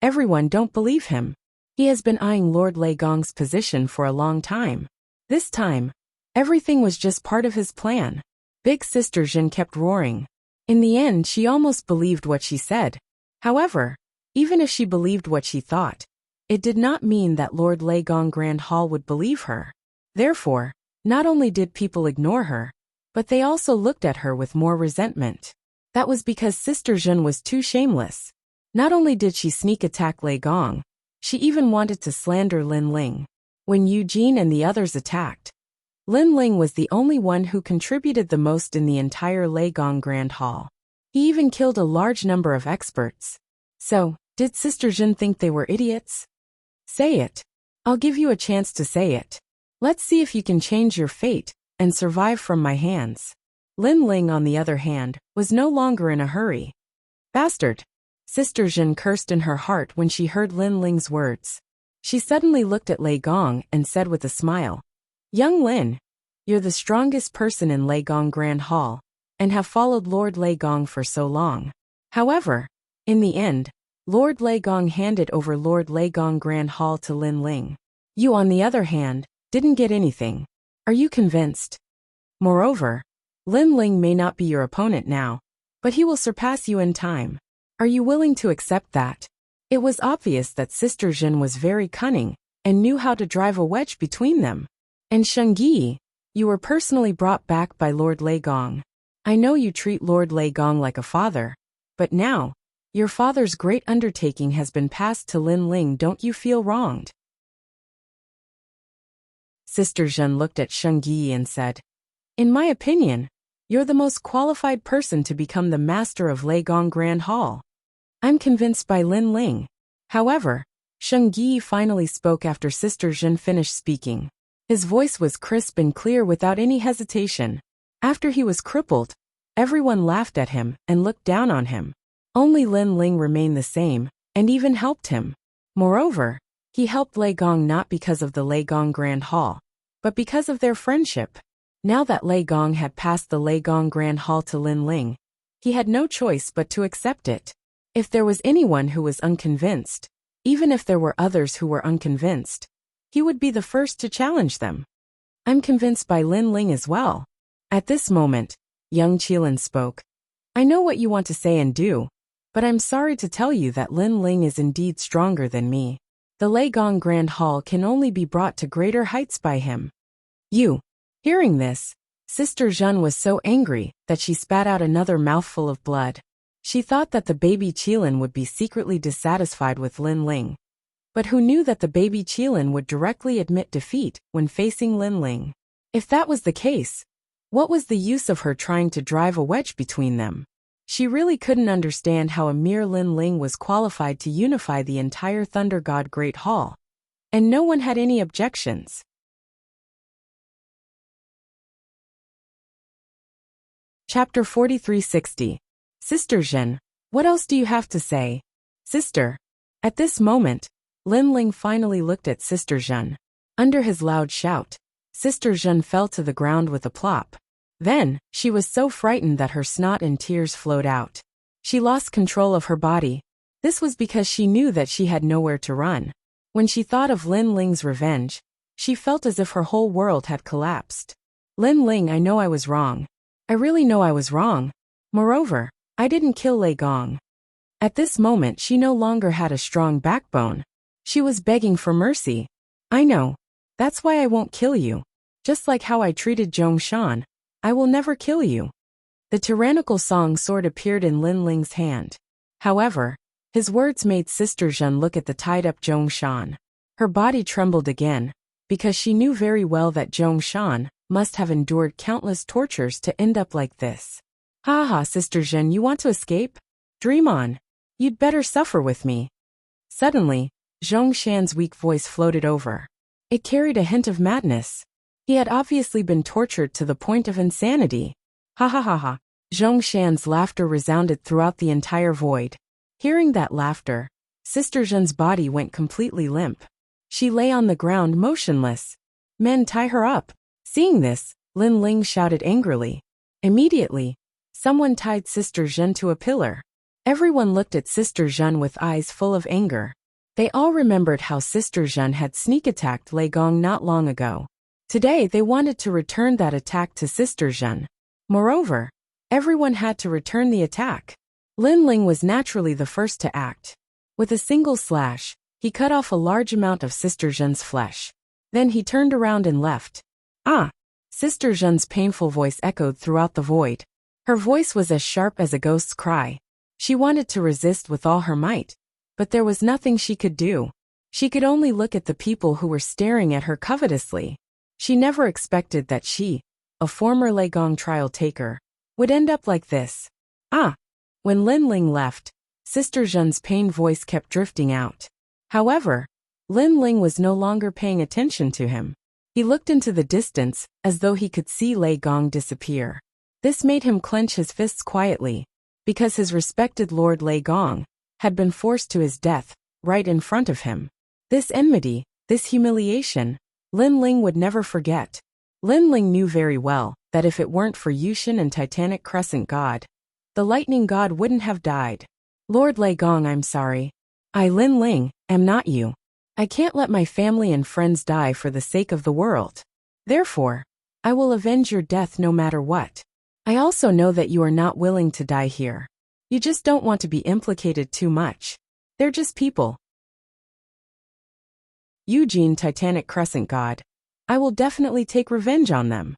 Everyone don't believe him. He has been eyeing Lord Lei Gong's position for a long time. This time, everything was just part of his plan. Big Sister Zhen kept roaring. In the end, she almost believed what she said. However, even if she believed what she thought, it did not mean that Lord Lei Gong Grand Hall would believe her. Therefore, not only did people ignore her, but they also looked at her with more resentment. That was because Sister Zhen was too shameless. Not only did she sneak attack Lei Gong, she even wanted to slander Lin Ling. When Eugene and the others attacked, Lin Ling was the only one who contributed the most in the entire Leigong Grand Hall. He even killed a large number of experts. So, did Sister Jin think they were idiots? Say it. I'll give you a chance to say it. Let's see if you can change your fate and survive from my hands. Lin Ling, on the other hand, was no longer in a hurry. Bastard! Sister Jin cursed in her heart when she heard Lin Ling's words. She suddenly looked at Lei Gong and said with a smile, Young Lin, you're the strongest person in Leigong Grand Hall, and have followed Lord Leigong for so long. However, in the end, Lord Leigong handed over Lord Leigong Grand Hall to Lin Ling. You, on the other hand, didn't get anything. Are you convinced? Moreover, Lin Ling may not be your opponent now, but he will surpass you in time. Are you willing to accept that? It was obvious that Sister Jin was very cunning and knew how to drive a wedge between them. And Shengyi, you were personally brought back by Lord Leigong. I know you treat Lord Leigong like a father, but now, your father's great undertaking has been passed to Lin Ling. Don't you feel wronged? Sister Jin looked at Shengyi and said, In my opinion, you're the most qualified person to become the master of Leigong Grand Hall. I'm convinced by Lin Ling. However, Shengyi finally spoke after Sister Jin finished speaking. His voice was crisp and clear without any hesitation. After he was crippled, everyone laughed at him and looked down on him. Only Lin Ling remained the same, and even helped him. Moreover, he helped Leigong not because of the Leigong Grand Hall, but because of their friendship. Now that Leigong had passed the Leigong Grand Hall to Lin Ling, he had no choice but to accept it. If there was anyone who was unconvinced, even if there were others who were unconvinced, he would be the first to challenge them. I'm convinced by Lin Ling as well. At this moment, young Qilin spoke. I know what you want to say and do, but I'm sorry to tell you that Lin Ling is indeed stronger than me. The Leigong Grand Hall can only be brought to greater heights by him. You. Hearing this, Sister Jin was so angry that she spat out another mouthful of blood. She thought that the baby Qilin would be secretly dissatisfied with Lin Ling. But who knew that the baby Qilin would directly admit defeat when facing Lin Ling? If that was the case, what was the use of her trying to drive a wedge between them? She really couldn't understand how a mere Lin Ling was qualified to unify the entire Thunder God Great Hall. And no one had any objections. Chapter 4360. Sister Jin, what else do you have to say? Sister. At this moment, Lin Ling finally looked at Sister Jin. Under his loud shout, Sister Jin fell to the ground with a plop. Then, she was so frightened that her snot and tears flowed out. She lost control of her body. This was because she knew that she had nowhere to run. When she thought of Lin Ling's revenge, she felt as if her whole world had collapsed. Lin Ling, I know I was wrong. I really know I was wrong. Moreover, I didn't kill Leigong. At this moment she no longer had a strong backbone. She was begging for mercy. I know. That's why I won't kill you. Just like how I treated Zhongshan, I will never kill you. The tyrannical song sword appeared in Lin Ling's hand. However, his words made Sister Jin look at the tied-up Zhongshan. Her body trembled again, because she knew very well that Zhongshan must have endured countless tortures to end up like this. Ha ha, Sister Jin, you want to escape? Dream on. You'd better suffer with me. Suddenly, Zhongshan's weak voice floated over. It carried a hint of madness. He had obviously been tortured to the point of insanity. Ha ha ha ha. Zhongshan's laughter resounded throughout the entire void. Hearing that laughter, Sister Jin's body went completely limp. She lay on the ground motionless. Men, tie her up. Seeing this, Lin Ling shouted angrily. Immediately, someone tied Sister Jin to a pillar. Everyone looked at Sister Jin with eyes full of anger. They all remembered how Sister Jin had sneak-attacked Leigong not long ago. Today they wanted to return that attack to Sister Jin. Moreover, everyone had to return the attack. Lin Ling was naturally the first to act. With a single slash, he cut off a large amount of Sister Jin's flesh. Then he turned around and left. Ah! Sister Jin's painful voice echoed throughout the void. Her voice was as sharp as a ghost's cry. She wanted to resist with all her might, but there was nothing she could do. She could only look at the people who were staring at her covetously. She never expected that she, a former Leigong trial taker, would end up like this. Ah! When Lin Ling left, Sister Zhen's pained voice kept drifting out. However, Lin Ling was no longer paying attention to him. He looked into the distance, as though he could see Lei Gong disappear. This made him clench his fists quietly, because his respected Lord Lei Gong had been forced to his death, right in front of him. This enmity, this humiliation, Lin Ling would never forget. Lin Ling knew very well that if it weren't for Yushin and Titanic Crescent God, the Lightning God wouldn't have died. Lord Lei Gong, I'm sorry. I, Lin Ling, am not you. I can't let my family and friends die for the sake of the world. Therefore, I will avenge your death no matter what. I also know that you are not willing to die here. You just don't want to be implicated too much. They're just people. Eugene, Titanic Crescent God. I will definitely take revenge on them.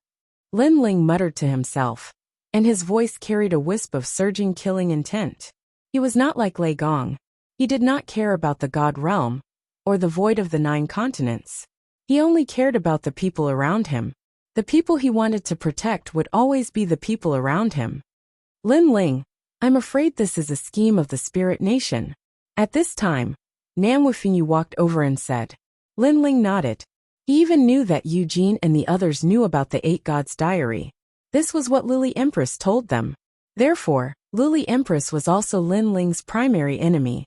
Lin Ling muttered to himself, and his voice carried a wisp of surging killing intent. He was not like Lei Gong. He did not care about the God realm, or the void of the 9 continents. He only cared about the people around him. The people he wanted to protect would always be the people around him. Lin Ling, I'm afraid this is a scheme of the Spirit Nation. At this time, Nan Wufingyu walked over and said. Lin Ling nodded. He even knew that Eugene and the others knew about the 8 Gods' diary. This was what Lily Empress told them. Therefore, Lily Empress was also Lin Ling's primary enemy.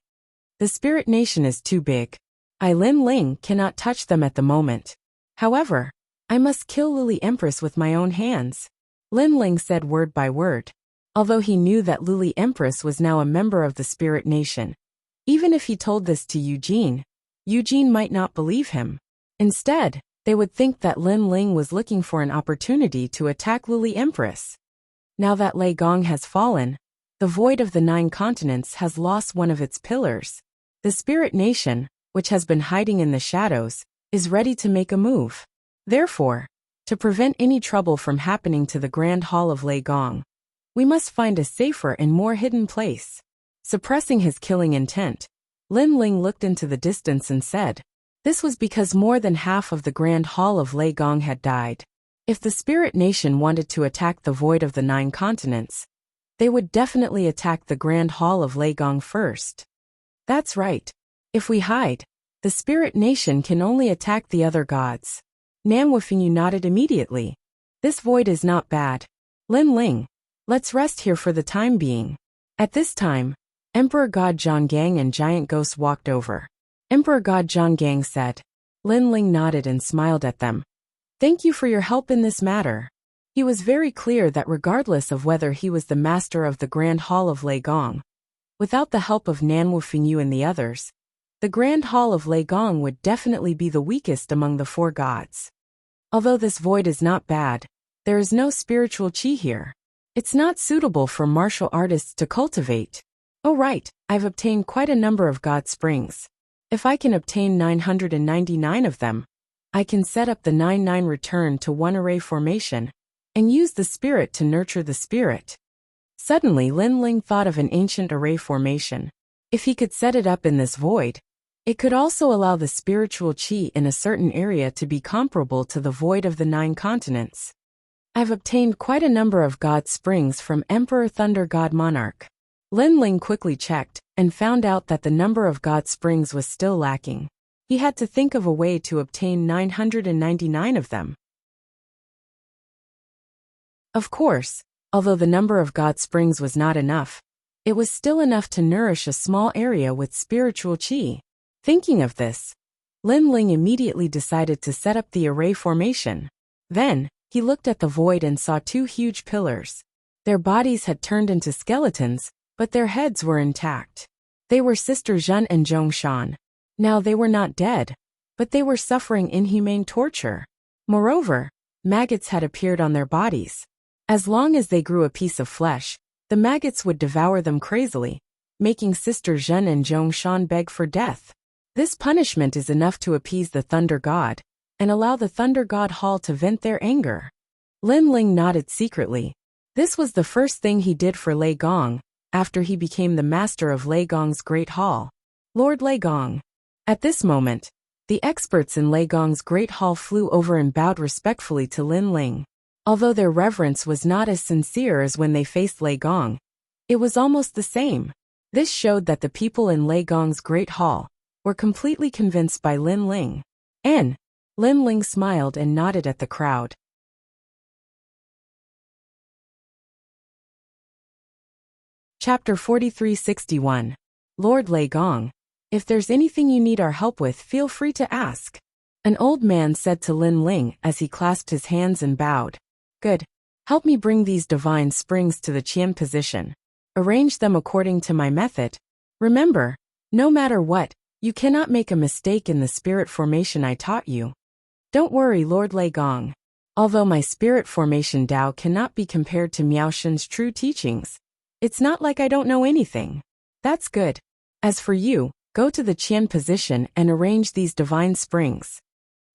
The Spirit Nation is too big. I, Lin Ling, cannot touch them at the moment. However, I must kill Lily Empress with my own hands. Lin Ling said word by word. Although he knew that Lily Empress was now a member of the Spirit Nation. Even if he told this to Eugene, Eugene might not believe him. Instead, they would think that Lin Ling was looking for an opportunity to attack Lily Empress. Now that Lei Gong has fallen, the void of the 9 continents has lost one of its pillars. The Spirit Nation, which has been hiding in the shadows, is ready to make a move. Therefore, to prevent any trouble from happening to the Grand Hall of Lei Gong, we must find a safer and more hidden place. Suppressing his killing intent, Lin Ling looked into the distance and said, this was because more than half of the Grand Hall of Lei Gong had died. If the Spirit Nation wanted to attack the void of the 9 continents, they would definitely attack the Grand Hall of Lei Gong first. That's right. If we hide, the Spirit Nation can only attack the other gods. Nan Wufingyu nodded immediately. This void is not bad. Lin Ling, let's rest here for the time being. At this time, Emperor God Zhonggang and Giant Ghost walked over. Emperor God Zhonggang said. Lin Ling nodded and smiled at them. Thank you for your help in this matter. He was very clear that regardless of whether he was the master of the Grand Hall of Lei Gong, without the help of Nan Wufingyu and the others, the Grand Hall of Lei Gong would definitely be the weakest among the 4 gods. Although this void is not bad, there is no spiritual qi here. It's not suitable for martial artists to cultivate. Oh right, I've obtained quite a number of God springs. If I can obtain 999 of them, I can set up the 9-9 return to 1 array formation, and use the spirit to nurture the spirit. Suddenly Lin Ling thought of an ancient array formation. If he could set it up in this void, it could also allow the spiritual qi in a certain area to be comparable to the void of the 9 continents. I've obtained quite a number of God springs from Emperor Thunder God Monarch. Lin Ling quickly checked, and found out that the number of God springs was still lacking. He had to think of a way to obtain 999 of them. Of course, although the number of God springs was not enough, it was still enough to nourish a small area with spiritual qi. Thinking of this, Lin Ling immediately decided to set up the array formation. Then, he looked at the void and saw 2 huge pillars. Their bodies had turned into skeletons, but their heads were intact. They were Sister Zhen and Zhongshan. Now they were not dead, but they were suffering inhumane torture. Moreover, maggots had appeared on their bodies. As long as they grew a piece of flesh, the maggots would devour them crazily, making Sister Zhen and Zhongshan beg for death. This punishment is enough to appease the Thunder God, and allow the Thunder God Hall to vent their anger. Lin Ling nodded secretly. This was the first thing he did for Lei Gong, after he became the master of Lei Gong's Great Hall. Lord Lei Gong. At this moment, The experts in Lei Gong's great hall flew over and bowed respectfully to Lin Ling. Although their reverence was not as sincere as when they faced Lei Gong, it was almost the same. This showed that the people in Lei Gong's great hall were completely convinced by Lin Ling. Lin Ling smiled and nodded at the crowd. Chapter 4361. Lord Lei Gong, if there's anything you need our help with, feel free to ask. An old man said to Lin Ling as he clasped his hands and bowed. Good. Help me bring these divine springs to the Qian position. Arrange them according to my method. Remember, no matter what, you cannot make a mistake in the spirit formation I taught you. Don't worry, Lord Lei Gong. Although my spirit formation Dao cannot be compared to Miao Shen's true teachings, it's not like I don't know anything. That's good. As for you, go to the Qian position and arrange these divine springs.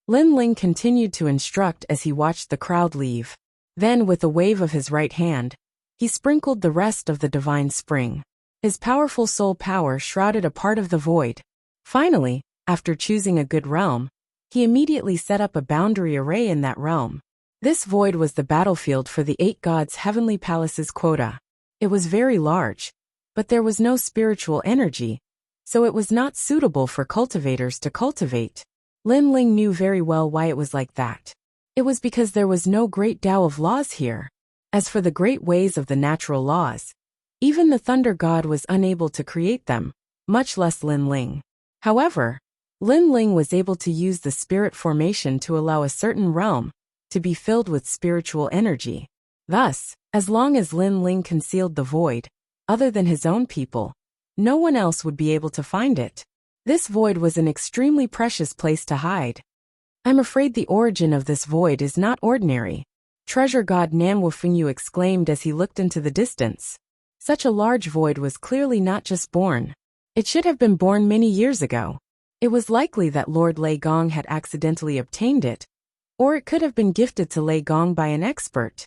Lin Ling continued to instruct as he watched the crowd leave. Then, with a wave of his right hand, he sprinkled the rest of the divine spring. His powerful soul power shrouded a part of the void. Finally, after choosing a good realm, he immediately set up a boundary array in that realm. This void was the battlefield for the 8 gods' heavenly palaces quota. It was very large, but there was no spiritual energy, so it was not suitable for cultivators to cultivate. Lin Ling knew very well why it was like that. It was because there was no great Tao of laws here. As for the great ways of the natural laws, even the thunder god was unable to create them, much less Lin Ling. However, Lin Ling was able to use the spirit formation to allow a certain realm to be filled with spiritual energy. Thus, as long as Lin Ling concealed the void, other than his own people, no one else would be able to find it. This void was an extremely precious place to hide. I'm afraid the origin of this void is not ordinary, Treasure God Nan Wufengyu exclaimed as he looked into the distance. Such a large void was clearly not just born. It should have been born many years ago. It was likely that Lord Lei Gong had accidentally obtained it, or it could have been gifted to Lei Gong by an expert.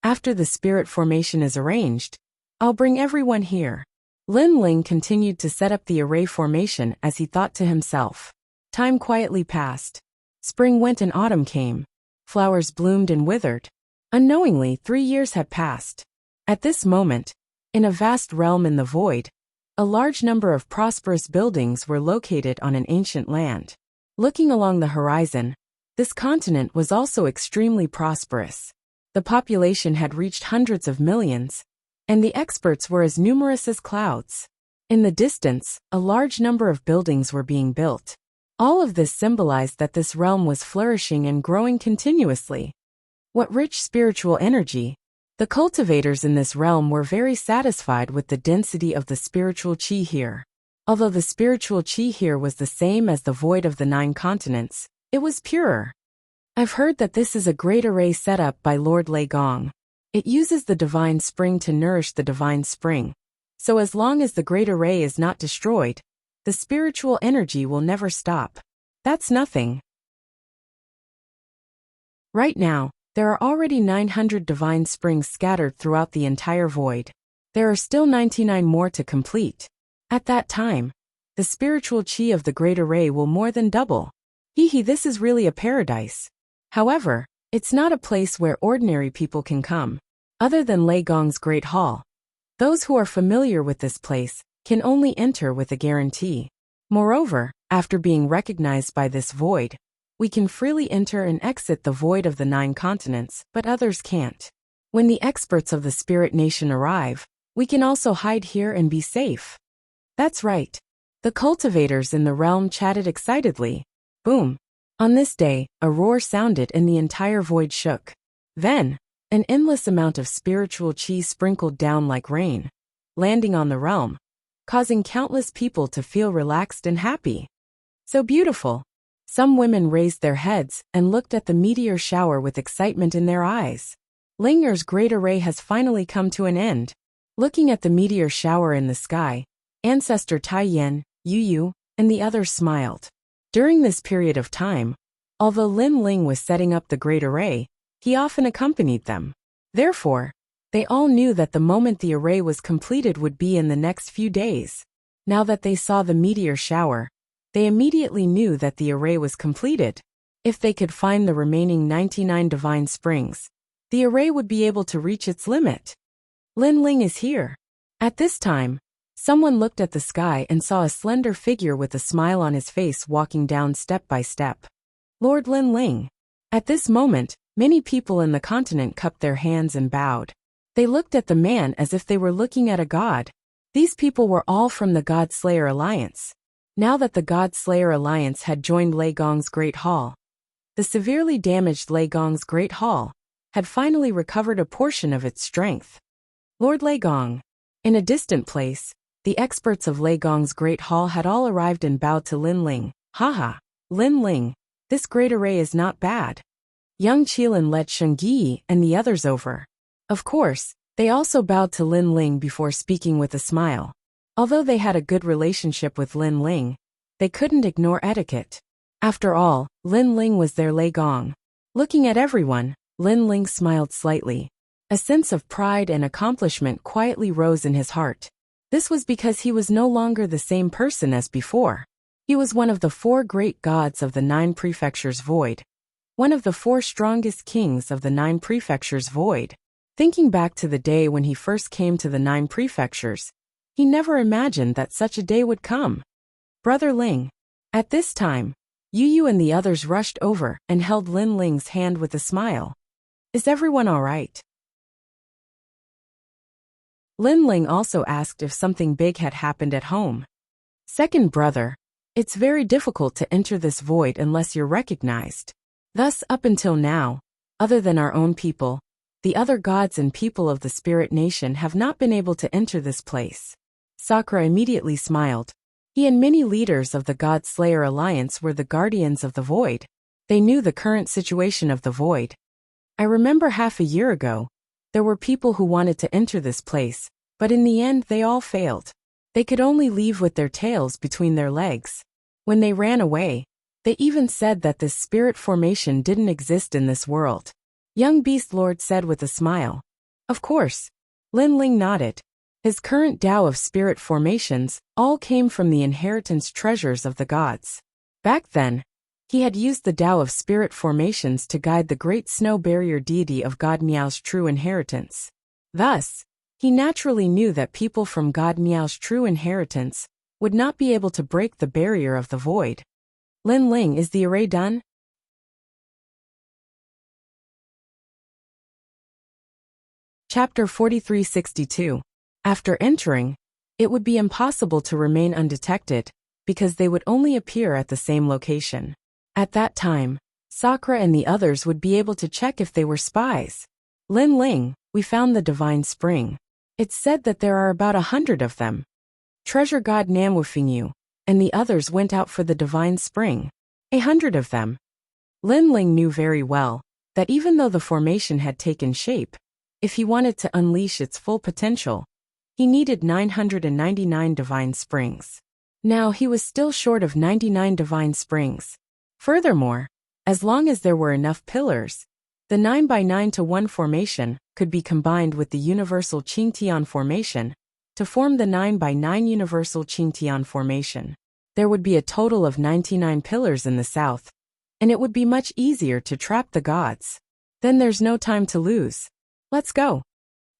After the spirit formation is arranged, I'll bring everyone here. Lin Ling continued to set up the array formation as he thought to himself. Time quietly passed. Spring went and autumn came. Flowers bloomed and withered. Unknowingly, 3 years had passed. At this moment, in a vast realm in the void, a large number of prosperous buildings were located on an ancient land. Looking along the horizon, this continent was also extremely prosperous. The population had reached hundreds of millions, and the experts were as numerous as clouds. In the distance, a large number of buildings were being built. All of this symbolized that this realm was flourishing and growing continuously. What rich spiritual energy! The cultivators in this realm were very satisfied with the density of the spiritual qi here. Although the spiritual qi here was the same as the void of the 9 continents, it was purer. I've heard that this is a great array set up by Lord Lei Gong. It uses the divine spring to nourish the divine spring. So as long as the great array is not destroyed, the spiritual energy will never stop. That's nothing. Right now, there are already 900 divine springs scattered throughout the entire void. There are still 99 more to complete. At that time, the spiritual qi of the great array will more than double. This is really a paradise. However, it's not a place where ordinary people can come. Other than Lei Gong's great hall, those who are familiar with this place can only enter with a guarantee. Moreover, after being recognized by this void, we can freely enter and exit the void of the 9 continents, but others can't. When the experts of the spirit nation arrive, we can also hide here and be safe. That's right. The cultivators in the realm chatted excitedly. Boom. On this day, a roar sounded and the entire void shook. Then, an endless amount of spiritual qi sprinkled down like rain, landing on the realm, causing countless people to feel relaxed and happy. So beautiful. Some women raised their heads and looked at the meteor shower with excitement in their eyes. Linger's great array has finally come to an end. Looking at the meteor shower in the sky, Ancestor Tai Yan, Yu Yu, and the others smiled. During this period of time, although Lin Ling was setting up the great array, he often accompanied them. Therefore, they all knew that the moment the array was completed would be in the next few days. Now that they saw the meteor shower, They immediately knew that the array was completed. If they could find the remaining 99 divine springs, the array would be able to reach its limit. Lin Ling is here. At this time, someone looked at the sky and saw a slender figure with a smile on his face walking down step by step. Lord Lin Ling. At this moment, many people in the continent cupped their hands and bowed. They looked at the man as if they were looking at a god. These people were all from the God Slayer Alliance. Now that the God Slayer Alliance had joined Lei Gong's Great Hall, the severely damaged Lei Gong's Great Hall had finally recovered a portion of its strength. Lord Lei Gong. In a distant place, the experts of Lei Gong's Great Hall had all arrived and bowed to Lin Ling. Haha, Lin Ling, this great array is not bad. Young Qilin led Shengyi and the others over. Of course, they also bowed to Lin Ling before speaking with a smile. Although they had a good relationship with Lin Ling, they couldn't ignore etiquette. After all, Lin Ling was their Lei Gong. Looking at everyone, Lin Ling smiled slightly. A sense of pride and accomplishment quietly rose in his heart. This was because he was no longer the same person as before. He was one of the 4 great gods of the 9 prefectures void. One of the 4 strongest kings of the 9 prefectures void. Thinking back to the day when he first came to the 9 prefectures, he never imagined that such a day would come. Brother Ling. At this time, Yu and the others rushed over and held Lin Ling's hand with a smile. Is everyone all right? Lin Ling also asked if something big had happened at home. Second brother, it's very difficult to enter this void unless you're recognized. Thus, up until now, other than our own people, the other gods and people of the Spirit Nation have not been able to enter this place. Sakura immediately smiled. He and many leaders of the God Slayer Alliance were the guardians of the void. They knew the current situation of the void. I remember half a year ago, there were people who wanted to enter this place, but in the end they all failed. They could only leave with their tails between their legs. When they ran away, they even said that this spirit formation didn't exist in this world. Young Beast Lord said with a smile. Of course. Lin Ling nodded. His current Tao of spirit formations all came from the inheritance treasures of the gods. Back then, he had used the Tao of spirit formations to guide the great snow barrier deity of God Miao's true inheritance. Thus, he naturally knew that people from God Miao's true inheritance would not be able to break the barrier of the void. Lin Ling, is the array done? Chapter 4362. After entering, it would be impossible to remain undetected, because they would only appear at the same location. At that time, Sakura and the others would be able to check if they were spies. Lin Ling, we found the divine spring. It's said that there are about 100 of them. Treasure God Namwufingyu and the others went out for the divine spring. 100 of them. Lin Ling knew very well that even though the formation had taken shape, if he wanted to unleash its full potential, he needed 999 divine springs. Now he was still short of 99 divine springs. Furthermore, as long as there were enough pillars, the 9x9 to 1 formation could be combined with the universal Qingtian formation to form the 9x9 universal Qingtian formation. There would be a total of 99 pillars in the south, and it would be much easier to trap the gods. Then there's no time to lose. Let's go.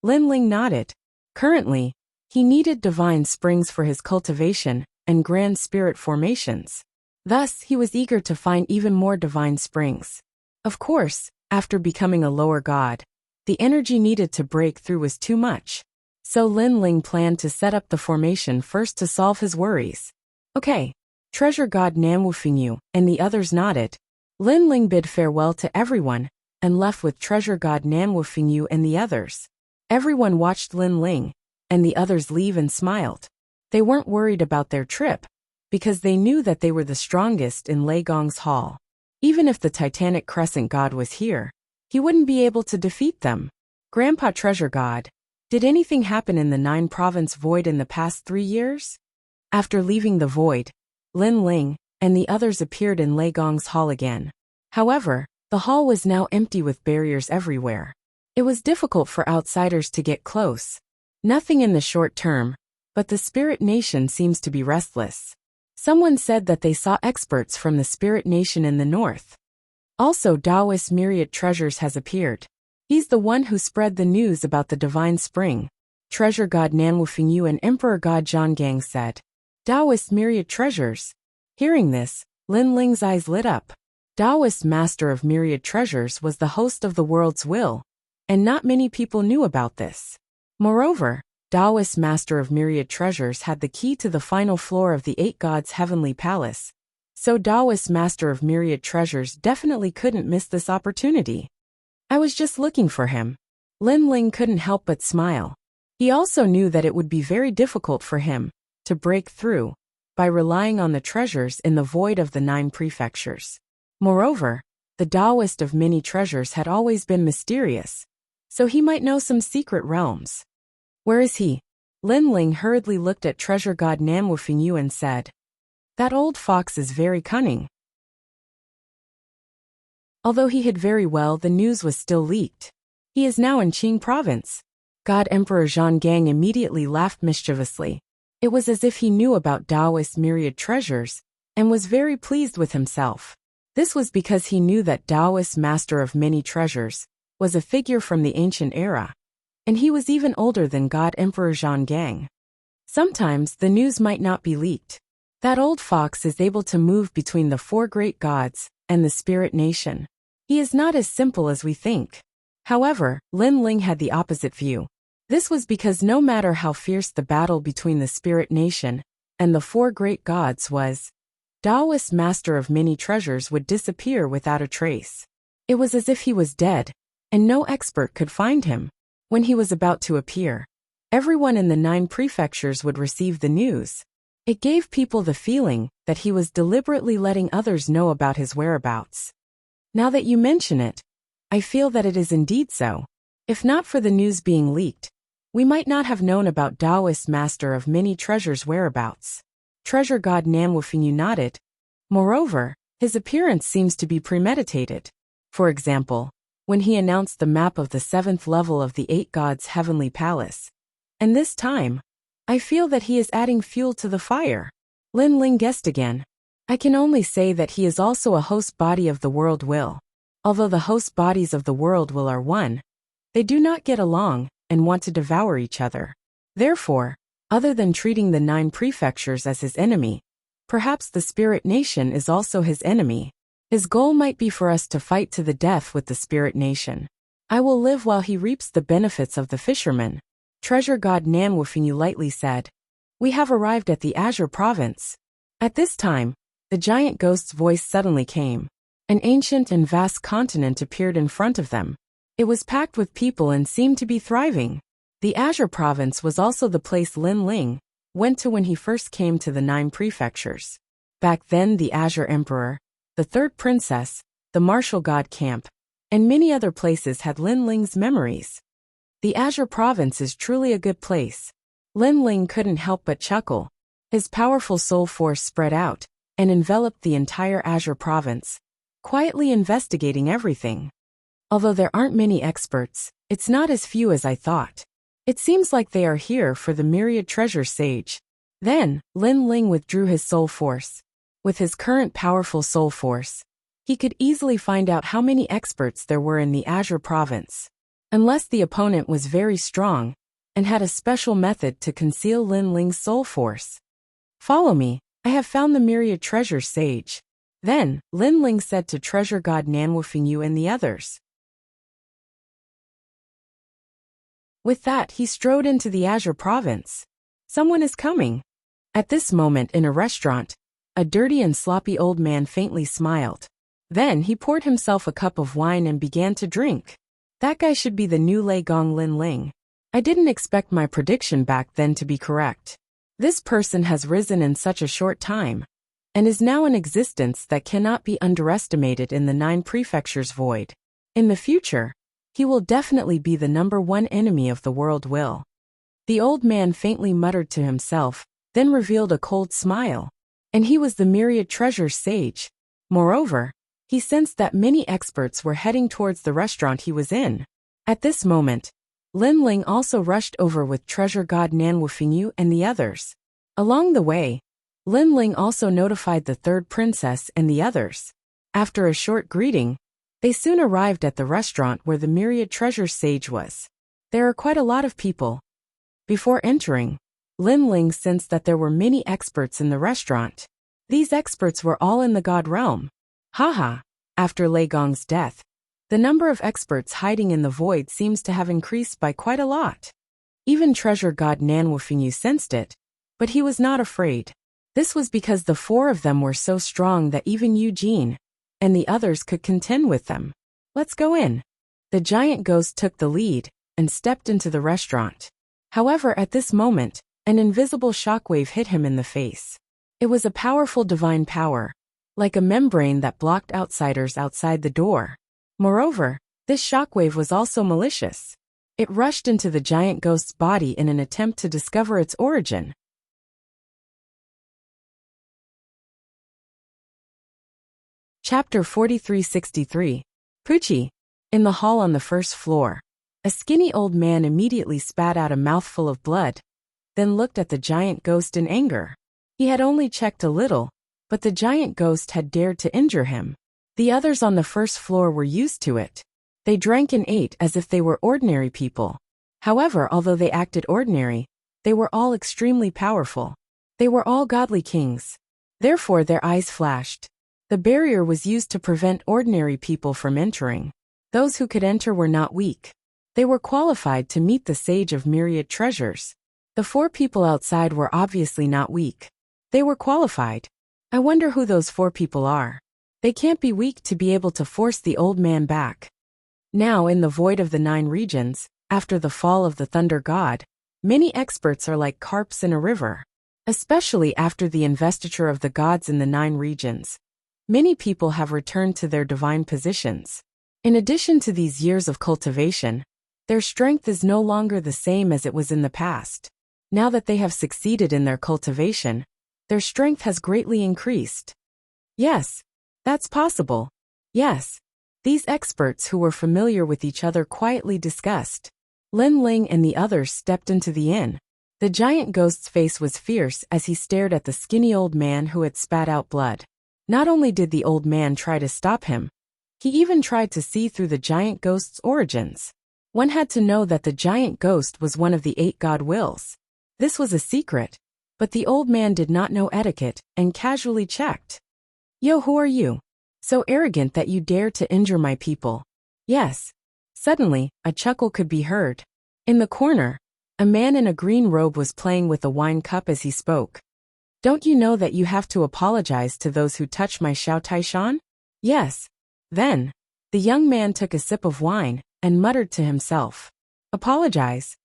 Lin Ling nodded. Currently, he needed divine springs for his cultivation and grand spirit formations. Thus, he was eager to find even more divine springs. Of course, after becoming a lower god, the energy needed to break through was too much. So Lin Ling planned to set up the formation first to solve his worries. Okay. Treasure God Namwufingyu and the others nodded. Lin Ling bid farewell to everyone and left with Treasure God Namwufingyu and the others. Everyone watched Lin Ling and the others leave and smiled. They weren't worried about their trip, because they knew that they were the strongest in Lei Gong's hall. Even if the Titanic Crescent God was here, he wouldn't be able to defeat them. Grandpa Treasure God, did anything happen in the 9-province void in the past 3 years? After leaving the void, Lin Ling and the others appeared in Lei Gong's hall again. However, the hall was now empty with barriers everywhere. It was difficult for outsiders to get close. Nothing in the short term, but the spirit nation seems to be restless. Someone said that they saw experts from the spirit nation in the north. Also, Taoist myriad treasures has appeared. He's the one who spread the news about the divine spring. Treasure God Nanwufingyu and Emperor God Zhonggang said. Taoist myriad treasures. Hearing this, Lin Ling's eyes lit up. Taoist master of myriad treasures was the host of the world's will, and not many people knew about this. Moreover, Taoist master of myriad treasures had the key to the final floor of the 8 gods' heavenly palace. So Taoist master of myriad treasures definitely couldn't miss this opportunity. I was just looking for him. Lin Ling couldn't help but smile. He also knew that it would be very difficult for him to break through by relying on the treasures in the void of the 9 prefectures. Moreover, the Taoist of many treasures had always been mysterious, so he might know some secret realms. Where is he? Lin Ling hurriedly looked at treasure god Nanwufingyu and said, "That old fox is very cunning." Although he hid very well, the news was still leaked. He is now in Qing province. God Emperor Zhonggang immediately laughed mischievously. It was as if he knew about Taoist myriad treasures and was very pleased with himself. This was because he knew that Taoist master of many treasures was a figure from the ancient era, and he was even older than God Emperor Zhonggang. Sometimes the news might not be leaked. That old fox is able to move between the 4 great gods and the spirit nation. He is not as simple as we think. However, Lin Ling had the opposite view. This was because no matter how fierce the battle between the spirit nation and the 4 great gods was, Taoist master of many treasures would disappear without a trace. It was as if he was dead, and no expert could find him. When he was about to appear, everyone in the 9 prefectures would receive the news. It gave people the feeling that he was deliberately letting others know about his whereabouts. Now that you mention it, I feel that it is indeed so. If not for the news being leaked, we might not have known about Taoist master of many treasures' whereabouts. Treasure god Nanwufingyu nodded. Moreover, his appearance seems to be premeditated. For example, when he announced the map of the 7th level of the 8 gods' heavenly palace. And this time, I feel that he is adding fuel to the fire. Lin Ling guessed again. I can only say that he is also a host body of the world will. Although the host bodies of the world will are one, they do not get along and want to devour each other. Therefore, other than treating the 9 prefectures as his enemy, perhaps the spirit nation is also his enemy. His goal might be for us to fight to the death with the spirit nation. I will live while he reaps the benefits of the fisherman. Treasure god Nanwufingyu lightly said. We have arrived at the Azure province. At this time, the giant ghost's voice suddenly came. An ancient and vast continent appeared in front of them. It was packed with people and seemed to be thriving. The Azure province was also the place Lin Ling went to when he first came to the 9 prefectures. Back then, the Azure Emperor, the 3rd princess, the martial god camp, and many other places had Lin Ling's memories. The Azure province is truly a good place. Lin Ling couldn't help but chuckle. His powerful soul force spread out and enveloped the entire Azure province, quietly investigating everything. Although there aren't many experts, it's not as few as I thought. It seems like they are here for the myriad treasure sage. Then, Lin Ling withdrew his soul force. With his current powerful soul force, he could easily find out how many experts there were in the Azure province. Unless the opponent was very strong and had a special method to conceal Lin Ling's soul force. Follow me, I have found the myriad treasure sage. Then, Lin Ling said to treasure god Nanwufingyu and the others. With that, he strode into the Azure province. Someone is coming. At this moment in a restaurant, a dirty and sloppy old man faintly smiled. Then he poured himself a cup of wine and began to drink. That guy should be the new Lei Gong Lin Ling. I didn't expect my prediction back then to be correct. This person has risen in such a short time, and is now an existence that cannot be underestimated in the 9 prefectures void. In the future, he will definitely be the #1 enemy of the world will. The old man faintly muttered to himself, then revealed a cold smile. And he was the myriad treasure sage. Moreover, he sensed that many experts were heading towards the restaurant he was in. At this moment, Lin Ling also rushed over with treasure god Nanwufingyu and the others. Along the way, Lin Ling also notified the third princess and the others. After a short greeting, they soon arrived at the restaurant where the myriad treasures sage was. There are quite a lot of people. Before entering, Lin Ling sensed that there were many experts in the restaurant. These experts were all in the god realm. Haha, after Lei Gong's death, the number of experts hiding in the void seems to have increased by quite a lot. Even treasure god Nan Wufingyu sensed it, but he was not afraid. This was because the four of them were so strong that even Eugene and the others could contend with them. Let's go in. The giant ghost took the lead and stepped into the restaurant. However, at this moment, an invisible shockwave hit him in the face. It was a powerful divine power, like a membrane that blocked outsiders outside the door. Moreover, this shockwave was also malicious. It rushed into the giant ghost's body in an attempt to discover its origin. Chapter 4363. Pucci. In the hall on the first floor, a skinny old man immediately spat out a mouthful of blood, then looked at the giant ghost in anger. He had only checked a little, but the giant ghost had dared to injure him. The others on the first floor were used to it. They drank and ate as if they were ordinary people. However, although they acted ordinary, they were all extremely powerful. They were all godly kings. Therefore their eyes flashed. The barrier was used to prevent ordinary people from entering. Those who could enter were not weak. They were qualified to meet the sage of myriad treasures. The four people outside were obviously not weak. They were qualified. I wonder who those four people are. They can't be weak to be able to force the old man back. Now in the void of the 9 regions, after the fall of the thunder god, many experts are like carps in a river. Especially after the investiture of the gods in the 9 regions. Many people have returned to their divine positions. In addition to these years of cultivation, their strength is no longer the same as it was in the past. Now that they have succeeded in their cultivation, their strength has greatly increased. Yes, that's possible. Yes. These experts who were familiar with each other quietly discussed. Lin Ling and the others stepped into the inn. The giant ghost's face was fierce as he stared at the skinny old man who had spat out blood. Not only did the old man try to stop him, he even tried to see through the giant ghost's origins. One had to know that the giant ghost was one of the 8 god wills. This was a secret, but the old man did not know etiquette and casually checked. Yo, who are you? So arrogant that you dare to injure my people. Yes. Suddenly, a chuckle could be heard. In the corner, a man in a green robe was playing with a wine cup as he spoke. Don't you know that you have to apologize to those who touch my Xiao Taishan? Yes. Then, the young man took a sip of wine and muttered to himself. Apologize?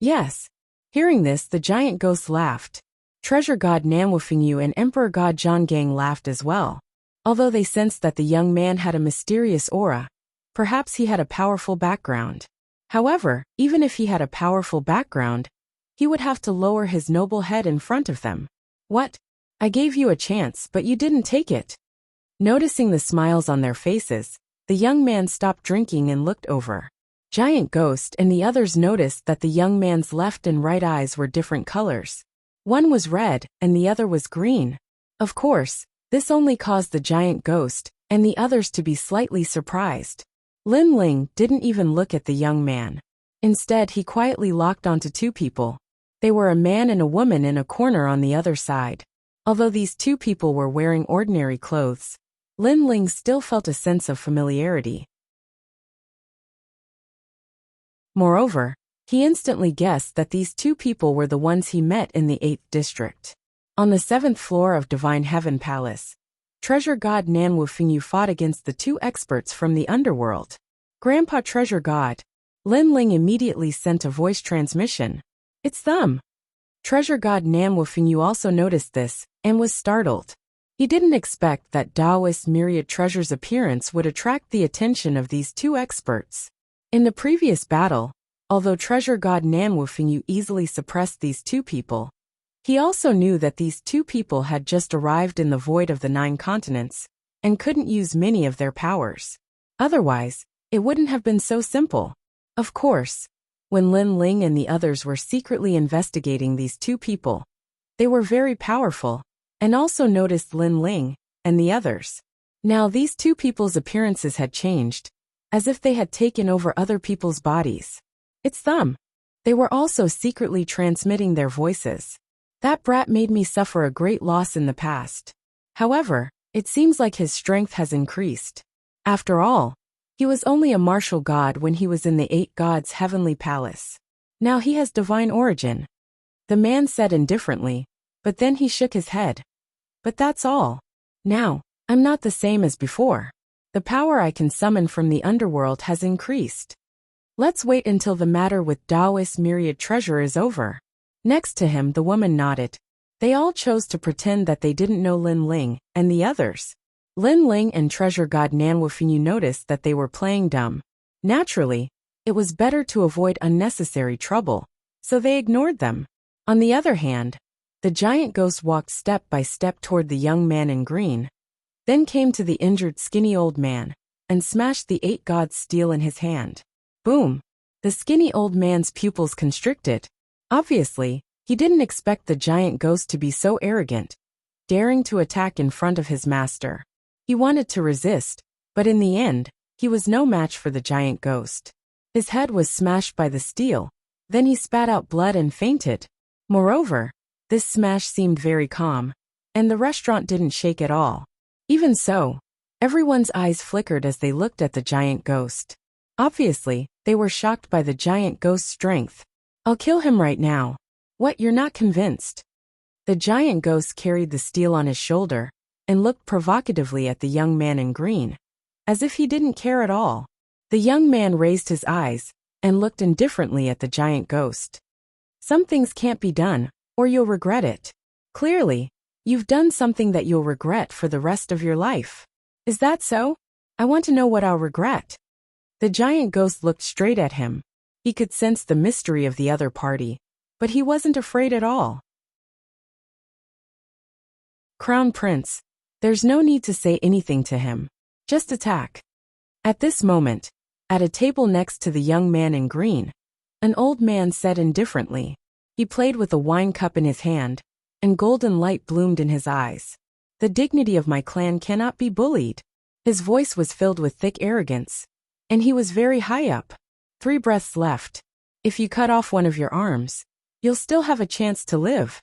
Yes. Hearing this, the giant ghost laughed. Treasure god Nan Wufingyu and Emperor god Zhang Gang laughed as well. Although they sensed that the young man had a mysterious aura, perhaps he had a powerful background. However, even if he had a powerful background, he would have to lower his noble head in front of them. What? I gave you a chance, but you didn't take it. Noticing the smiles on their faces, the young man stopped drinking and looked over. Giant Ghost and the others noticed that the young man's left and right eyes were different colors. One was red and the other was green. Of course, this only caused the Giant Ghost and the others to be slightly surprised. Lin Ling didn't even look at the young man. Instead, he quietly locked onto 2 people. They were a man and a woman in a corner on the other side. Although these 2 people were wearing ordinary clothes, Lin Ling still felt a sense of familiarity. Moreover, he instantly guessed that these 2 people were the ones he met in the 8th district. On the 7th floor of Divine Heaven Palace, Treasure God Nan Wufingyu fought against the 2 experts from the underworld. Grandpa Treasure God. Lin Ling immediately sent a voice transmission. It's them. Treasure God Nan Wufingyu also noticed this, and was startled. He didn't expect that Taoist Myriad Treasure's appearance would attract the attention of these 2 experts. In the previous battle, although Treasure God Nan Wufingyu easily suppressed these 2 people, he also knew that these 2 people had just arrived in the void of the 9 continents, and couldn't use many of their powers. Otherwise, it wouldn't have been so simple. Of course, when Lin Ling and the others were secretly investigating these 2 people, they were very powerful, and also noticed Lin Ling and the others. Now these two people's appearances had changed, as if they had taken over other people's bodies. It's them. They were also secretly transmitting their voices. That brat made me suffer a great loss in the past. However, it seems like his strength has increased. After all, he was only a martial god when he was in the 8 gods' heavenly palace. Now he has divine origin. The man said indifferently, but then he shook his head. But that's all. Now, I'm not the same as before. The power I can summon from the underworld has increased. Let's wait until the matter with Taoist myriad treasure is over. Next to him, the woman nodded. They all chose to pretend that they didn't know Lin Ling and the others. Lin Ling and treasure god Nanwufinu noticed that they were playing dumb. Naturally, it was better to avoid unnecessary trouble, so they ignored them. On the other hand, the giant ghost walked step by step toward the young man in green, then came to the injured skinny old man, and smashed the 8 gods' steel in his hand. Boom! The skinny old man's pupils constricted. Obviously, he didn't expect the giant ghost to be so arrogant, daring to attack in front of his master. He wanted to resist, but in the end, he was no match for the giant ghost. His head was smashed by the steel, then he spat out blood and fainted. Moreover, this smash seemed very calm, and the restaurant didn't shake at all. Even so, everyone's eyes flickered as they looked at the giant ghost. Obviously, they were shocked by the giant ghost's strength. I'll kill him right now. What, you're not convinced? The giant ghost carried the steel on his shoulder and looked provocatively at the young man in green, as if he didn't care at all. The young man raised his eyes and looked indifferently at the giant ghost. Some things can't be done, or you'll regret it. Clearly, you've done something that you'll regret for the rest of your life. Is that so? I want to know what I'll regret. The giant ghost looked straight at him. He could sense the mystery of the other party, but he wasn't afraid at all. Crown Prince, there's no need to say anything to him. Just attack. At this moment, at a table next to the young man in green, an old man said indifferently. He played with a wine cup in his hand, and golden light bloomed in his eyes. The dignity of my clan cannot be bullied. His voice was filled with thick arrogance, and he was very high up. 3 breaths left. If you cut off one of your arms, you'll still have a chance to live.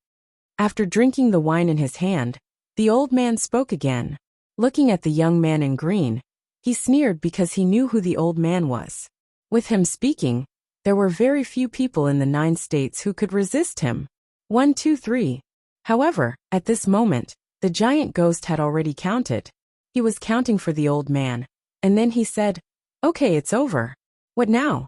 After drinking the wine in his hand, the old man spoke again. Looking at the young man in green, he sneered because he knew who the old man was. With him speaking, there were very few people in the 9 states who could resist him. 1, 2, 3. However, at this moment, the giant ghost had already counted. He was counting for the old man, and then he said, "Okay, it's over. What now?"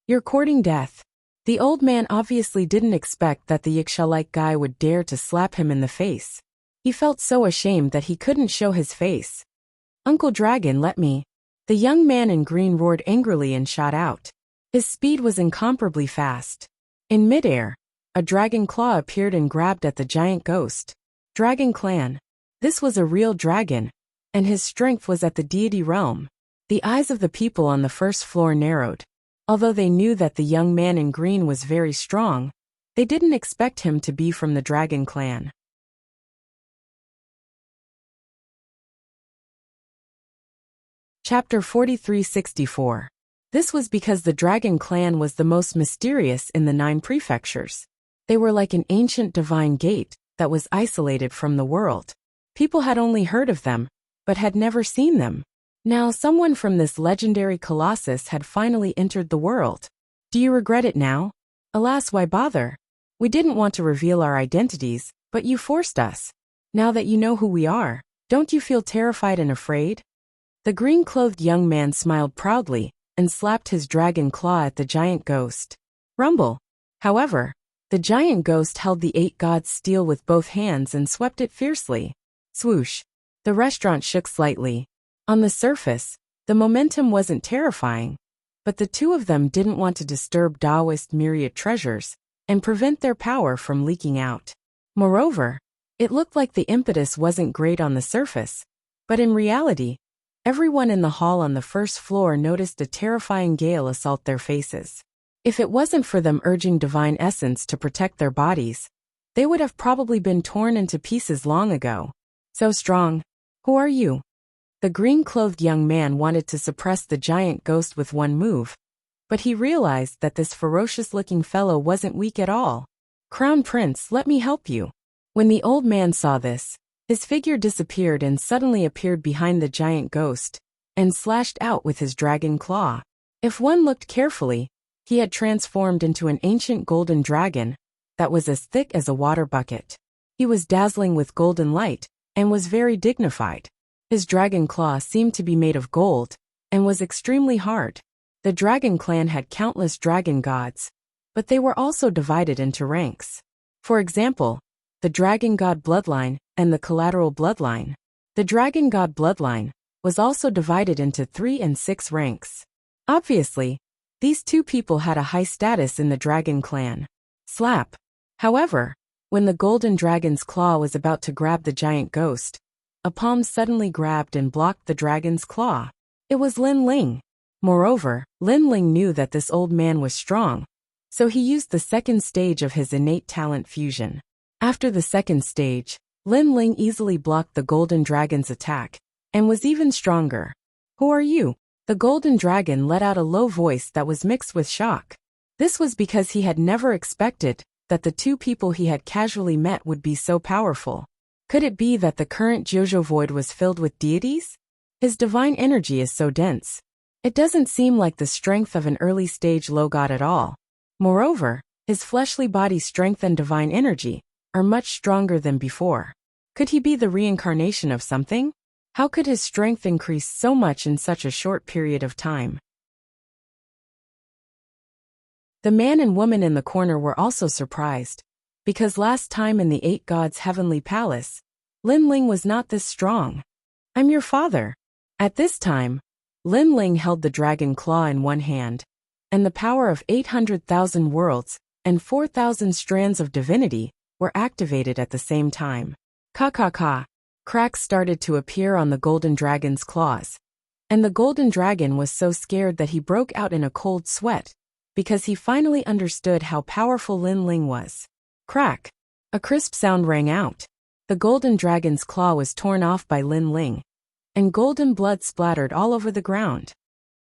"You're courting death." The old man obviously didn't expect that the Yiksha-like guy would dare to slap him in the face. He felt so ashamed that he couldn't show his face. "Uncle Dragon, let me." The young man in green roared angrily and shot out. His speed was incomparably fast. In midair, a dragon claw appeared and grabbed at the giant ghost. Dragon Clan. This was a real dragon, and his strength was at the deity realm. The eyes of the people on the first floor narrowed. Although they knew that the young man in green was very strong, they didn't expect him to be from the Dragon Clan. Chapter 4364. This was because the Dragon Clan was the most mysterious in the 9 prefectures. They were like an ancient divine gate that was isolated from the world. People had only heard of them, but had never seen them. Now someone from this legendary colossus had finally entered the world. Do you regret it now? Alas, why bother? We didn't want to reveal our identities, but you forced us. Now that you know who we are, don't you feel terrified and afraid? The green-clothed young man smiled proudly and slapped his dragon claw at the giant ghost. Rumble. However, the giant ghost held the 8 gods' steel with both hands and swept it fiercely. Swoosh. The restaurant shook slightly. On the surface, the momentum wasn't terrifying, but the two of them didn't want to disturb Taoist myriad treasures and prevent their power from leaking out. Moreover, it looked like the impetus wasn't great on the surface, but in reality, everyone in the hall on the first floor noticed a terrifying gale assault their faces. If it wasn't for them urging divine essence to protect their bodies, They would have probably been torn into pieces long ago. So strong. Who are you? The green-clothed young man wanted to suppress the giant ghost with one move, but he realized that this ferocious-looking fellow wasn't weak at all. Crown Prince, let me help you. When the old man saw this, his figure disappeared and suddenly appeared behind the giant ghost, and slashed out with his dragon claw. If one looked carefully, he had transformed into an ancient golden dragon that was as thick as a water bucket. He was dazzling with golden light, and was very dignified. His dragon claw seemed to be made of gold, and was extremely hard. The dragon clan had countless dragon gods, but they were also divided into ranks. For example, the dragon god bloodline and the collateral bloodline. The dragon god bloodline was also divided into 3 and 6 ranks. Obviously, these two people had a high status in the dragon clan. Slap. However, when the golden dragon's claw was about to grab the giant ghost, a palm suddenly grabbed and blocked the dragon's claw. It was Lin Ling. Moreover, Lin Ling knew that this old man was strong, so he used the second stage of his innate talent fusion. After the second stage, Lin Ling easily blocked the golden dragon's attack, and was even stronger. Who are you? The golden dragon let out a low voice that was mixed with shock. This was because he had never expected that the two people he had casually met would be so powerful. Could it be that the current Jojo Void was filled with deities? His divine energy is so dense. It doesn't seem like the strength of an early-stage low god at all. Moreover, his fleshly body's strength and divine energy are much stronger than before. Could he be the reincarnation of something? How could his strength increase so much in such a short period of time? The man and woman in the corner were also surprised, because last time in the 8 gods' heavenly palace, Lin Ling was not this strong. I'm your father. At this time, Lin Ling held the dragon claw in one hand, and the power of 800,000 worlds and 4,000 strands of divinity were activated at the same time. Ka. Cracks started to appear on the golden dragon's claws, and the golden dragon was so scared that he broke out in a cold sweat, because he finally understood how powerful Lin Ling was. Crack! A crisp sound rang out. The golden dragon's claw was torn off by Lin Ling, and golden blood splattered all over the ground.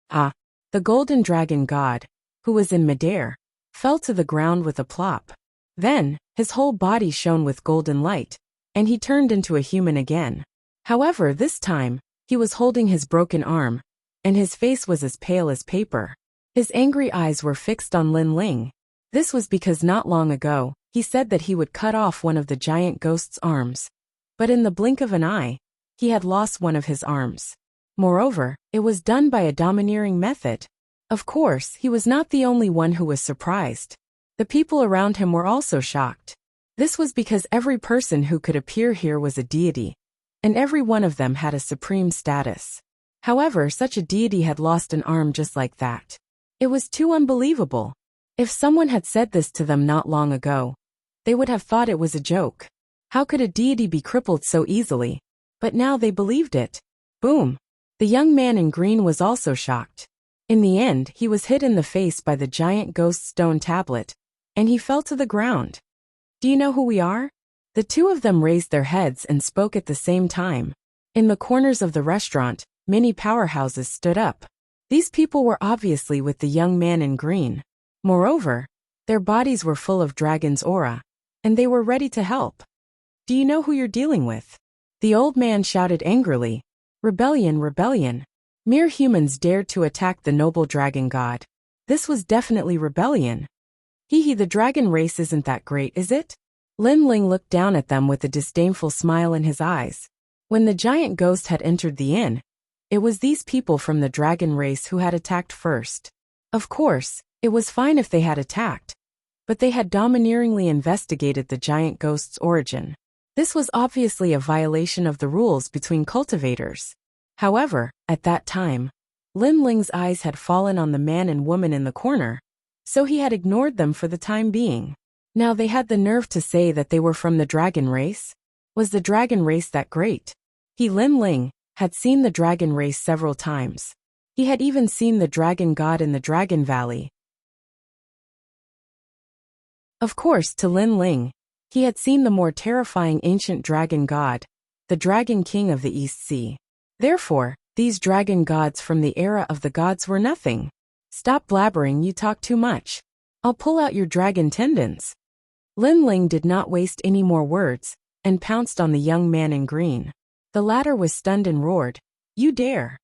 The golden dragon god, who was in midair, fell to the ground with a plop. Then, his whole body shone with golden light, and he turned into a human again. However, this time, he was holding his broken arm, and his face was as pale as paper. His angry eyes were fixed on Lin Ling. This was because not long ago, he said that he would cut off one of the giant ghost's arms. But in the blink of an eye, he had lost one of his arms. Moreover, it was done by a domineering method. Of course, he was not the only one who was surprised. The people around him were also shocked. This was because every person who could appear here was a deity, and every one of them had a supreme status. However, such a deity had lost an arm just like that. It was too unbelievable. If someone had said this to them not long ago, they would have thought it was a joke. How could a deity be crippled so easily? But now they believed it. Boom! The young man in green was also shocked. In the end, he was hit in the face by the giant ghost stone tablet, and he fell to the ground. Do you know who we are? The two of them raised their heads and spoke at the same time. In the corners of the restaurant, many powerhouses stood up. These people were obviously with the young man in green. Moreover, their bodies were full of dragon's aura, and they were ready to help. Do you know who you're dealing with? The old man shouted angrily. Rebellion, rebellion. Mere humans dared to attack the noble dragon god. This was definitely rebellion. The dragon race isn't that great, is it? Lin Ling looked down at them with a disdainful smile in his eyes. When the giant ghost had entered the inn, it was these people from the dragon race who had attacked first. Of course, it was fine if they had attacked, but they had domineeringly investigated the giant ghost's origin. This was obviously a violation of the rules between cultivators. However, at that time, Lin Ling's eyes had fallen on the man and woman in the corner, so he had ignored them for the time being. Now they had the nerve to say that they were from the dragon race? Was the dragon race that great? Lin Ling, had seen the dragon race several times. He had even seen the dragon god in the Dragon Valley. Of course, to Lin Ling, He had seen the more terrifying ancient dragon god, the Dragon King of the East Sea. Therefore, these dragon gods from the era of the gods were nothing. Stop blabbering, you talk too much. I'll pull out your dragon tendons. Lin Ling did not waste any more words, and pounced on the young man in green. The latter was stunned and roared, "You dare!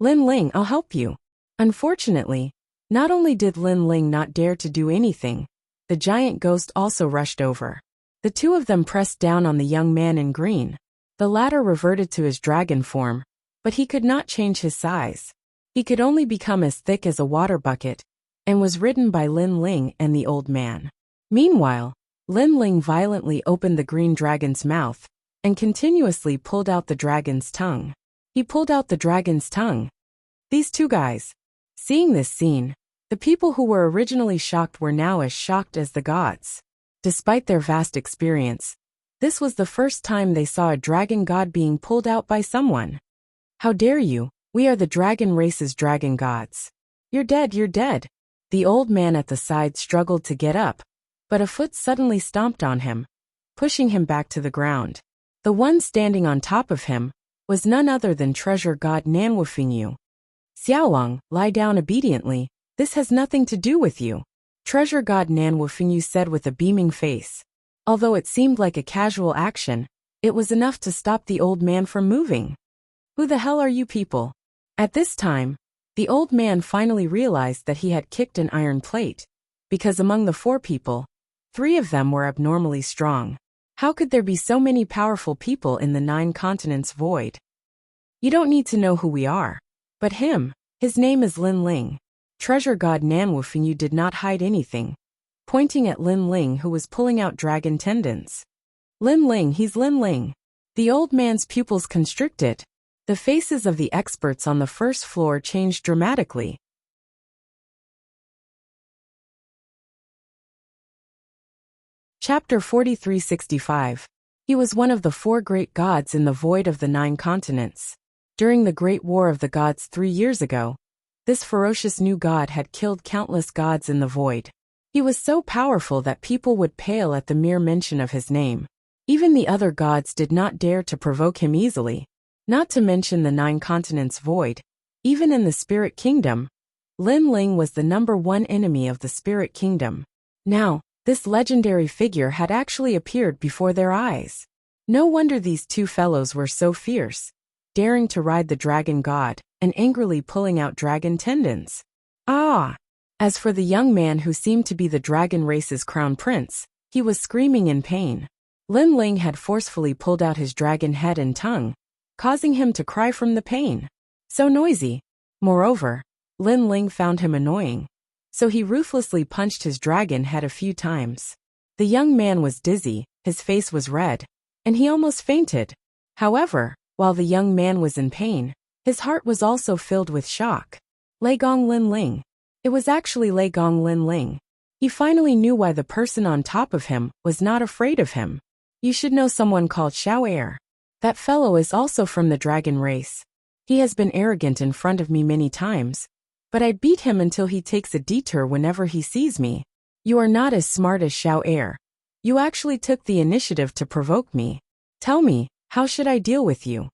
Lin Ling, I'll help you." Unfortunately, not only did Lin Ling not dare to do anything, the giant ghost also rushed over. The two of them pressed down on the young man in green. The latter reverted to his dragon form, but he could not change his size. He could only become as thick as a water bucket, and was ridden by Lin Ling and the old man. Meanwhile, Lin Ling violently opened the green dragon's mouth, and continuously pulled out the dragon's tongue. He pulled out the dragon's tongue. These two guys. Seeing this scene, the people who were originally shocked were now as shocked as the gods. Despite their vast experience, this was the first time they saw a dragon god being pulled out by someone. "How dare you? We are the dragon race's dragon gods. You're dead, you're dead." The old man at the side struggled to get up, but a foot suddenly stomped on him, pushing him back to the ground. The one standing on top of him was none other than treasure god Nanwufingyu. "Xiaolong, lie down obediently, this has nothing to do with you," treasure god Nanwufingyu said with a beaming face. Although it seemed like a casual action, it was enough to stop the old man from moving. "Who the hell are you people?" At this time, the old man finally realized that he had kicked an iron plate, because among the 4 people, 3 of them were abnormally strong. How could there be so many powerful people in the 9 continents void? "You don't need to know who we are. But him, his name is Lin Ling." Treasure god Nanwufingyu did not hide anything, pointing at Lin Ling who was pulling out dragon tendons. "Lin Ling, he's Lin Ling." The old man's pupils constricted. The faces of the experts on the first floor changed dramatically. Chapter 4365. He was one of the 4 great gods in the void of the 9 continents. During the Great War of the Gods 3 years ago, this ferocious new god had killed countless gods in the void. He was so powerful that people would pale at the mere mention of his name. Even the other gods did not dare to provoke him easily, not to mention the 9 continents void. Even in the Spirit Kingdom, Lin Ling was the #1 enemy of the Spirit Kingdom. Now, this legendary figure had actually appeared before their eyes. No wonder these 2 fellows were so fierce, daring to ride the dragon god, and angrily pulling out dragon tendons. Ah! As for the young man who seemed to be the dragon race's crown prince, he was screaming in pain. Lin Ling had forcefully pulled out his dragon head and tongue, causing him to cry from the pain. So noisy. Moreover, Lin Ling found him annoying, so he ruthlessly punched his dragon head a few times. The young man was dizzy, his face was red, and he almost fainted. However, while the young man was in pain, his heart was also filled with shock. Leigong Lin Ling. It was actually Leigong Lin Ling. He finally knew why the person on top of him was not afraid of him. "You should know someone called Xiao Er. That fellow is also from the dragon race. He has been arrogant in front of me many times, but I beat him until he takes a detour whenever he sees me. You are not as smart as Xiao Er. You actually took the initiative to provoke me. Tell me, how should I deal with you?"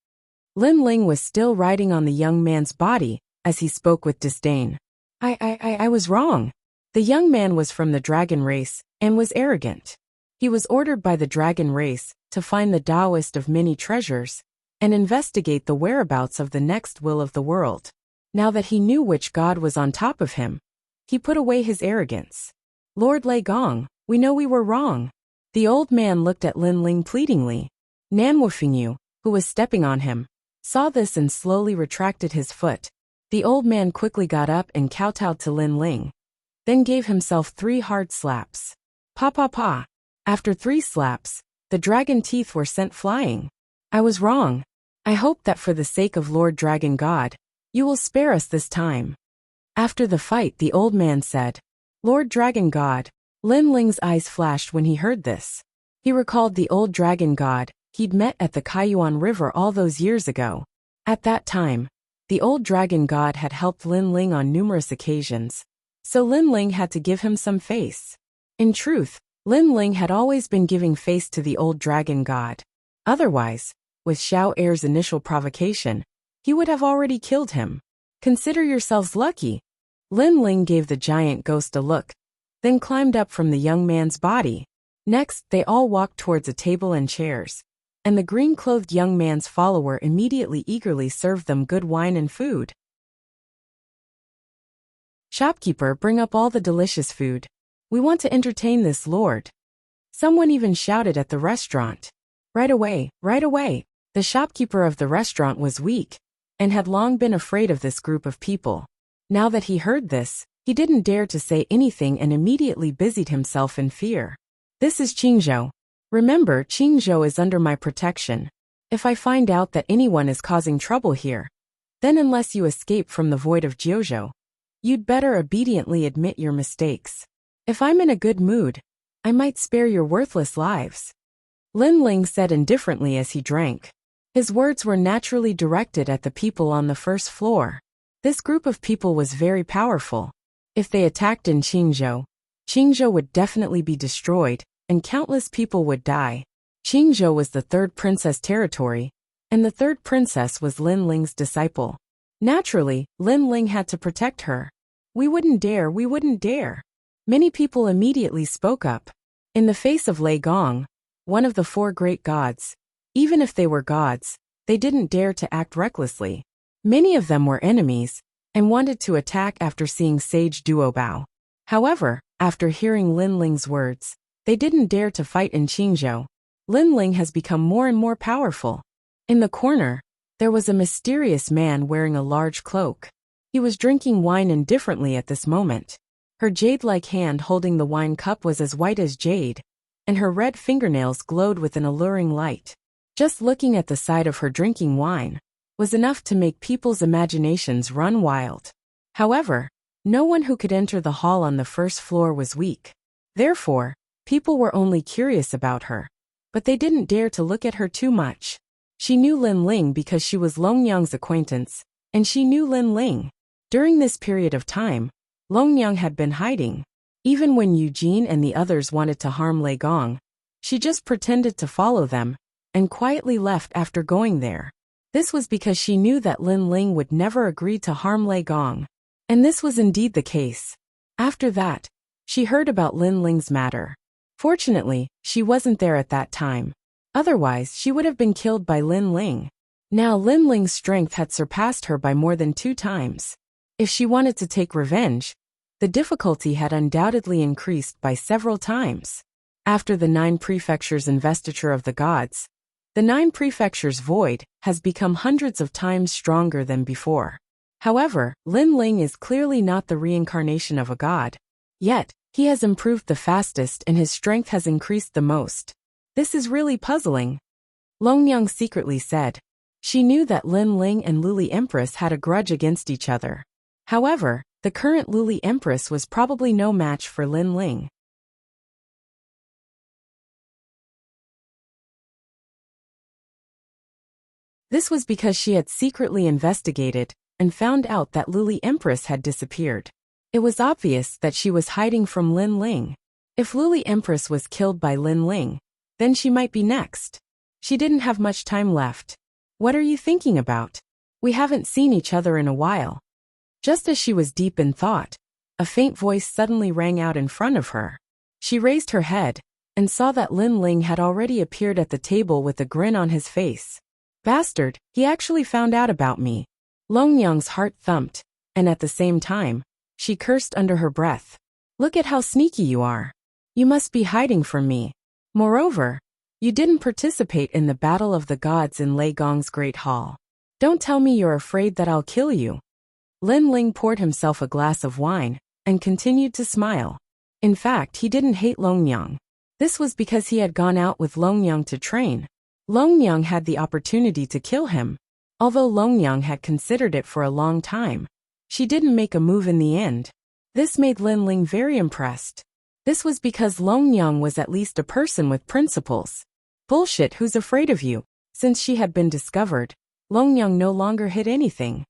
Lin Ling was still riding on the young man's body as he spoke with disdain. I was wrong. The young man was from the dragon race and was arrogant. He was ordered by the dragon race to find the Taoist of many treasures and investigate the whereabouts of the next will of the world. Now that he knew which god was on top of him, he put away his arrogance. "Lord Leigong, we know we were wrong." The old man looked at Lin Ling pleadingly. Nanwufingyu, who was stepping on him, saw this and slowly retracted his foot. The old man quickly got up and kowtowed to Lin Ling, then gave himself 3 hard slaps. Pa pa pa. After 3 slaps, the dragon teeth were sent flying. "I was wrong. I hope that for the sake of Lord Dragon God, you will spare us this time." After the fight, the old man said, "Lord Dragon God." Lin Ling's eyes flashed when he heard this. He recalled the old dragon god he'd met at the Kaiyuan River all those years ago. At that time, the old dragon god had helped Lin Ling on numerous occasions, so Lin Ling had to give him some face. In truth, Lin Ling had always been giving face to the old dragon god. Otherwise, with Xiao Er's initial provocation, he would have already killed him. Consider yourselves lucky. Lin Ling gave the giant ghost a look, then climbed up from the young man's body. Next, they all walked towards a table and chairs, and the green-clothed young man's follower immediately eagerly served them good wine and food. Shopkeeper, bring up all the delicious food. We want to entertain this lord. Someone even shouted at the restaurant. Right away, right away. The shopkeeper of the restaurant was weak, and had long been afraid of this group of people. Now that he heard this, he didn't dare to say anything and immediately busied himself in fear. This is Qingzhou. Remember, Qingzhou is under my protection. If I find out that anyone is causing trouble here, then unless you escape from the void of Jiuzhou, you'd better obediently admit your mistakes. If I'm in a good mood, I might spare your worthless lives. Lin Ling said indifferently as he drank. His words were naturally directed at the people on the first floor. This group of people was very powerful. If they attacked in Qingzhou, Qingzhou would definitely be destroyed, and countless people would die. Qingzhou was the third princess territory, and the third princess was Lin Ling's disciple. Naturally, Lin Ling had to protect her. We wouldn't dare, we wouldn't dare. Many people immediately spoke up. In the face of Lei Gong, one of the four great gods, even if they were gods, they didn't dare to act recklessly. Many of them were enemies, and wanted to attack after seeing Sage Duobao. However, after hearing Lin Ling's words, they didn't dare to fight in Qingzhou. Lin Ling has become more and more powerful. In the corner, there was a mysterious man wearing a large cloak. He was drinking wine indifferently at this moment. Her jade-like hand holding the wine cup was as white as jade, and her red fingernails glowed with an alluring light. Just looking at the sight of her drinking wine was enough to make people's imaginations run wild. However, no one who could enter the hall on the first floor was weak. Therefore, people were only curious about her, but they didn't dare to look at her too much. She knew Lin Ling because she was Longyang's acquaintance, and she knew Lin Ling. During this period of time, Longyang had been hiding. Even when Eugene and the others wanted to harm Lei Gong, she just pretended to follow them, and quietly left after going there. This was because she knew that Lin Ling would never agree to harm Lei Gong. And this was indeed the case. After that, she heard about Lin Ling's matter. Fortunately, she wasn't there at that time. Otherwise, she would have been killed by Lin Ling. Now Lin Ling's strength had surpassed her by more than 2 times. If she wanted to take revenge, the difficulty had undoubtedly increased by several times. After the 9 prefectures' investiture of the gods, the 9 prefectures' void has become hundreds of times stronger than before. However, Lin Ling is clearly not the reincarnation of a god. Yet, he has improved the fastest and his strength has increased the most. This is really puzzling. Longyang secretly said. She knew that Lin Ling and Luli Empress had a grudge against each other. However, the current Luli Empress was probably no match for Lin Ling. This was because she had secretly investigated and found out that Luli Empress had disappeared. It was obvious that she was hiding from Lin Ling. If Luli Empress was killed by Lin Ling, then she might be next. She didn't have much time left. What are you thinking about? We haven't seen each other in a while. Just as she was deep in thought, a faint voice suddenly rang out in front of her. She raised her head and saw that Lin Ling had already appeared at the table with a grin on his face. Bastard, he actually found out about me. Longyang's heart thumped, and at the same time, she cursed under her breath. Look at how sneaky you are. You must be hiding from me. Moreover, you didn't participate in the battle of the gods in Lei Gong's great hall. Don't tell me you're afraid that I'll kill you. Lin Ling poured himself a glass of wine and continued to smile. In fact, he didn't hate Longyang. This was because he had gone out with Longyang to train. Longyang had the opportunity to kill him. Although Longyang had considered it for a long time, she didn't make a move in the end. This made Lin Ling very impressed. This was because Longyang was at least a person with principles. Bullshit, who's afraid of you? Since she had been discovered, Longyang no longer hid anything.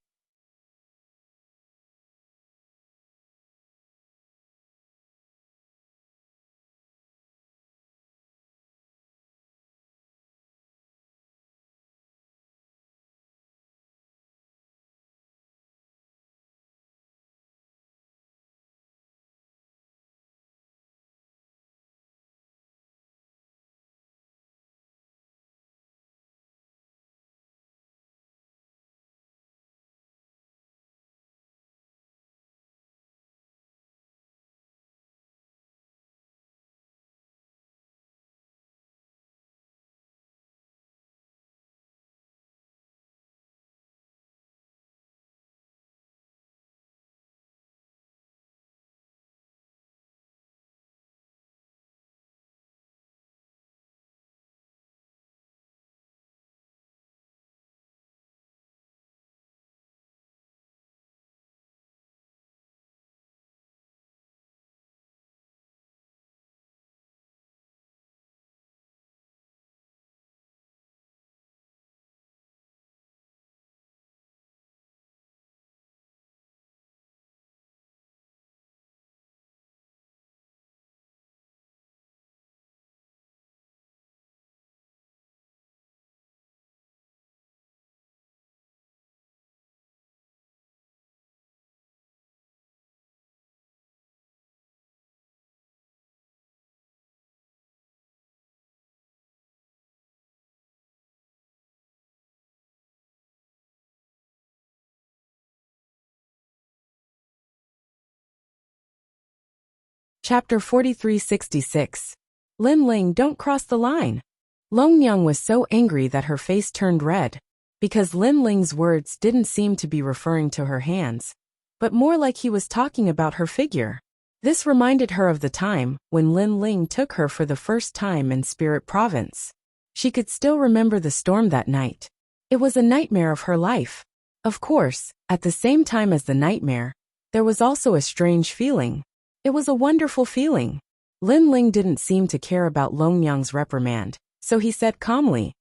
Chapter 4366. Lin Ling, don't cross the line. Long Yang was so angry that her face turned red, because Lin Ling's words didn't seem to be referring to her hands, but more like he was talking about her figure. This reminded her of the time when Lin Ling took her for the first time in Spirit Province. She could still remember the storm that night. It was a nightmare of her life. Of course, at the same time as the nightmare, there was also a strange feeling. It was a wonderful feeling. Lin Ling didn't seem to care about Long Yang's reprimand, so he said calmly,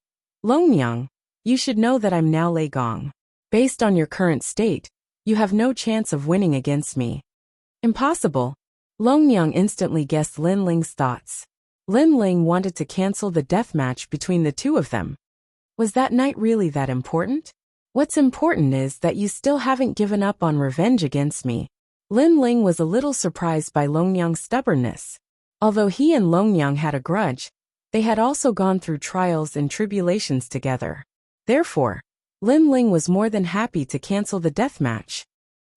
Long Yang, you should know that I'm now Lei Gong. Based on your current state, you have no chance of winning against me. Impossible. Long Yang instantly guessed Lin Ling's thoughts. Lin Ling wanted to cancel the death match between the two of them. Was that night really that important? What's important is that you still haven't given up on revenge against me. Lin Ling was a little surprised by Long Yang's stubbornness. Although he and Long Yang had a grudge, they had also gone through trials and tribulations together. Therefore, Lin Ling was more than happy to cancel the death match.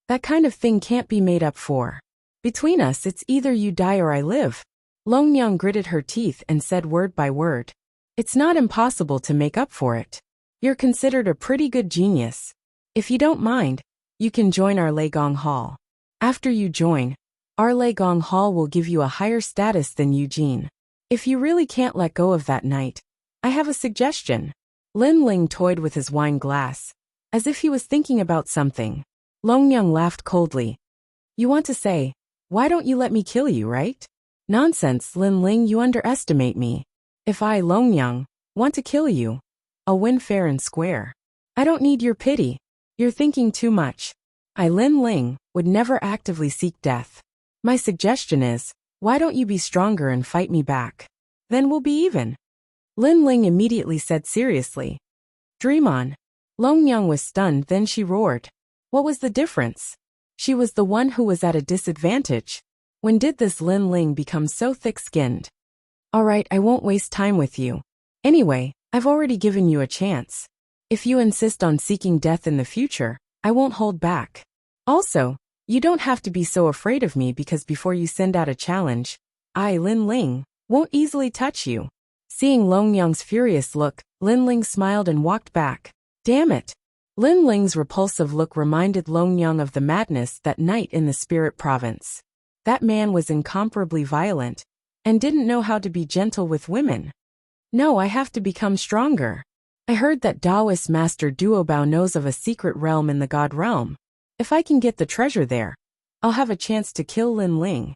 That kind of thing can't be made up for. Between us, it's either you die or I live. Long Yang gritted her teeth and said word by word. It's not impossible to make up for it. You're considered a pretty good genius. If you don't mind, you can join our Lei Gong Hall. After you join, our Lei Gong Hall will give you a higher status than Eugene. If you really can't let go of that night, I have a suggestion. Lin Ling toyed with his wine glass, as if he was thinking about something. Long Yang laughed coldly. You want to say, why don't you let me kill you, right? Nonsense, Lin Ling, you underestimate me. If I, Long Yang, want to kill you, I'll win fair and square. I don't need your pity. You're thinking too much. I, Lin Ling, would never actively seek death. My suggestion is, why don't you be stronger and fight me back? Then we'll be even. Lin Ling immediately said seriously. Dream on. Long Yang was stunned, then she roared. What was the difference? She was the one who was at a disadvantage. When did this Lin Ling become so thick-skinned? Alright, I won't waste time with you. Anyway, I've already given you a chance. If you insist on seeking death in the future, I won't hold back. Also, you don't have to be so afraid of me because before you send out a challenge, I, Lin Ling, won't easily touch you. Seeing Long Yang's furious look, Lin Ling smiled and walked back. Damn it! Lin Ling's repulsive look reminded Long Yang of the madness that night in the Spirit Province. That man was incomparably violent, and didn't know how to be gentle with women. No, I have to become stronger. I heard that Taoist Master Duobao knows of a secret realm in the God Realm. If I can get the treasure there, I'll have a chance to kill Lin Ling.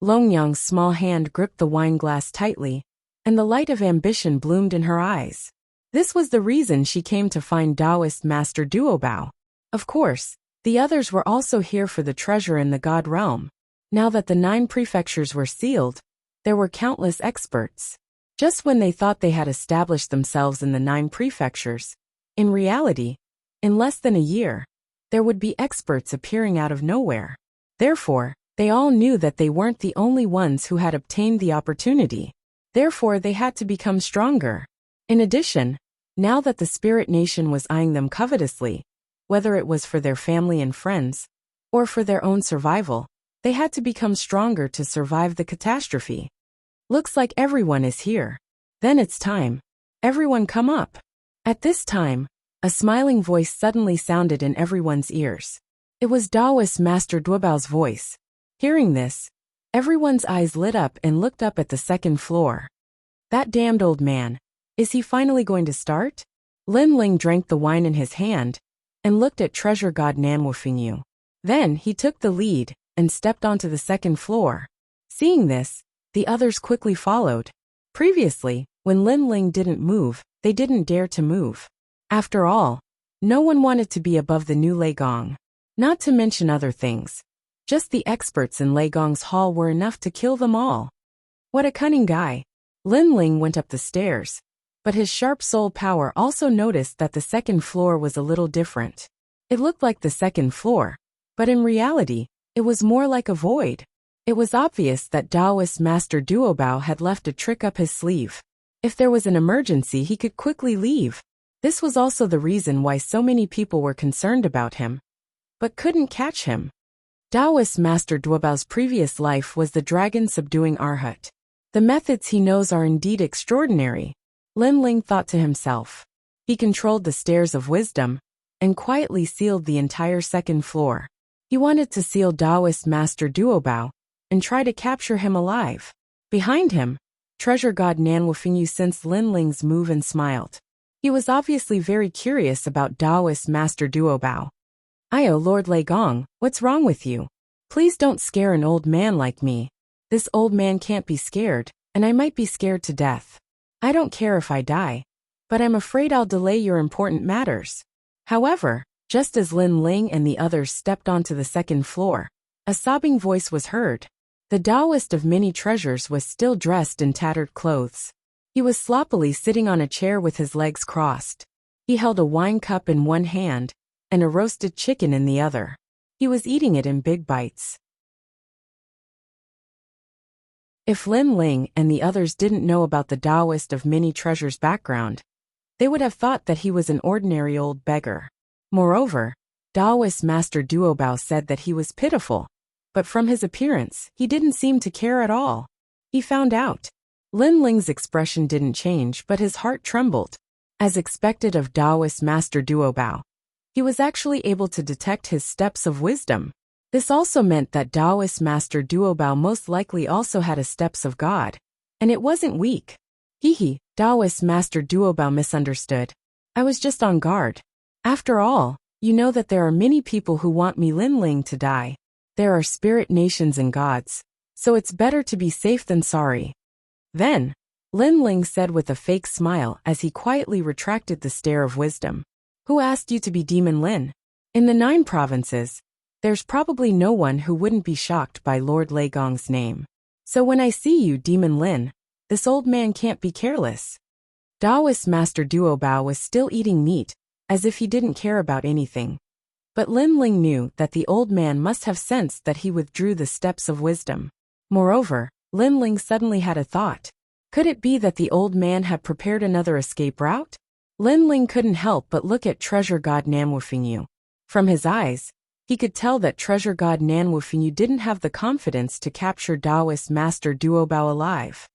Long Yang's small hand gripped the wine glass tightly, and the light of ambition bloomed in her eyes. This was the reason she came to find Taoist Master Duobao. Of course, the others were also here for the treasure in the God Realm. Now that the 9 prefectures were sealed, there were countless experts. Just when they thought they had established themselves in the 9 prefectures, in reality, in less than a year, there would be experts appearing out of nowhere. Therefore, they all knew that they weren't the only ones who had obtained the opportunity. Therefore, they had to become stronger. In addition, now that the Spirit Nation was eyeing them covetously, whether it was for their family and friends, or for their own survival, they had to become stronger to survive the catastrophe. Looks like everyone is here. Then it's time. Everyone come up. At this time, a smiling voice suddenly sounded in everyone's ears. It was Taoist Master Duobao's voice. Hearing this, everyone's eyes lit up and looked up at the 2nd floor. That damned old man. Is he finally going to start? Lin Ling drank the wine in his hand and looked at Treasure God Nanwufingyu. Then he took the lead and stepped onto the 2nd floor. Seeing this, the others quickly followed. Previously, when Lin Ling didn't move, they didn't dare to move. After all, no one wanted to be above the new Lei Gong. Not to mention other things. Just the experts in Lei Gong's hall were enough to kill them all. What a cunning guy. Lin Ling went up the stairs, but his sharp soul power also noticed that the 2nd floor was a little different. It looked like the 2nd floor, but in reality, it was more like a void. It was obvious that Taoist Master Duobao had left a trick up his sleeve. If there was an emergency, he could quickly leave. This was also the reason why so many people were concerned about him, but couldn't catch him. Taoist Master Duobao's previous life was the dragon subduing Arhat. The methods he knows are indeed extraordinary, Lin Ling thought to himself. He controlled the stairs of wisdom and quietly sealed the entire second floor. He wanted to seal Taoist Master Duobao and try to capture him alive. Behind him, treasure god Nanwufingyu sensed Lin Ling's move and smiled. He was obviously very curious about Taoist Master Duobao. "Io, Lord Lei Gong, what's wrong with you? Please don't scare an old man like me. This old man can't be scared, and I might be scared to death. I don't care if I die, but I'm afraid I'll delay your important matters." However, just as Lin Ling and the others stepped onto the second floor, a sobbing voice was heard. The Taoist of many treasures was still dressed in tattered clothes. He was sloppily sitting on a chair with his legs crossed. He held a wine cup in one hand and a roasted chicken in the other. He was eating it in big bites. If Lin Ling and the others didn't know about the Taoist of many treasures' background, they would have thought that he was an ordinary old beggar. Moreover, Taoist Master Duobao said that he was pitiful, but from his appearance, he didn't seem to care at all. He found out. Lin Ling's expression didn't change, but his heart trembled. As expected of Taoist Master Duobao, he was actually able to detect his steps of wisdom. This also meant that Taoist Master Duobao most likely also had a steps of God, and it wasn't weak. Taoist Master Duobao misunderstood. "I was just on guard. After all, you know that there are many people who want me Lin Ling to die. There are spirit nations and gods, so it's better to be safe than sorry." Then, Lin Ling said with a fake smile as he quietly retracted the stare of wisdom. "Who asked you to be Demon Lin? In the 9 provinces, there's probably no one who wouldn't be shocked by Lord Lei Gong's name. So when I see you, Demon Lin, this old man can't be careless." Taoist Master Duobao was still eating meat, as if he didn't care about anything. But Lin Ling knew that the old man must have sensed that he withdrew the steps of wisdom. Moreover, Lin Ling suddenly had a thought. Could it be that the old man had prepared another escape route? Lin Ling couldn't help but look at treasure god Nanwufingyu. From his eyes, he could tell that treasure god Nanwufingyu didn't have the confidence to capture Taoist Master Duobao alive.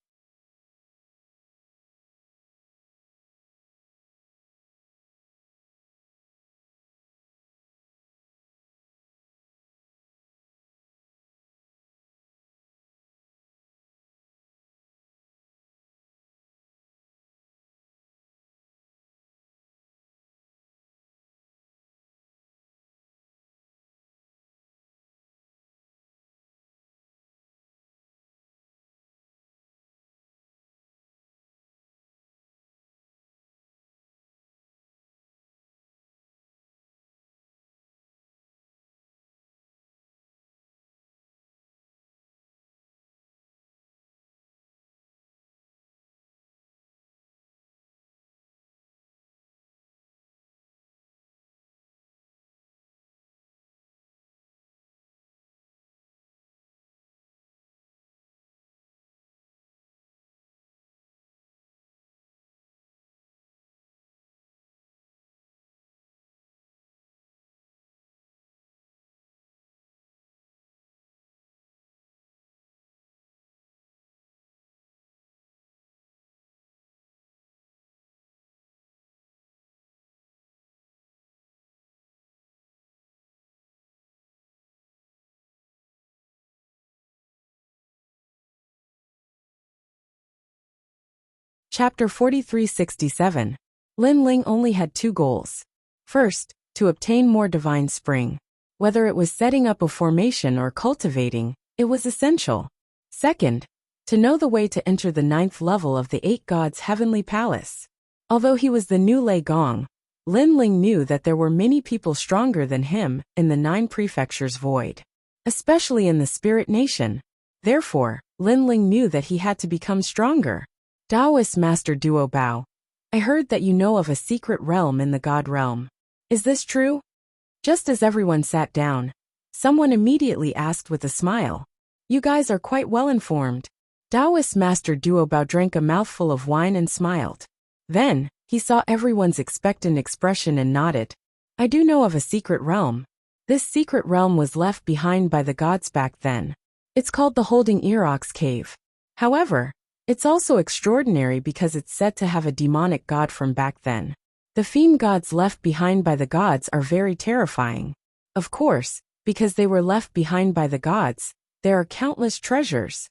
Chapter 4367. Lin Ling only had 2 goals. First, to obtain more divine spring. Whether it was setting up a formation or cultivating, it was essential. Second, to know the way to enter the 9th level of the 8 gods' heavenly palace. Although he was the new Lei Gong, Lin Ling knew that there were many people stronger than him in the 9 prefectures void, especially in the spirit nation. Therefore, Lin Ling knew that he had to become stronger. Taoist Master Duobao, I heard that you know of a secret realm in the God realm. Is this true? Just as everyone sat down, someone immediately asked with a smile. You guys are quite well informed. Taoist Master Duobao drank a mouthful of wine and smiled. Then, he saw everyone's expectant expression and nodded. I do know of a secret realm. This secret realm was left behind by the gods back then. It's called the Holding Ear-Ox Cave. However, it's also extraordinary because it's said to have a demonic god from back then. The fiend gods left behind by the gods are very terrifying. Of course, because they were left behind by the gods, there are countless treasures.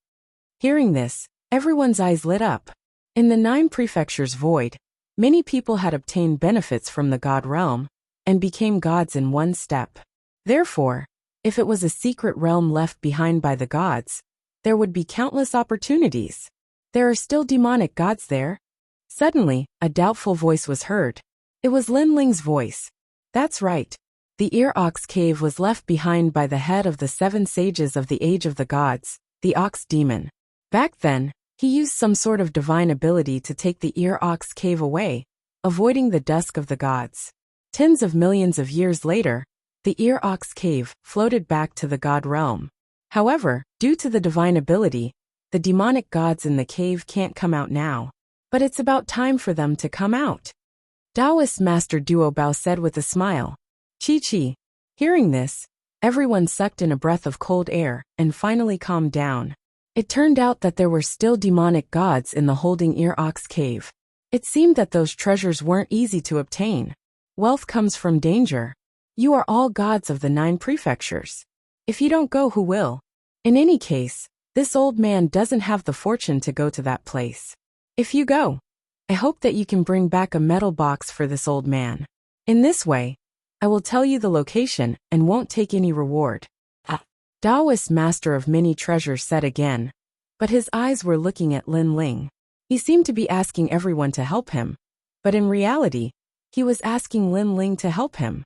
Hearing this, everyone's eyes lit up. In the 9 prefectures void, many people had obtained benefits from the god realm, and became gods in one step. Therefore, if it was a secret realm left behind by the gods, there would be countless opportunities. There are still demonic gods there. Suddenly, a doubtful voice was heard. It was Lin Ling's voice. That's right. The Ear-Ox Cave was left behind by the head of the 7 sages of the Age of the Gods, the Ox Demon. Back then, he used some sort of divine ability to take the Ear-Ox Cave away, avoiding the dusk of the gods. Tens of millions of years later, the Ear-Ox Cave floated back to the god realm. However, due to the divine ability, the demonic gods in the cave can't come out now. But it's about time for them to come out. Taoist Master Duo Bao said with a smile. Chi. Hearing this, everyone sucked in a breath of cold air and finally calmed down. It turned out that there were still demonic gods in the Holding Ear-Ox Cave. It seemed that those treasures weren't easy to obtain. Wealth comes from danger. You are all gods of the 9 prefectures. If you don't go, who will? In any case, this old man doesn't have the fortune to go to that place. If you go, I hope that you can bring back a metal box for this old man. In this way, I will tell you the location and won't take any reward. Taoist Master of Many Treasures said again, but his eyes were looking at Lin Ling. He seemed to be asking everyone to help him, but in reality, he was asking Lin Ling to help him.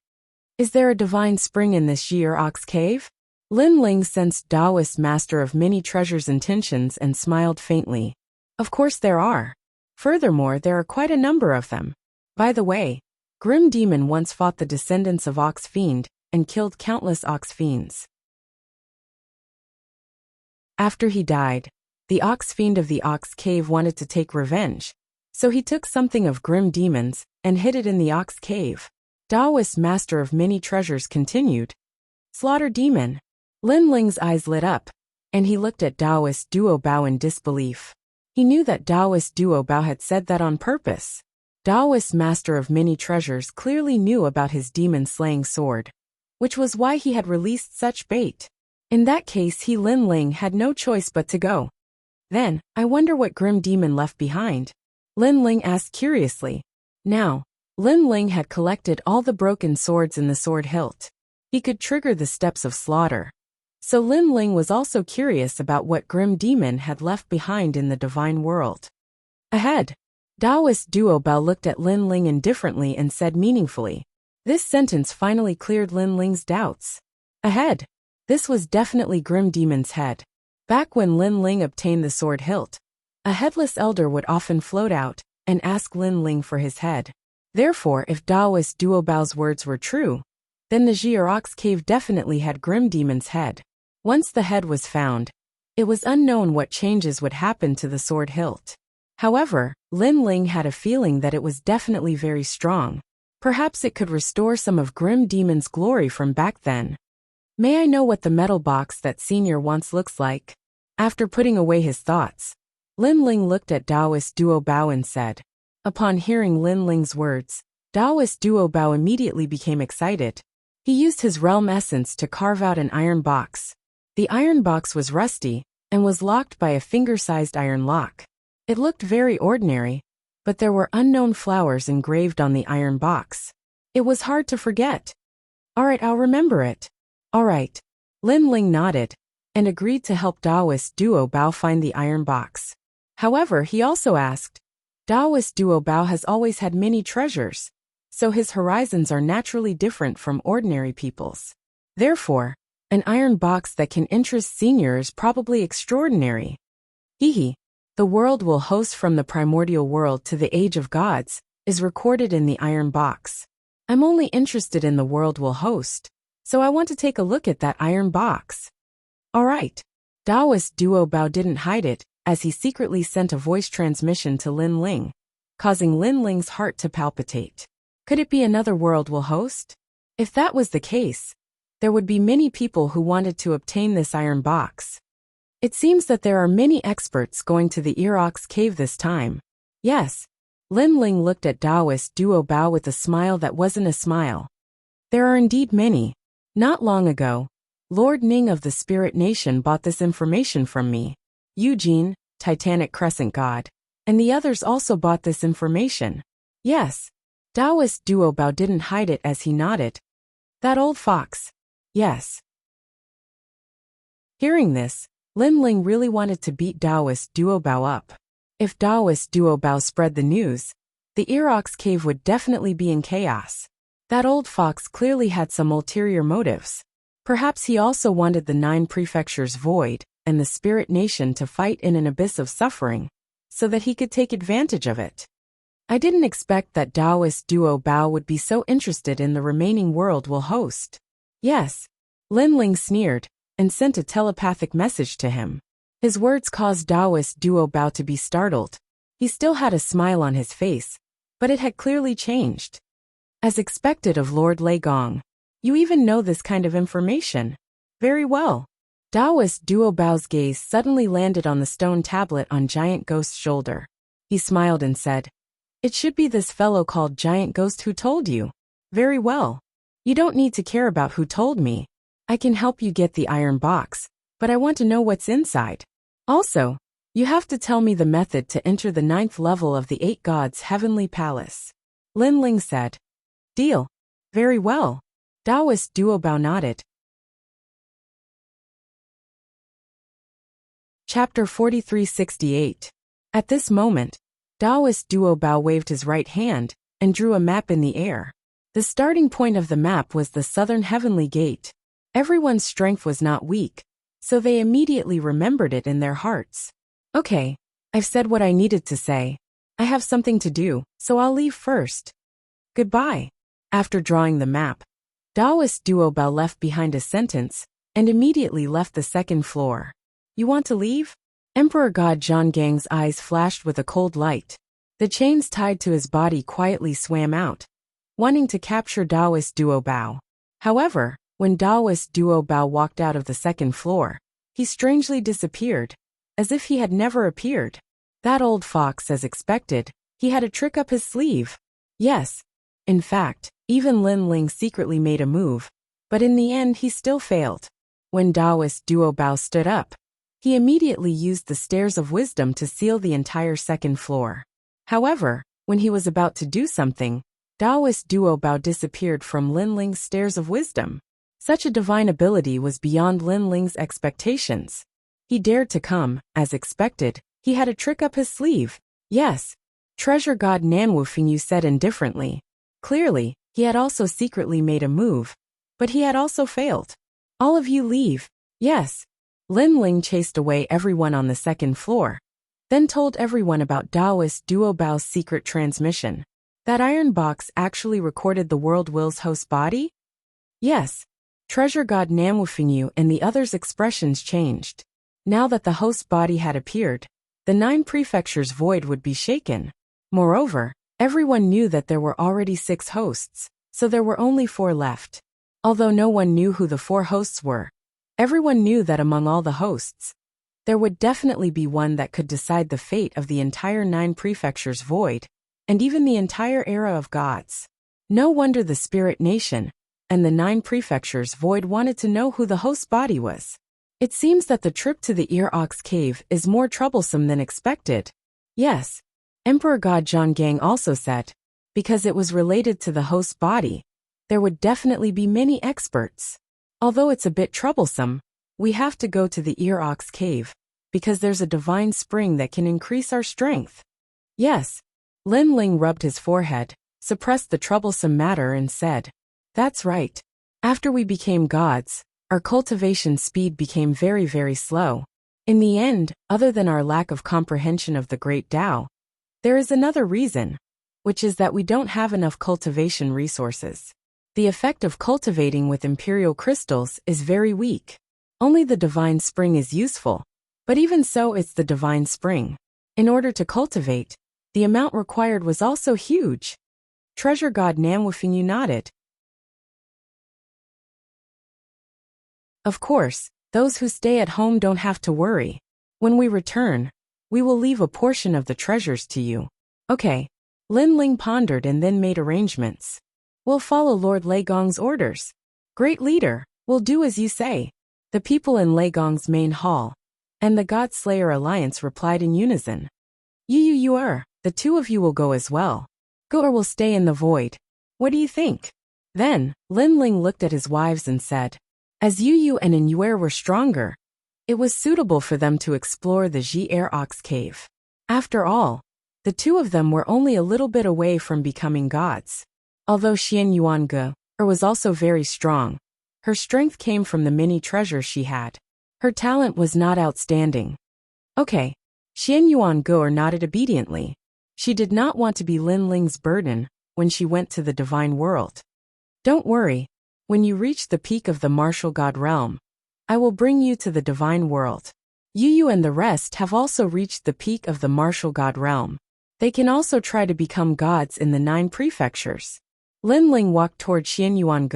Is there a divine spring in this Ear-Ox Cave? Lin Ling sensed Taoist Master of Many Treasures' intentions and smiled faintly. Of course there are. Furthermore, there are quite a number of them. By the way, Grim Demon once fought the descendants of Ox Fiend and killed countless Ox Fiends. After he died, the Ox Fiend of the Ox Cave wanted to take revenge, so he took something of Grim Demon's and hid it in the Ox Cave. Taoist Master of Many Treasures continued. Slaughter Demon. Lin Ling's eyes lit up, and he looked at Taoist Duo Bao in disbelief. He knew that Taoist Duo Bao had said that on purpose. Taoist Master of Many Treasures clearly knew about his demon-slaying sword, which was why he had released such bait. In that case, Lin Ling had no choice but to go. Then, I wonder what Grim Demon left behind? Lin Ling asked curiously. Now, Lin Ling had collected all the broken swords in the sword hilt. He could trigger the steps of slaughter. So Lin Ling was also curious about what Grim Demon had left behind in the divine world. Ahead, Taoist Duo Bao looked at Lin Ling indifferently and said meaningfully. This sentence finally cleared Lin Ling's doubts. Ahead. This was definitely Grim Demon's head. Back when Lin Ling obtained the sword hilt, a headless elder would often float out and ask Lin Ling for his head. Therefore, if Taoist Duo Bao's words were true, then the Ear-Ox Cave definitely had Grim Demon's head. Once the head was found, it was unknown what changes would happen to the sword hilt. However, Lin Ling had a feeling that it was definitely very strong. Perhaps it could restore some of Grim Demon's glory from back then. May I know what the metal box that Senior wants looks like? After putting away his thoughts, Lin Ling looked at Taoist Duo Bao and said. Upon hearing Lin Ling's words, Taoist Duo Bao immediately became excited. He used his realm essence to carve out an iron box. The iron box was rusty and was locked by a finger-sized iron lock. It looked very ordinary, but there were unknown flowers engraved on the iron box. It was hard to forget. Alright, I'll remember it. Alright. Lin Ling nodded and agreed to help Taoist Duo Bao find the iron box. However, he also asked, Taoist Duo Bao has always had many treasures, so his horizons are naturally different from ordinary people's. Therefore, an iron box that can interest Senior is probably extraordinary. Hehe. The world will host from the primordial world to the age of gods is recorded in the iron box. I'm only interested in the world will host, so I want to take a look at that iron box. Alright. Taoist Duo Bao didn't hide it, as he secretly sent a voice transmission to Lin Ling, causing Lin Ling's heart to palpitate. Could it be another world will host? If that was the case, there would be many people who wanted to obtain this iron box. It seems that there are many experts going to the Erox cave this time. Yes. Lin Ling looked at Taoist Duo Bao with a smile that wasn't a smile. There are indeed many. Not long ago, Lord Ning of the Spirit Nation bought this information from me. Eugene, Titanic Crescent God, and the others also bought this information. Yes. Taoist Duo Bao didn't hide it as he nodded. That old fox. Yes. Hearing this, Lin Ling really wanted to beat Taoist Duo Bao up. If Taoist Duo Bao spread the news, the Erox cave would definitely be in chaos. That old fox clearly had some ulterior motives. Perhaps he also wanted the 9 prefectures void and the Spirit Nation to fight in an abyss of suffering, so that he could take advantage of it. I didn't expect that Taoist Duo Bao would be so interested in the remaining world we'll host. Yes. Lin Ling sneered and sent a telepathic message to him. His words caused Taoist Duo Bao to be startled. He still had a smile on his face, but it had clearly changed. As expected of Lord Lei Gong, you even know this kind of information. Very well. Taoist Duo Bao's gaze suddenly landed on the stone tablet on Giant Ghost's shoulder. He smiled and said, "It should be this fellow called Giant Ghost who told you. Very well. You don't need to care about who told me. I can help you get the iron box, but I want to know what's inside. Also, you have to tell me the method to enter the 9th level of the 8 Gods' Heavenly Palace." Lin Ling said. Deal. Very well. Taoist Duo Bao nodded. Chapter 4368. At this moment, Taoist Duo Bao waved his right hand and drew a map in the air. The starting point of the map was the southern heavenly gate. Everyone's strength was not weak, so they immediately remembered it in their hearts. Okay, I've said what I needed to say. I have something to do, so I'll leave first. Goodbye. After drawing the map, Taoist Duo Bao left behind a sentence and immediately left the 2nd floor. You want to leave? Emperor God Zhang Gang's eyes flashed with a cold light. The chains tied to his body quietly swam out, wanting to capture Taoist Duo Bao. However, when Taoist Duo Bao walked out of the 2nd floor, he strangely disappeared, as if he had never appeared. That old fox, as expected, he had a trick up his sleeve. Yes. In fact, even Lin Ling secretly made a move, but in the end he still failed. When Taoist Duo Bao stood up, he immediately used the Stairs of Wisdom to seal the entire 2nd floor. However, when he was about to do something, Taoist Duo Bao disappeared from Lin Ling's Stairs of Wisdom. Such a divine ability was beyond Lin Ling's expectations. He dared to come, as expected, he had a trick up his sleeve. Yes. Treasure God Nanwu Fingyu said indifferently. Clearly, he had also secretly made a move, but he had also failed. All of you leave. Yes. Lin Ling chased away everyone on the 2nd floor, then told everyone about Taoist Duo Bao's secret transmission. That iron box actually recorded the world will's host body? Yes. Treasure God Nanwu Fingyu and the others' expressions changed. Now that the host body had appeared, the 9 prefectures void would be shaken. Moreover, everyone knew that there were already 6 hosts, so there were only 4 left. Although no one knew who the 4 hosts were, everyone knew that among all the hosts, there would definitely be one that could decide the fate of the entire 9 prefectures void, and even the entire era of gods. No wonder the Spirit Nation and the 9 prefectures void wanted to know who the host body was. It seems that the trip to the Ear-Ox cave is more troublesome than expected. Yes. Emperor God Zhang Gang also said, because it was related to the host body, there would definitely be many experts. Although it's a bit troublesome, we have to go to the Ear-Ox cave, because there's a divine spring that can increase our strength. Yes. Lin Ling rubbed his forehead, suppressed the troublesome matter and said, that's right. After we became gods, our cultivation speed became very, very slow. In the end, other than our lack of comprehension of the great Tao, there is another reason, which is that we don't have enough cultivation resources. The effect of cultivating with imperial crystals is very weak. Only the divine spring is useful, but even so it's the divine spring. In order to cultivate, the amount required was also huge. Treasure God Nanwu Fingyu nodded. Of course, those who stay at home don't have to worry. When we return, we will leave a portion of the treasures to you. Okay. Lin Ling pondered and then made arrangements. We'll follow Lord Lei Gong's orders. Great leader, we'll do as you say. The people in Lei Gong's main hall and the God Slayer Alliance replied in unison. You are, the two of you will go as well. Go or will stay in the void. What do you think? Then, Lin Ling looked at his wives and said, as Yu and Yuer were stronger, it was suitable for them to explore the Ji-Er Ox Cave. After all, the two of them were only a little bit away from becoming gods. Although Xian Yuan was also very strong, her strength came from the many treasures she had. Her talent was not outstanding. Okay. Xian Yuan nodded obediently. She did not want to be Lin Ling's burden when she went to the divine world. Don't worry. When you reach the peak of the martial god realm, I will bring you to the divine world. Yu and the rest have also reached the peak of the martial god realm. They can also try to become gods in the 9 prefectures. Lin Ling walked toward Xian Yuan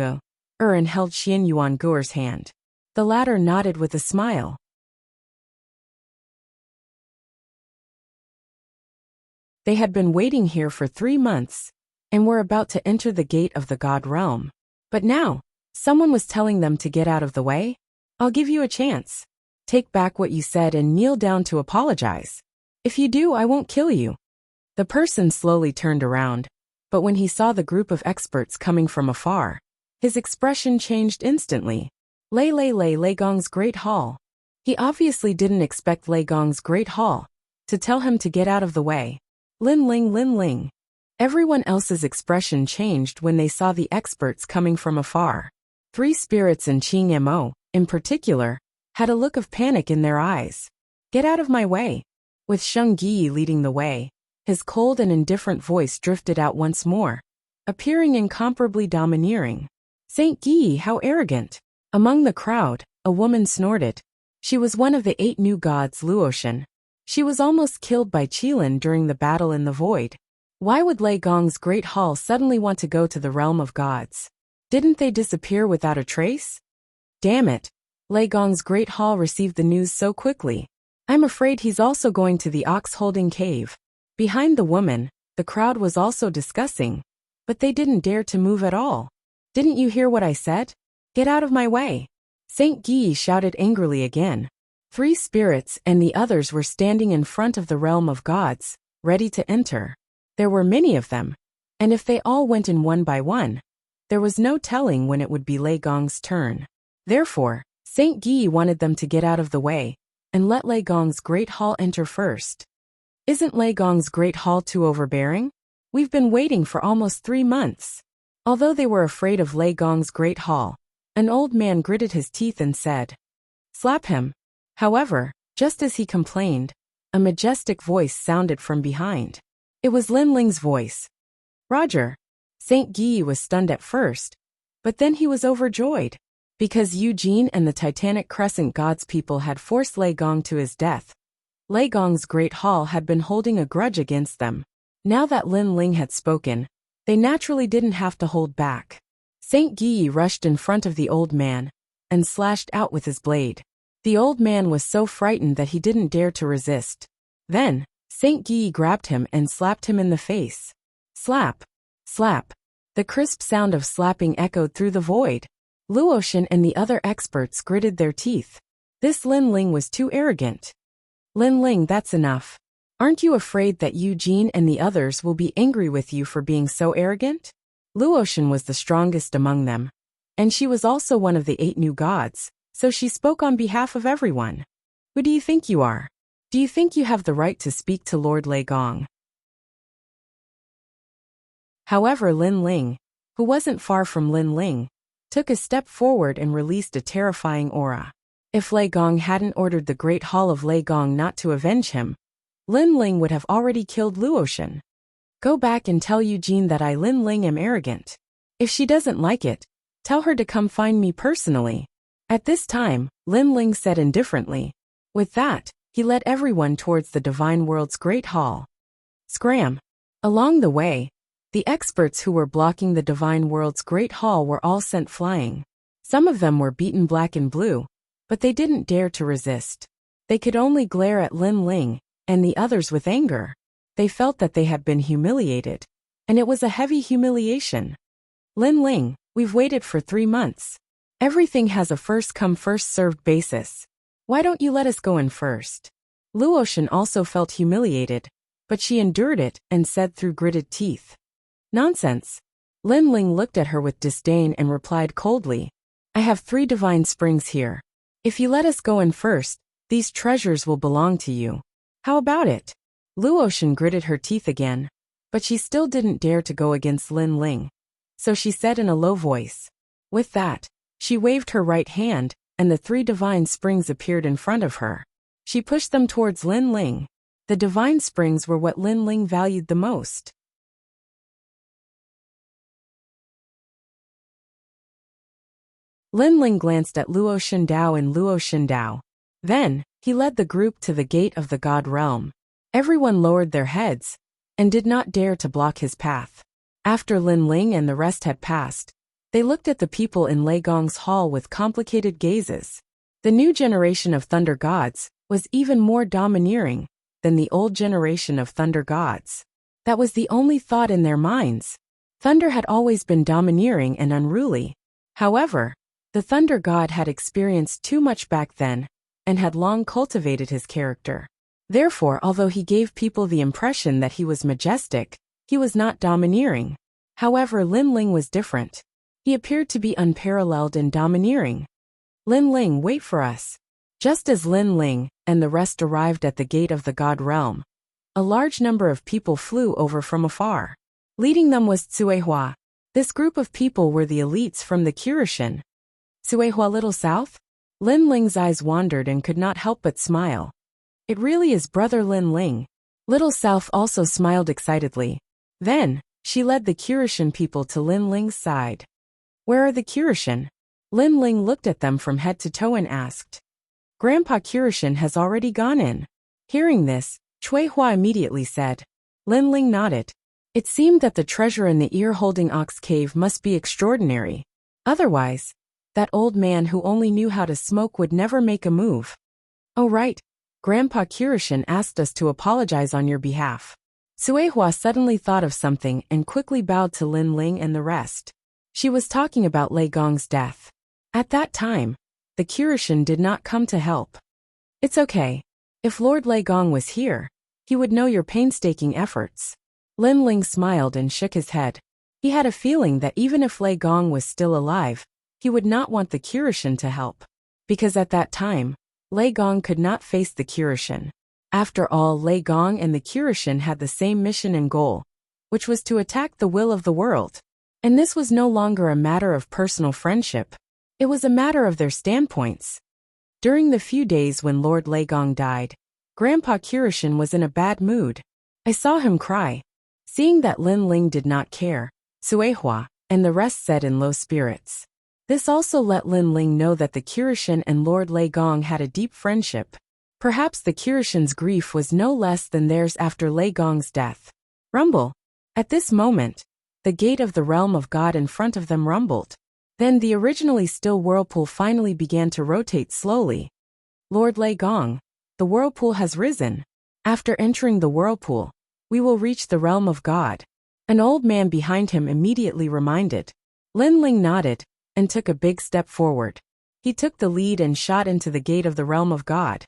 and held Xian Yuan hand. The latter nodded with a smile. They had been waiting here for 3 months, and were about to enter the gate of the god realm. But now, someone was telling them to get out of the way? I'll give you a chance. Take back what you said and kneel down to apologize. If you do, I won't kill you. The person slowly turned around, but when he saw the group of experts coming from afar, his expression changed instantly. Lei Gong's Great Hall. He obviously didn't expect Lei Gong's Great Hall to tell him to get out of the way. Lin Ling. Everyone else's expression changed when they saw the experts coming from afar. 3 spirits and Qing Mo, in particular, had a look of panic in their eyes. Get out of my way. With Sheng Yi leading the way, his cold and indifferent voice drifted out once more, appearing incomparably domineering. Saint Yi, how arrogant. Among the crowd, a woman snorted. She was one of the 8 new gods Luotian. She was almost killed by Qilin during the battle in the void. Why would Lei Gong's Great Hall suddenly want to go to the realm of gods? Didn't they disappear without a trace? Damn it. Lei Gong's Great Hall received the news so quickly. I'm afraid he's also going to the ox-holding cave. Behind the woman, the crowd was also discussing, but they didn't dare to move at all. Didn't you hear what I said? Get out of my way. Saint Yi shouted angrily again. 3 spirits and the others were standing in front of the realm of gods, ready to enter. There were many of them, and if they all went in one by one, there was no telling when it would be Lei Gong's turn. Therefore, Saint Yi wanted them to get out of the way and let Lei Gong's Great Hall enter first. Isn't Lei Gong's Great Hall too overbearing? We've been waiting for almost 3 months. Although they were afraid of Lei Gong's Great Hall, an old man gritted his teeth and said, slap him. However, just as he complained, a majestic voice sounded from behind. It was Lin Ling's voice. Roger. Saint Yi was stunned at first, but then he was overjoyed. Because Eugene and the Titanic Crescent Gods people had forced Lei Gong to his death, Lei Gong's Great Hall had been holding a grudge against them. Now that Lin Ling had spoken, they naturally didn't have to hold back. Saint Yi rushed in front of the old man and slashed out with his blade. The old man was so frightened that he didn't dare to resist. Then, Saint Yi grabbed him and slapped him in the face. Slap. Slap. The crisp sound of slapping echoed through the void. Luotian and the other experts gritted their teeth. This Lin Ling was too arrogant. Lin Ling, that's enough. Aren't you afraid that Eugene and the others will be angry with you for being so arrogant? Luotian was the strongest among them, and she was also one of the 8 new gods, so she spoke on behalf of everyone. Who do you think you are? Do you think you have the right to speak to Lord Lei Gong? However, Lin Ling, who wasn't far from Lin Ling, took a step forward and released a terrifying aura. If Lei Gong hadn't ordered the Great Hall of Lei Gong not to avenge him, Lin Ling would have already killed Luotian. Go back and tell Eugene that I Lin Ling am arrogant. If she doesn't like it, tell her to come find me personally. At this time, Lin Ling said indifferently. With that, he led everyone towards the Divine World's Great Hall. Scram! Along the way, the experts who were blocking the Divine World's Great Hall were all sent flying. Some of them were beaten black and blue, but they didn't dare to resist. They could only glare at Lin Ling, and the others with anger. They felt that they had been humiliated. And it was a heavy humiliation. Lin Ling, we've waited for 3 months. Everything has a first-come first-served basis. Why don't you let us go in first? Luotian also felt humiliated, but she endured it and said through gritted teeth. Nonsense. Lin Ling looked at her with disdain and replied coldly. I have 3 divine springs here. If you let us go in first, these treasures will belong to you. How about it? Luotian gritted her teeth again, but she still didn't dare to go against Lin Ling. So she said in a low voice. With that, she waved her right hand, and the 3 divine springs appeared in front of her. She pushed them towards Lin Ling. The divine springs were what Lin Ling valued the most. Lin Ling glanced at Luo Shindao and Luo Shindao. Then, he led the group to the gate of the God realm. Everyone lowered their heads, and did not dare to block his path. After Lin Ling and the rest had passed, they looked at the people in Lei Gong's hall with complicated gazes. The new generation of thunder gods was even more domineering than the old generation of thunder gods. That was the only thought in their minds. Thunder had always been domineering and unruly. However, the thunder god had experienced too much back then, and had long cultivated his character. Therefore, although he gave people the impression that he was majestic, he was not domineering. However, Lin Ling was different. He appeared to be unparalleled and domineering. Lin Ling, wait for us. Just as Lin Ling and the rest arrived at the gate of the God realm, a large number of people flew over from afar. Leading them was Cuehua. This group of people were the elites from the Kirishin. Cuehua Little South? Lin Ling's eyes wandered and could not help but smile. It really is Brother Lin Ling. Little South also smiled excitedly. Then, she led the Kirishin people to Lin Ling's side. Where are the Kirishin? Lin Ling looked at them from head to toe and asked. Grandpa Kirishin has already gone in. Hearing this, Cuehua immediately said. Lin Ling nodded. It seemed that the treasure in the ear-holding ox cave must be extraordinary. Otherwise, that old man who only knew how to smoke would never make a move. Oh right, Grandpa Kirishin asked us to apologize on your behalf. Cuehua suddenly thought of something and quickly bowed to Lin Ling and the rest. She was talking about Lei Gong's death. At that time, the Kirishin did not come to help. It's okay. If Lord Lei Gong was here, he would know your painstaking efforts. Lin Ling smiled and shook his head. He had a feeling that even if Lei Gong was still alive, he would not want the Kirishin to help. Because at that time, Lei Gong could not face the Kirishin. After all, Lei Gong and the Kirishin had the same mission and goal, which was to attack the will of the world. And this was no longer a matter of personal friendship. It was a matter of their standpoints. During the few days when Lord Lei Gong died, Grandpa Kirishin was in a bad mood. I saw him cry. Seeing that Lin Ling did not care, Cuehua and the rest said in low spirits. This also let Lin Ling know that the Kirishin and Lord Lei Gong had a deep friendship. Perhaps the Kirishin's grief was no less than theirs after Lei Gong's death. Rumble. At this moment, the gate of the realm of God in front of them rumbled. Then the originally still whirlpool finally began to rotate slowly. Lord Lei Gong, the whirlpool has risen. After entering the whirlpool, we will reach the realm of God. An old man behind him immediately reminded. Lin Ling nodded and took a big step forward. He took the lead and shot into the gate of the realm of God.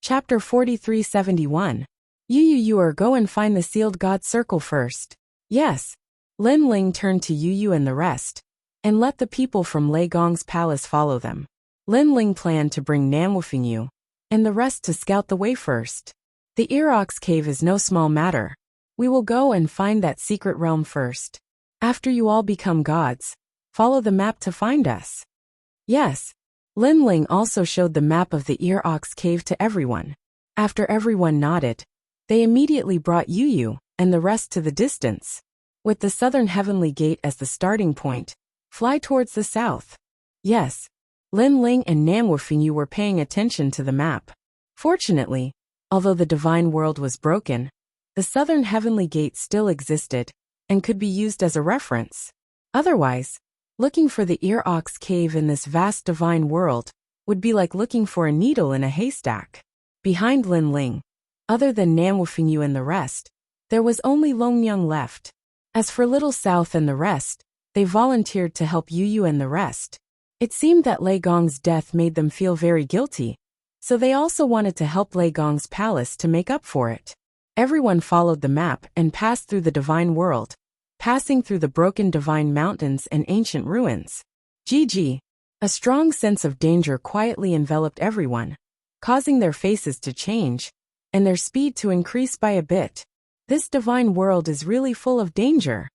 Chapter 4371. You are go and find the sealed God circle first. Yes. Lin Ling turned to Yu and the rest, and let the people from Lei Gong's palace follow them. Lin Ling planned to bring Namwufingyu and the rest to scout the way first. The Ear-Ox Cave is no small matter. We will go and find that secret realm first. After you all become gods, follow the map to find us. Yes. Lin Ling also showed the map of the Ear-Ox Cave to everyone. After everyone nodded, they immediately brought Yu and the rest to the distance. With the southern heavenly gate as the starting point, fly towards the south. Yes. Lin Ling and Namwufingyu were paying attention to the map. Fortunately, although the divine world was broken, the southern heavenly gate still existed and could be used as a reference. Otherwise, looking for the ear ox cave in this vast divine world would be like looking for a needle in a haystack. Behind Lin Ling, other than Nan Wufingyu and the rest, there was only Long Young left. As for Little South and the rest, they volunteered to help Yu Yu and the rest. It seemed that Lei Gong's death made them feel very guilty, so they also wanted to help Lei Gong's palace to make up for it. Everyone followed the map and passed through the divine world, passing through the broken divine mountains and ancient ruins. GG. A strong sense of danger quietly enveloped everyone, causing their faces to change and their speed to increase by a bit. This divine world is really full of danger.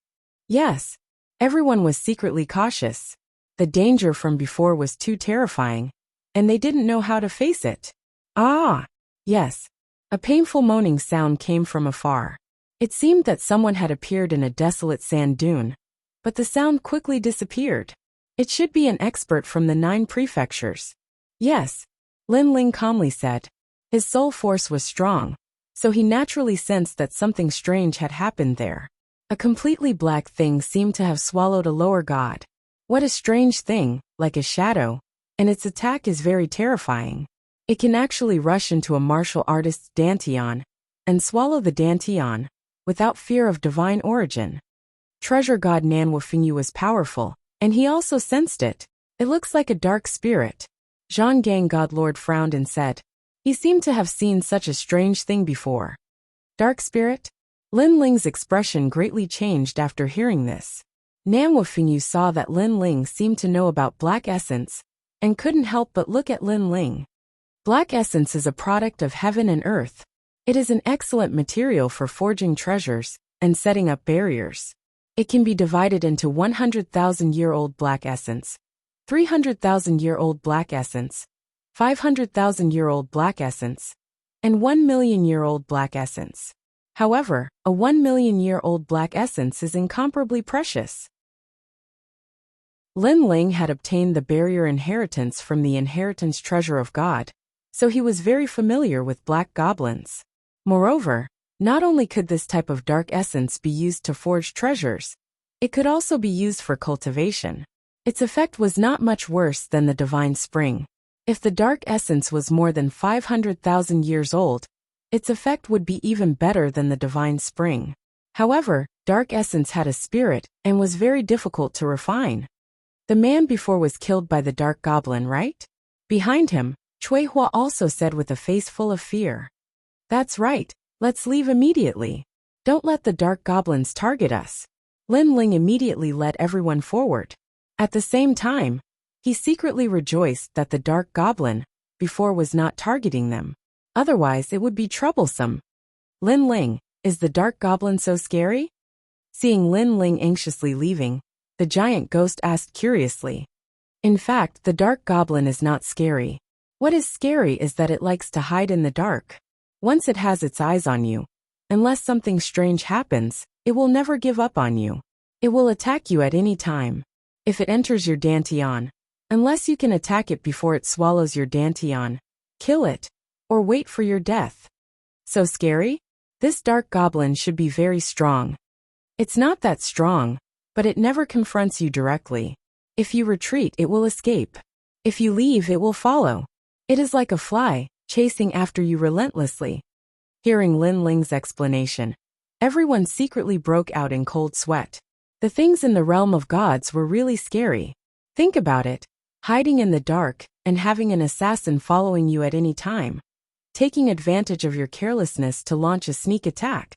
Yes, everyone was secretly cautious. The danger from before was too terrifying, and they didn't know how to face it. Ah! Yes. A painful moaning sound came from afar. It seemed that someone had appeared in a desolate sand dune, but the sound quickly disappeared. It should be an expert from the 9 prefectures. Yes, Lin Ling calmly said. His soul force was strong, so he naturally sensed that something strange had happened there. A completely black thing seemed to have swallowed a lower god. What a strange thing, like a shadow, and its attack is very terrifying. It can actually rush into a martial artist's dantian and swallow the dantian without fear of divine origin. Treasure god Nan Wufingyu was powerful, and he also sensed it. It looks like a dark spirit. Zhang Gang God Lord frowned and said, he seemed to have seen such a strange thing before. Dark spirit? Lin Ling's expression greatly changed after hearing this. Nan Wufingyu saw that Lin Ling seemed to know about black essence, and couldn't help but look at Lin Ling. Black essence is a product of heaven and earth. It is an excellent material for forging treasures and setting up barriers. It can be divided into 100,000-year-old black essence, 300,000-year-old black essence, 500,000-year-old black essence, and 1,000,000-year-old black essence. However, a 1,000,000-year-old black essence is incomparably precious. Lin Ling had obtained the barrier inheritance from the inheritance treasure of God, so he was very familiar with black goblins. Moreover, not only could this type of dark essence be used to forge treasures, it could also be used for cultivation. Its effect was not much worse than the divine spring. If the dark essence was more than 500,000 years old, its effect would be even better than the divine spring. However, dark essence had a spirit and was very difficult to refine. The man before was killed by the dark goblin, right? Behind him, Cui Hua also said with a face full of fear. That's right, let's leave immediately. Don't let the dark goblins target us. Lin Ling immediately led everyone forward. At the same time, he secretly rejoiced that the dark goblin before was not targeting them. Otherwise it would be troublesome. Lin Ling, is the dark goblin so scary? Seeing Lin Ling anxiously leaving, the giant ghost asked curiously. In fact, the dark goblin is not scary. What is scary is that it likes to hide in the dark. Once it has its eyes on you, unless something strange happens, it will never give up on you. It will attack you at any time. If it enters your dantian, unless you can attack it before it swallows your dantian, kill it, or wait for your death. So scary? This dark goblin should be very strong. It's not that strong, but it never confronts you directly. If you retreat, it will escape. If you leave, it will follow. It is like a fly, chasing after you relentlessly. Hearing Lin Ling's explanation, everyone secretly broke out in cold sweat. The things in the realm of gods were really scary. Think about it, hiding in the dark and having an assassin following you at any time, taking advantage of your carelessness to launch a sneak attack.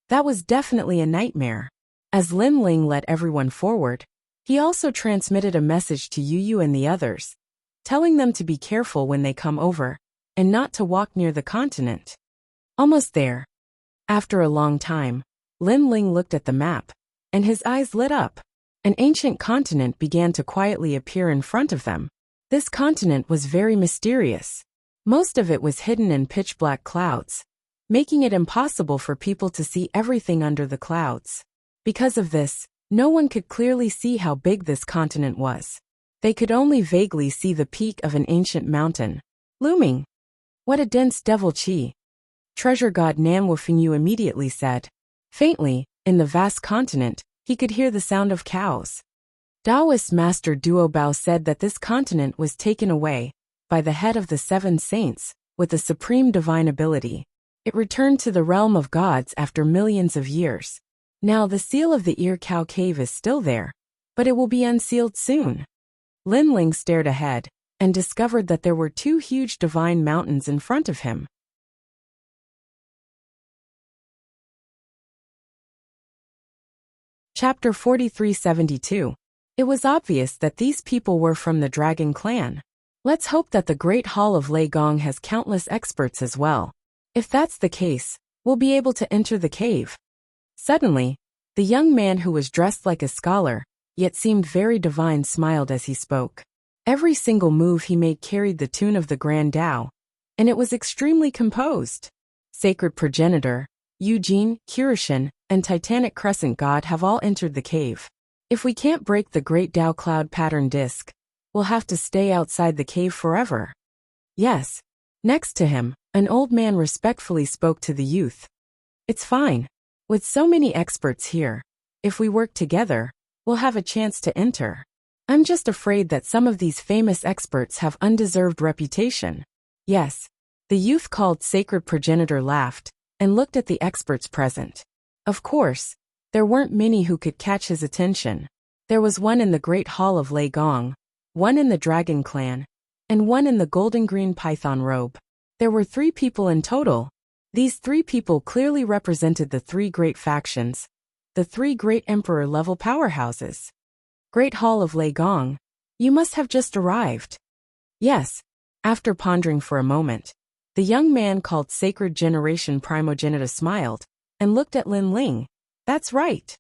That was definitely a nightmare. As Lin Ling led everyone forward, he also transmitted a message to Yu Yu and the others, telling them to be careful when they come over, and not to walk near the continent. Almost there. After a long time, Lin Ling looked at the map, and his eyes lit up. An ancient continent began to quietly appear in front of them. This continent was very mysterious. Most of it was hidden in pitch-black clouds, making it impossible for people to see everything under the clouds. Because of this, no one could clearly see how big this continent was. They could only vaguely see the peak of an ancient mountain looming. What a dense devil chi. Treasure god Nan Wufingyu immediately said. Faintly, in the vast continent, he could hear the sound of cows. Taoist Master Duo Bao said that this continent was taken away by the head of the 7 saints, with a supreme divine ability. It returned to the realm of gods after millions of years. Now the seal of the Ear Cow Cave is still there, but it will be unsealed soon. Lin Ling stared ahead and discovered that there were 2 huge divine mountains in front of him. Chapter 4372. It was obvious that these people were from the Dragon Clan. Let's hope that the Great Hall of Lei Gong has countless experts as well. If that's the case, we'll be able to enter the cave. Suddenly, the young man who was dressed like a scholar, yet seemed very divine, smiled as he spoke. Every single move he made carried the tune of the Grand Tao, and it was extremely composed. Sacred Progenitor, Eugene, Kirishin, and Titanic Crescent God have all entered the cave. If we can't break the Great Tao Cloud Pattern Disc, we'll have to stay outside the cave forever. Yes. Next to him, an old man respectfully spoke to the youth. It's fine. With so many experts here, if we work together, we'll have a chance to enter. I'm just afraid that some of these famous experts have undeserved reputation. Yes. The youth called Sacred Progenitor laughed and looked at the experts present. Of course, there weren't many who could catch his attention. There was one in the Great Hall of Lei Gong, one in the Dragon Clan, and one in the golden green python robe. There were 3 people in total. These 3 people clearly represented the 3 great factions, the 3 great emperor-level powerhouses. Great Hall of Lei Gong, you must have just arrived. Yes. After pondering for a moment, the young man called Sacred Generation Primogenitus smiled and looked at Lin Ling. That's right.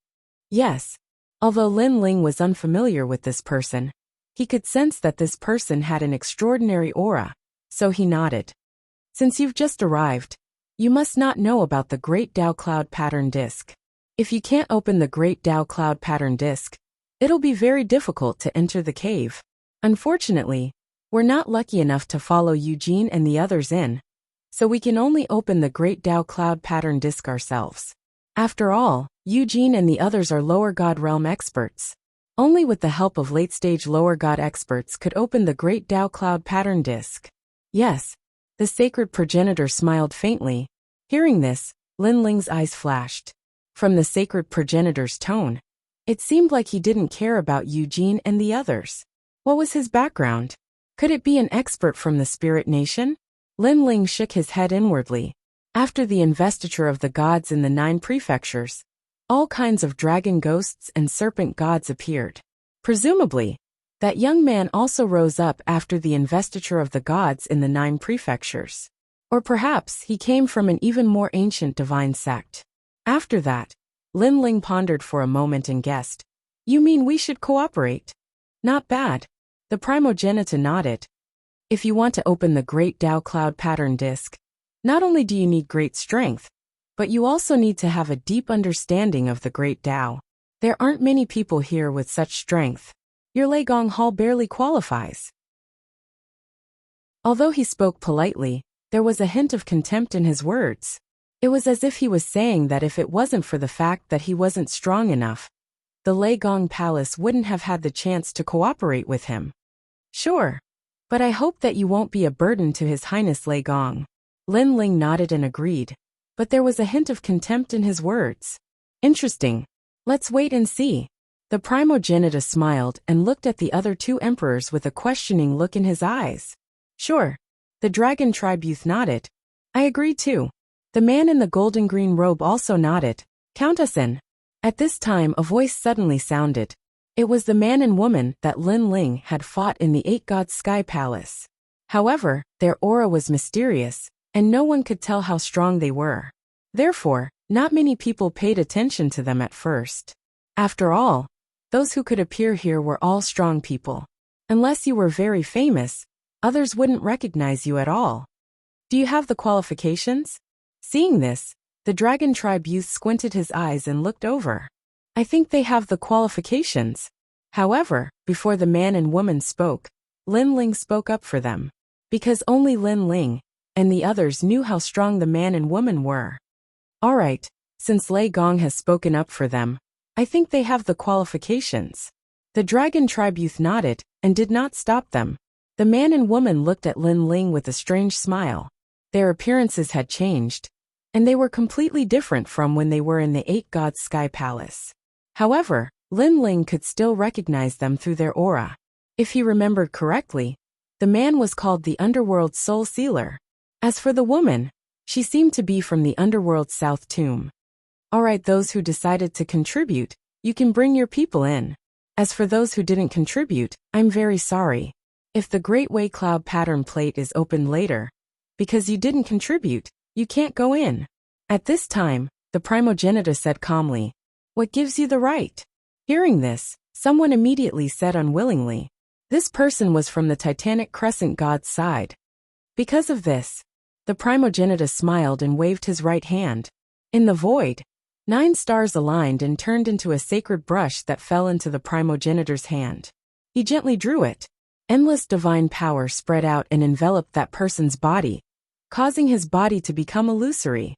Yes. Although Lin Ling was unfamiliar with this person, he could sense that this person had an extraordinary aura, so he nodded. Since you've just arrived, you must not know about the Great Tao Cloud Pattern Disc. If you can't open the Great Tao Cloud Pattern Disc, it'll be very difficult to enter the cave. Unfortunately, we're not lucky enough to follow Eugene and the others in, so we can only open the Great Tao Cloud Pattern Disc ourselves. After all, Eugene and the others are lower god realm experts. Only with the help of late-stage lower god experts could open the Great Tao Cloud Pattern Disc. Yes. The Sacred Progenitor smiled faintly. Hearing this, Lin Ling's eyes flashed. From the Sacred Progenitor's tone, it seemed like he didn't care about Eugene and the others. What was his background? Could it be an expert from the Spirit Nation? Lin Ling shook his head inwardly. After the investiture of the gods in the 9 prefectures, all kinds of dragon ghosts and serpent gods appeared. Presumably, that young man also rose up after the investiture of the gods in the 9 prefectures. Or perhaps he came from an even more ancient divine sect. After that, Lin Ling pondered for a moment and guessed. You mean we should cooperate? Not bad. The Primogenitor nodded. If you want to open the Great Tao Cloud Pattern Disc, not only do you need great strength, but you also need to have a deep understanding of the Great Tao. There aren't many people here with such strength. Your Lei Gong Hall barely qualifies. Although he spoke politely, there was a hint of contempt in his words. It was as if he was saying that if it wasn't for the fact that he wasn't strong enough, the Lei Gong Palace wouldn't have had the chance to cooperate with him. Sure. But I hope that you won't be a burden to His Highness Lei Gong. Lin Ling nodded and agreed, but there was a hint of contempt in his words. Interesting. Let's wait and see. The Primogenitor smiled and looked at the other 2 emperors with a questioning look in his eyes. Sure. The Dragon Tribe youth nodded. I agree too. The man in the golden green robe also nodded. Count us in. At this time a voice suddenly sounded. It was the man and woman that Lin Ling had fought in the 8 Gods Sky Palace. However, their aura was mysterious, and no one could tell how strong they were. Therefore, not many people paid attention to them at first. After all, those who could appear here were all strong people. Unless you were very famous, others wouldn't recognize you at all. Do you have the qualifications? Seeing this, the Dragon Tribe youth squinted his eyes and looked over. I think they have the qualifications. However, before the man and woman spoke, Lin Ling spoke up for them. Because only Lin Ling, and the others knew how strong the man and woman were. All right, since Lei Gong has spoken up for them, I think they have the qualifications. The dragon tribe youth nodded and did not stop them. The man and woman looked at Lin Ling with a strange smile. Their appearances had changed, and they were completely different from when they were in the Eight Gods Sky Palace. However, Lin Ling could still recognize them through their aura. If he remembered correctly, the man was called the Underworld Soul Sealer. As for the woman, she seemed to be from the Underworld South Tomb. Alright, those who decided to contribute, you can bring your people in. As for those who didn't contribute, I'm very sorry. If the Great Way Cloud pattern plate is opened later, because you didn't contribute, you can't go in. At this time, the primogenitor said calmly, "What gives you the right?" Hearing this, someone immediately said unwillingly. This person was from the Titanic Crescent God's side. Because of this, the primogenitor smiled and waved his right hand. In the void, 9 stars aligned and turned into a sacred brush that fell into the primogenitor's hand. He gently drew it. Endless divine power spread out and enveloped that person's body, causing his body to become illusory.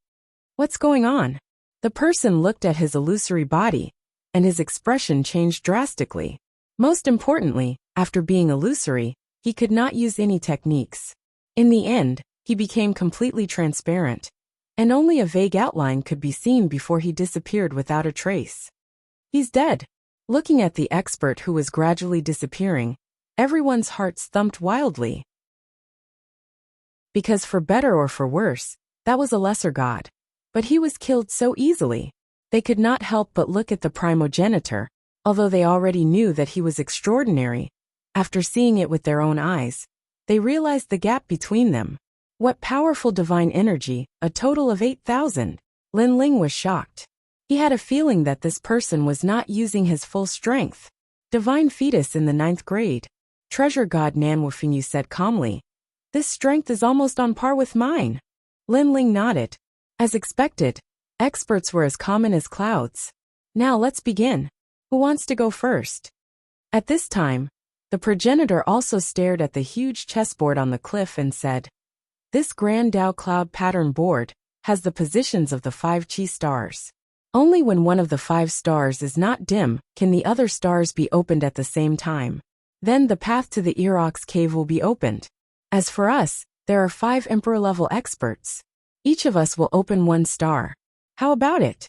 What's going on? The person looked at his illusory body, and his expression changed drastically. Most importantly, after being illusory, he could not use any techniques. In the end, he became completely transparent, and only a vague outline could be seen before he disappeared without a trace. He's dead. Looking at the expert who was gradually disappearing, everyone's hearts thumped wildly. Because for better or for worse, that was a lesser god. But he was killed so easily. They could not help but look at the primogenitor, although they already knew that he was extraordinary. After seeing it with their own eyes, they realized the gap between them. What powerful divine energy, a total of 8,000. Lin Ling was shocked. He had a feeling that this person was not using his full strength. Divine fetus in the 9th grade. Treasure god Nan Wufingyu said calmly. This strength is almost on par with mine. Lin Ling nodded. As expected, experts were as common as clouds. Now let's begin. Who wants to go first? At this time, the progenitor also stared at the huge chessboard on the cliff and said, "This Grand Tao Cloud pattern board has the positions of the 5 chi stars. Only when one of the 5 stars is not dim can the other stars be opened at the same time. Then the path to the Erox cave will be opened. As for us, there are 5 emperor-level experts. Each of us will open 1 star. How about it?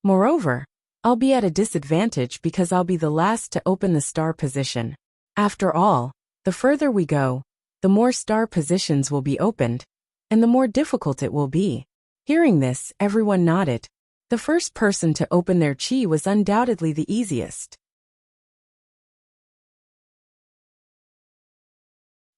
Moreover, I'll be at a disadvantage because I'll be the last to open the star position. After all, the further we go, the more star positions will be opened, and the more difficult it will be." Hearing this, everyone nodded. The first person to open their chi was undoubtedly the easiest.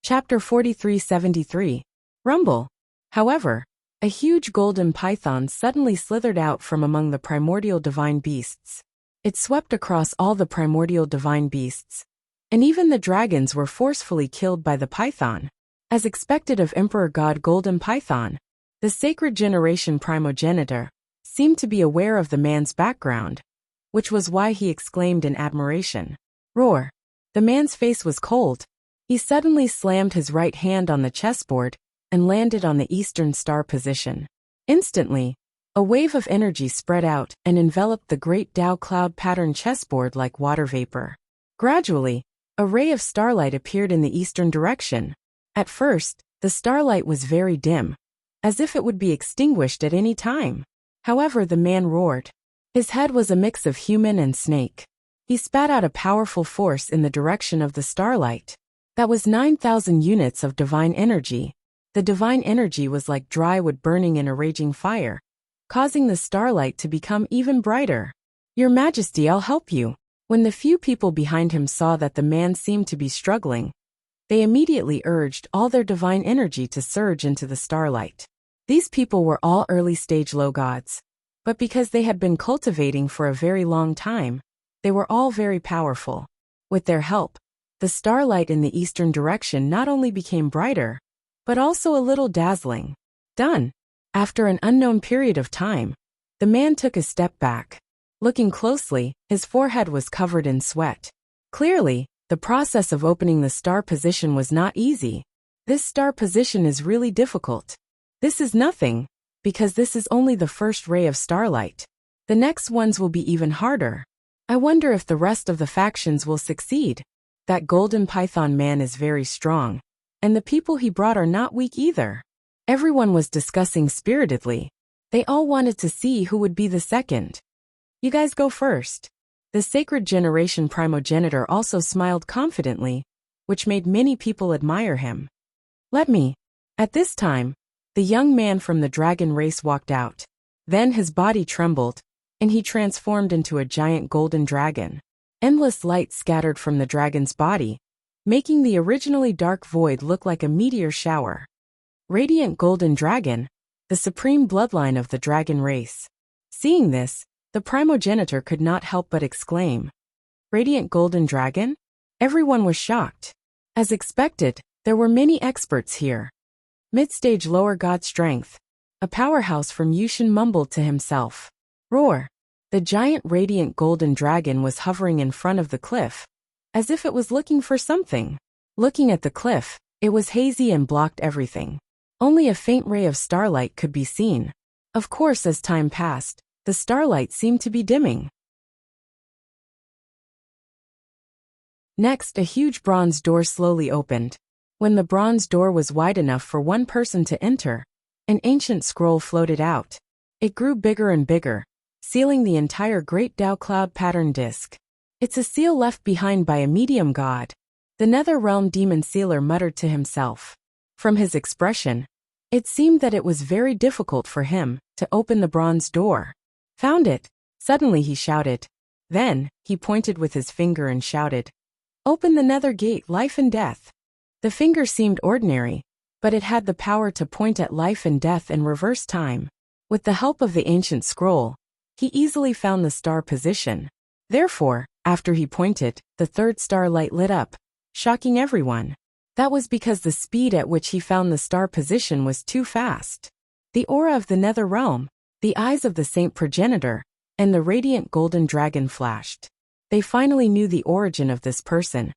Chapter 4373. Rumble. However, a huge golden python suddenly slithered out from among the primordial divine beasts. It swept across all the primordial divine beasts, and even the dragons were forcefully killed by the python. As expected of Emperor God Golden Python, the sacred generation primogenitor seemed to be aware of the man's background, which was why he exclaimed in admiration. Roar! The man's face was cold. He suddenly slammed his right hand on the chessboard and landed on the eastern star position. Instantly, a wave of energy spread out and enveloped the great Tao cloud pattern chessboard like water vapor. Gradually, a ray of starlight appeared in the eastern direction. At first, the starlight was very dim, as if it would be extinguished at any time. However, the man roared. His head was a mix of human and snake. He spat out a powerful force in the direction of the starlight. That was 9,000 units of divine energy. The divine energy was like dry wood burning in a raging fire, causing the starlight to become even brighter. "Your Majesty, I'll help you." When the few people behind him saw that the man seemed to be struggling, they immediately urged all their divine energy to surge into the starlight. These people were all early-stage low gods, but because they had been cultivating for a very long time, they were all very powerful. With their help, the starlight in the eastern direction not only became brighter, but also a little dazzling. Done. After an unknown period of time, the man took a step back. Looking closely, his forehead was covered in sweat. Clearly, the process of opening the star position was not easy. This star position is really difficult. This is nothing, because this is only the first ray of starlight. The next ones will be even harder. I wonder if the rest of the factions will succeed. That golden python man is very strong, and the people he brought are not weak either. Everyone was discussing spiritedly. They all wanted to see who would be the second. You guys go first. The sacred generation primogenitor also smiled confidently, which made many people admire him. Let me. At this time, the young man from the dragon race walked out. Then his body trembled, and he transformed into a giant golden dragon. Endless light scattered from the dragon's body, making the originally dark void look like a meteor shower. Radiant golden dragon, the supreme bloodline of the dragon race. Seeing this, the primogenitor could not help but exclaim, "Radiant golden dragon?" Everyone was shocked. As expected, there were many experts here. Mid-stage lower god strength. A powerhouse from Yushin mumbled to himself. Roar. The giant radiant golden dragon was hovering in front of the cliff, as if it was looking for something. Looking at the cliff, it was hazy and blocked everything. Only a faint ray of starlight could be seen. Of course, as time passed, the starlight seemed to be dimming. Next, a huge bronze door slowly opened. When the bronze door was wide enough for one person to enter, an ancient scroll floated out. It grew bigger and bigger, sealing the entire great Tao cloud pattern disk. It's a seal left behind by a medium god. The Nether Realm demon sealer muttered to himself. From his expression, it seemed that it was very difficult for him to open the bronze door. Found it! Suddenly he shouted. Then, he pointed with his finger and shouted, "Open the nether gate, life and death." The finger seemed ordinary, but it had the power to point at life and death in reverse time. With the help of the ancient scroll, he easily found the star position. Therefore, after he pointed, the third starlight lit up, shocking everyone. That was because the speed at which he found the star position was too fast. The aura of the nether realm, the eyes of the saint progenitor, and the radiant golden dragon flashed. They finally knew the origin of this person,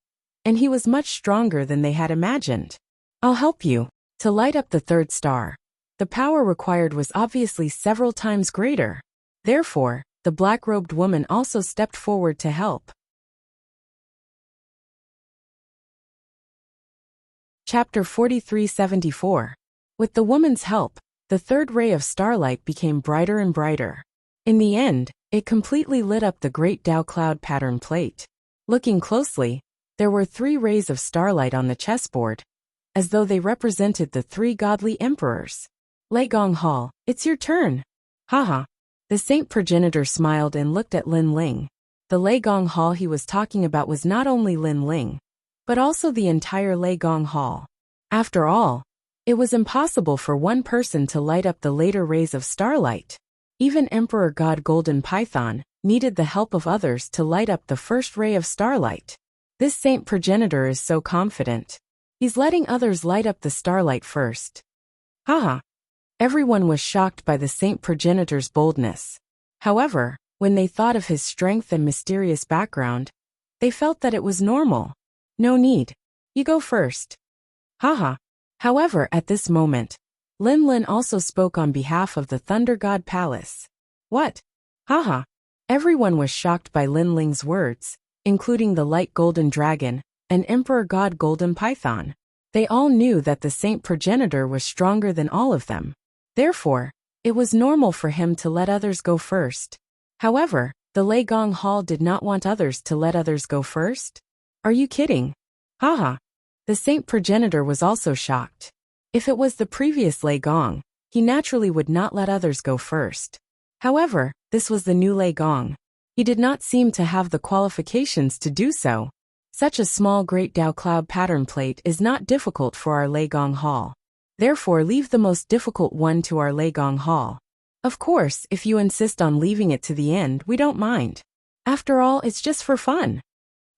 and he was much stronger than they had imagined. I'll help you. To light up the third star, the power required was obviously several times greater. Therefore, the black-robed woman also stepped forward to help. Chapter 4374. With the woman's help, the third ray of starlight became brighter and brighter. In the end, it completely lit up the great Tao cloud pattern plate. Looking closely, there were 3 rays of starlight on the chessboard, as though they represented the 3 godly emperors. Lei Gong Hall, it's your turn. Haha. The saint progenitor smiled and looked at Lin Ling. The Lei Gong Hall he was talking about was not only Lin Ling, but also the entire Lei Gong Hall. After all, it was impossible for one person to light up the later rays of starlight. Even Emperor God Golden Python needed the help of others to light up the first ray of starlight. This saint progenitor is so confident. He's letting others light up the starlight first. Haha. Everyone was shocked by the saint progenitor's boldness. However, when they thought of his strength and mysterious background, they felt that it was normal. No need. You go first. Haha. However, at this moment, Lin also spoke on behalf of the Thunder God Palace. What? Haha. Everyone was shocked by Lin Ling's words, including the Light Golden Dragon and Emperor God Golden Python. They all knew that the Saint Progenitor was stronger than all of them. Therefore, it was normal for him to let others go first. However, the Lei Gong Hall did not want others to let others go first. Are you kidding? Haha. The Saint Progenitor was also shocked. If it was the previous Lei Gong, he naturally would not let others go first. However, this was the new Lei Gong. He did not seem to have the qualifications to do so. Such a small Great Tao Cloud pattern plate is not difficult for our Lei Gong Hall. Therefore, leave the most difficult one to our Lei Gong Hall. Of course, if you insist on leaving it to the end, we don't mind. After all, it's just for fun.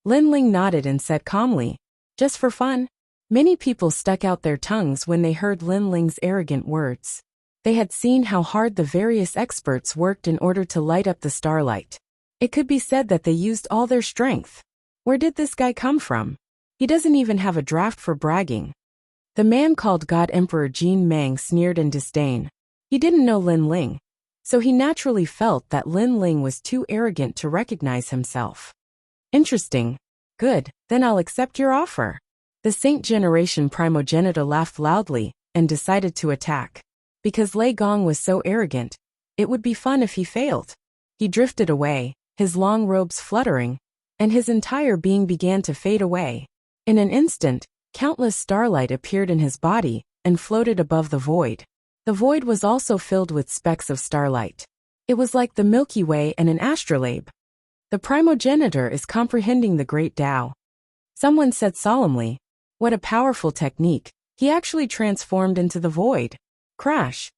Lin Ling nodded and said calmly, just for fun? Many people stuck out their tongues when they heard Lin Ling's arrogant words. They had seen how hard the various experts worked in order to light up the starlight. It could be said that they used all their strength. Where did this guy come from? He doesn't even have a draft for bragging. The man called God Emperor Jin Mang sneered in disdain. He didn't know Lin Ling, so he naturally felt that Lin Ling was too arrogant to recognize himself. Interesting. Good, then I'll accept your offer. The Saint Generation Primogenitor laughed loudly and decided to attack. Because Lei Gong was so arrogant, it would be fun if he failed. He drifted away, his long robes fluttering, and his entire being began to fade away. In an instant, countless starlight appeared in his body and floated above the void. The void was also filled with specks of starlight. It was like the Milky Way and an astrolabe. The primogenitor is comprehending the great Tao. Someone said solemnly, "What a powerful technique. He actually transformed into the void." Crash.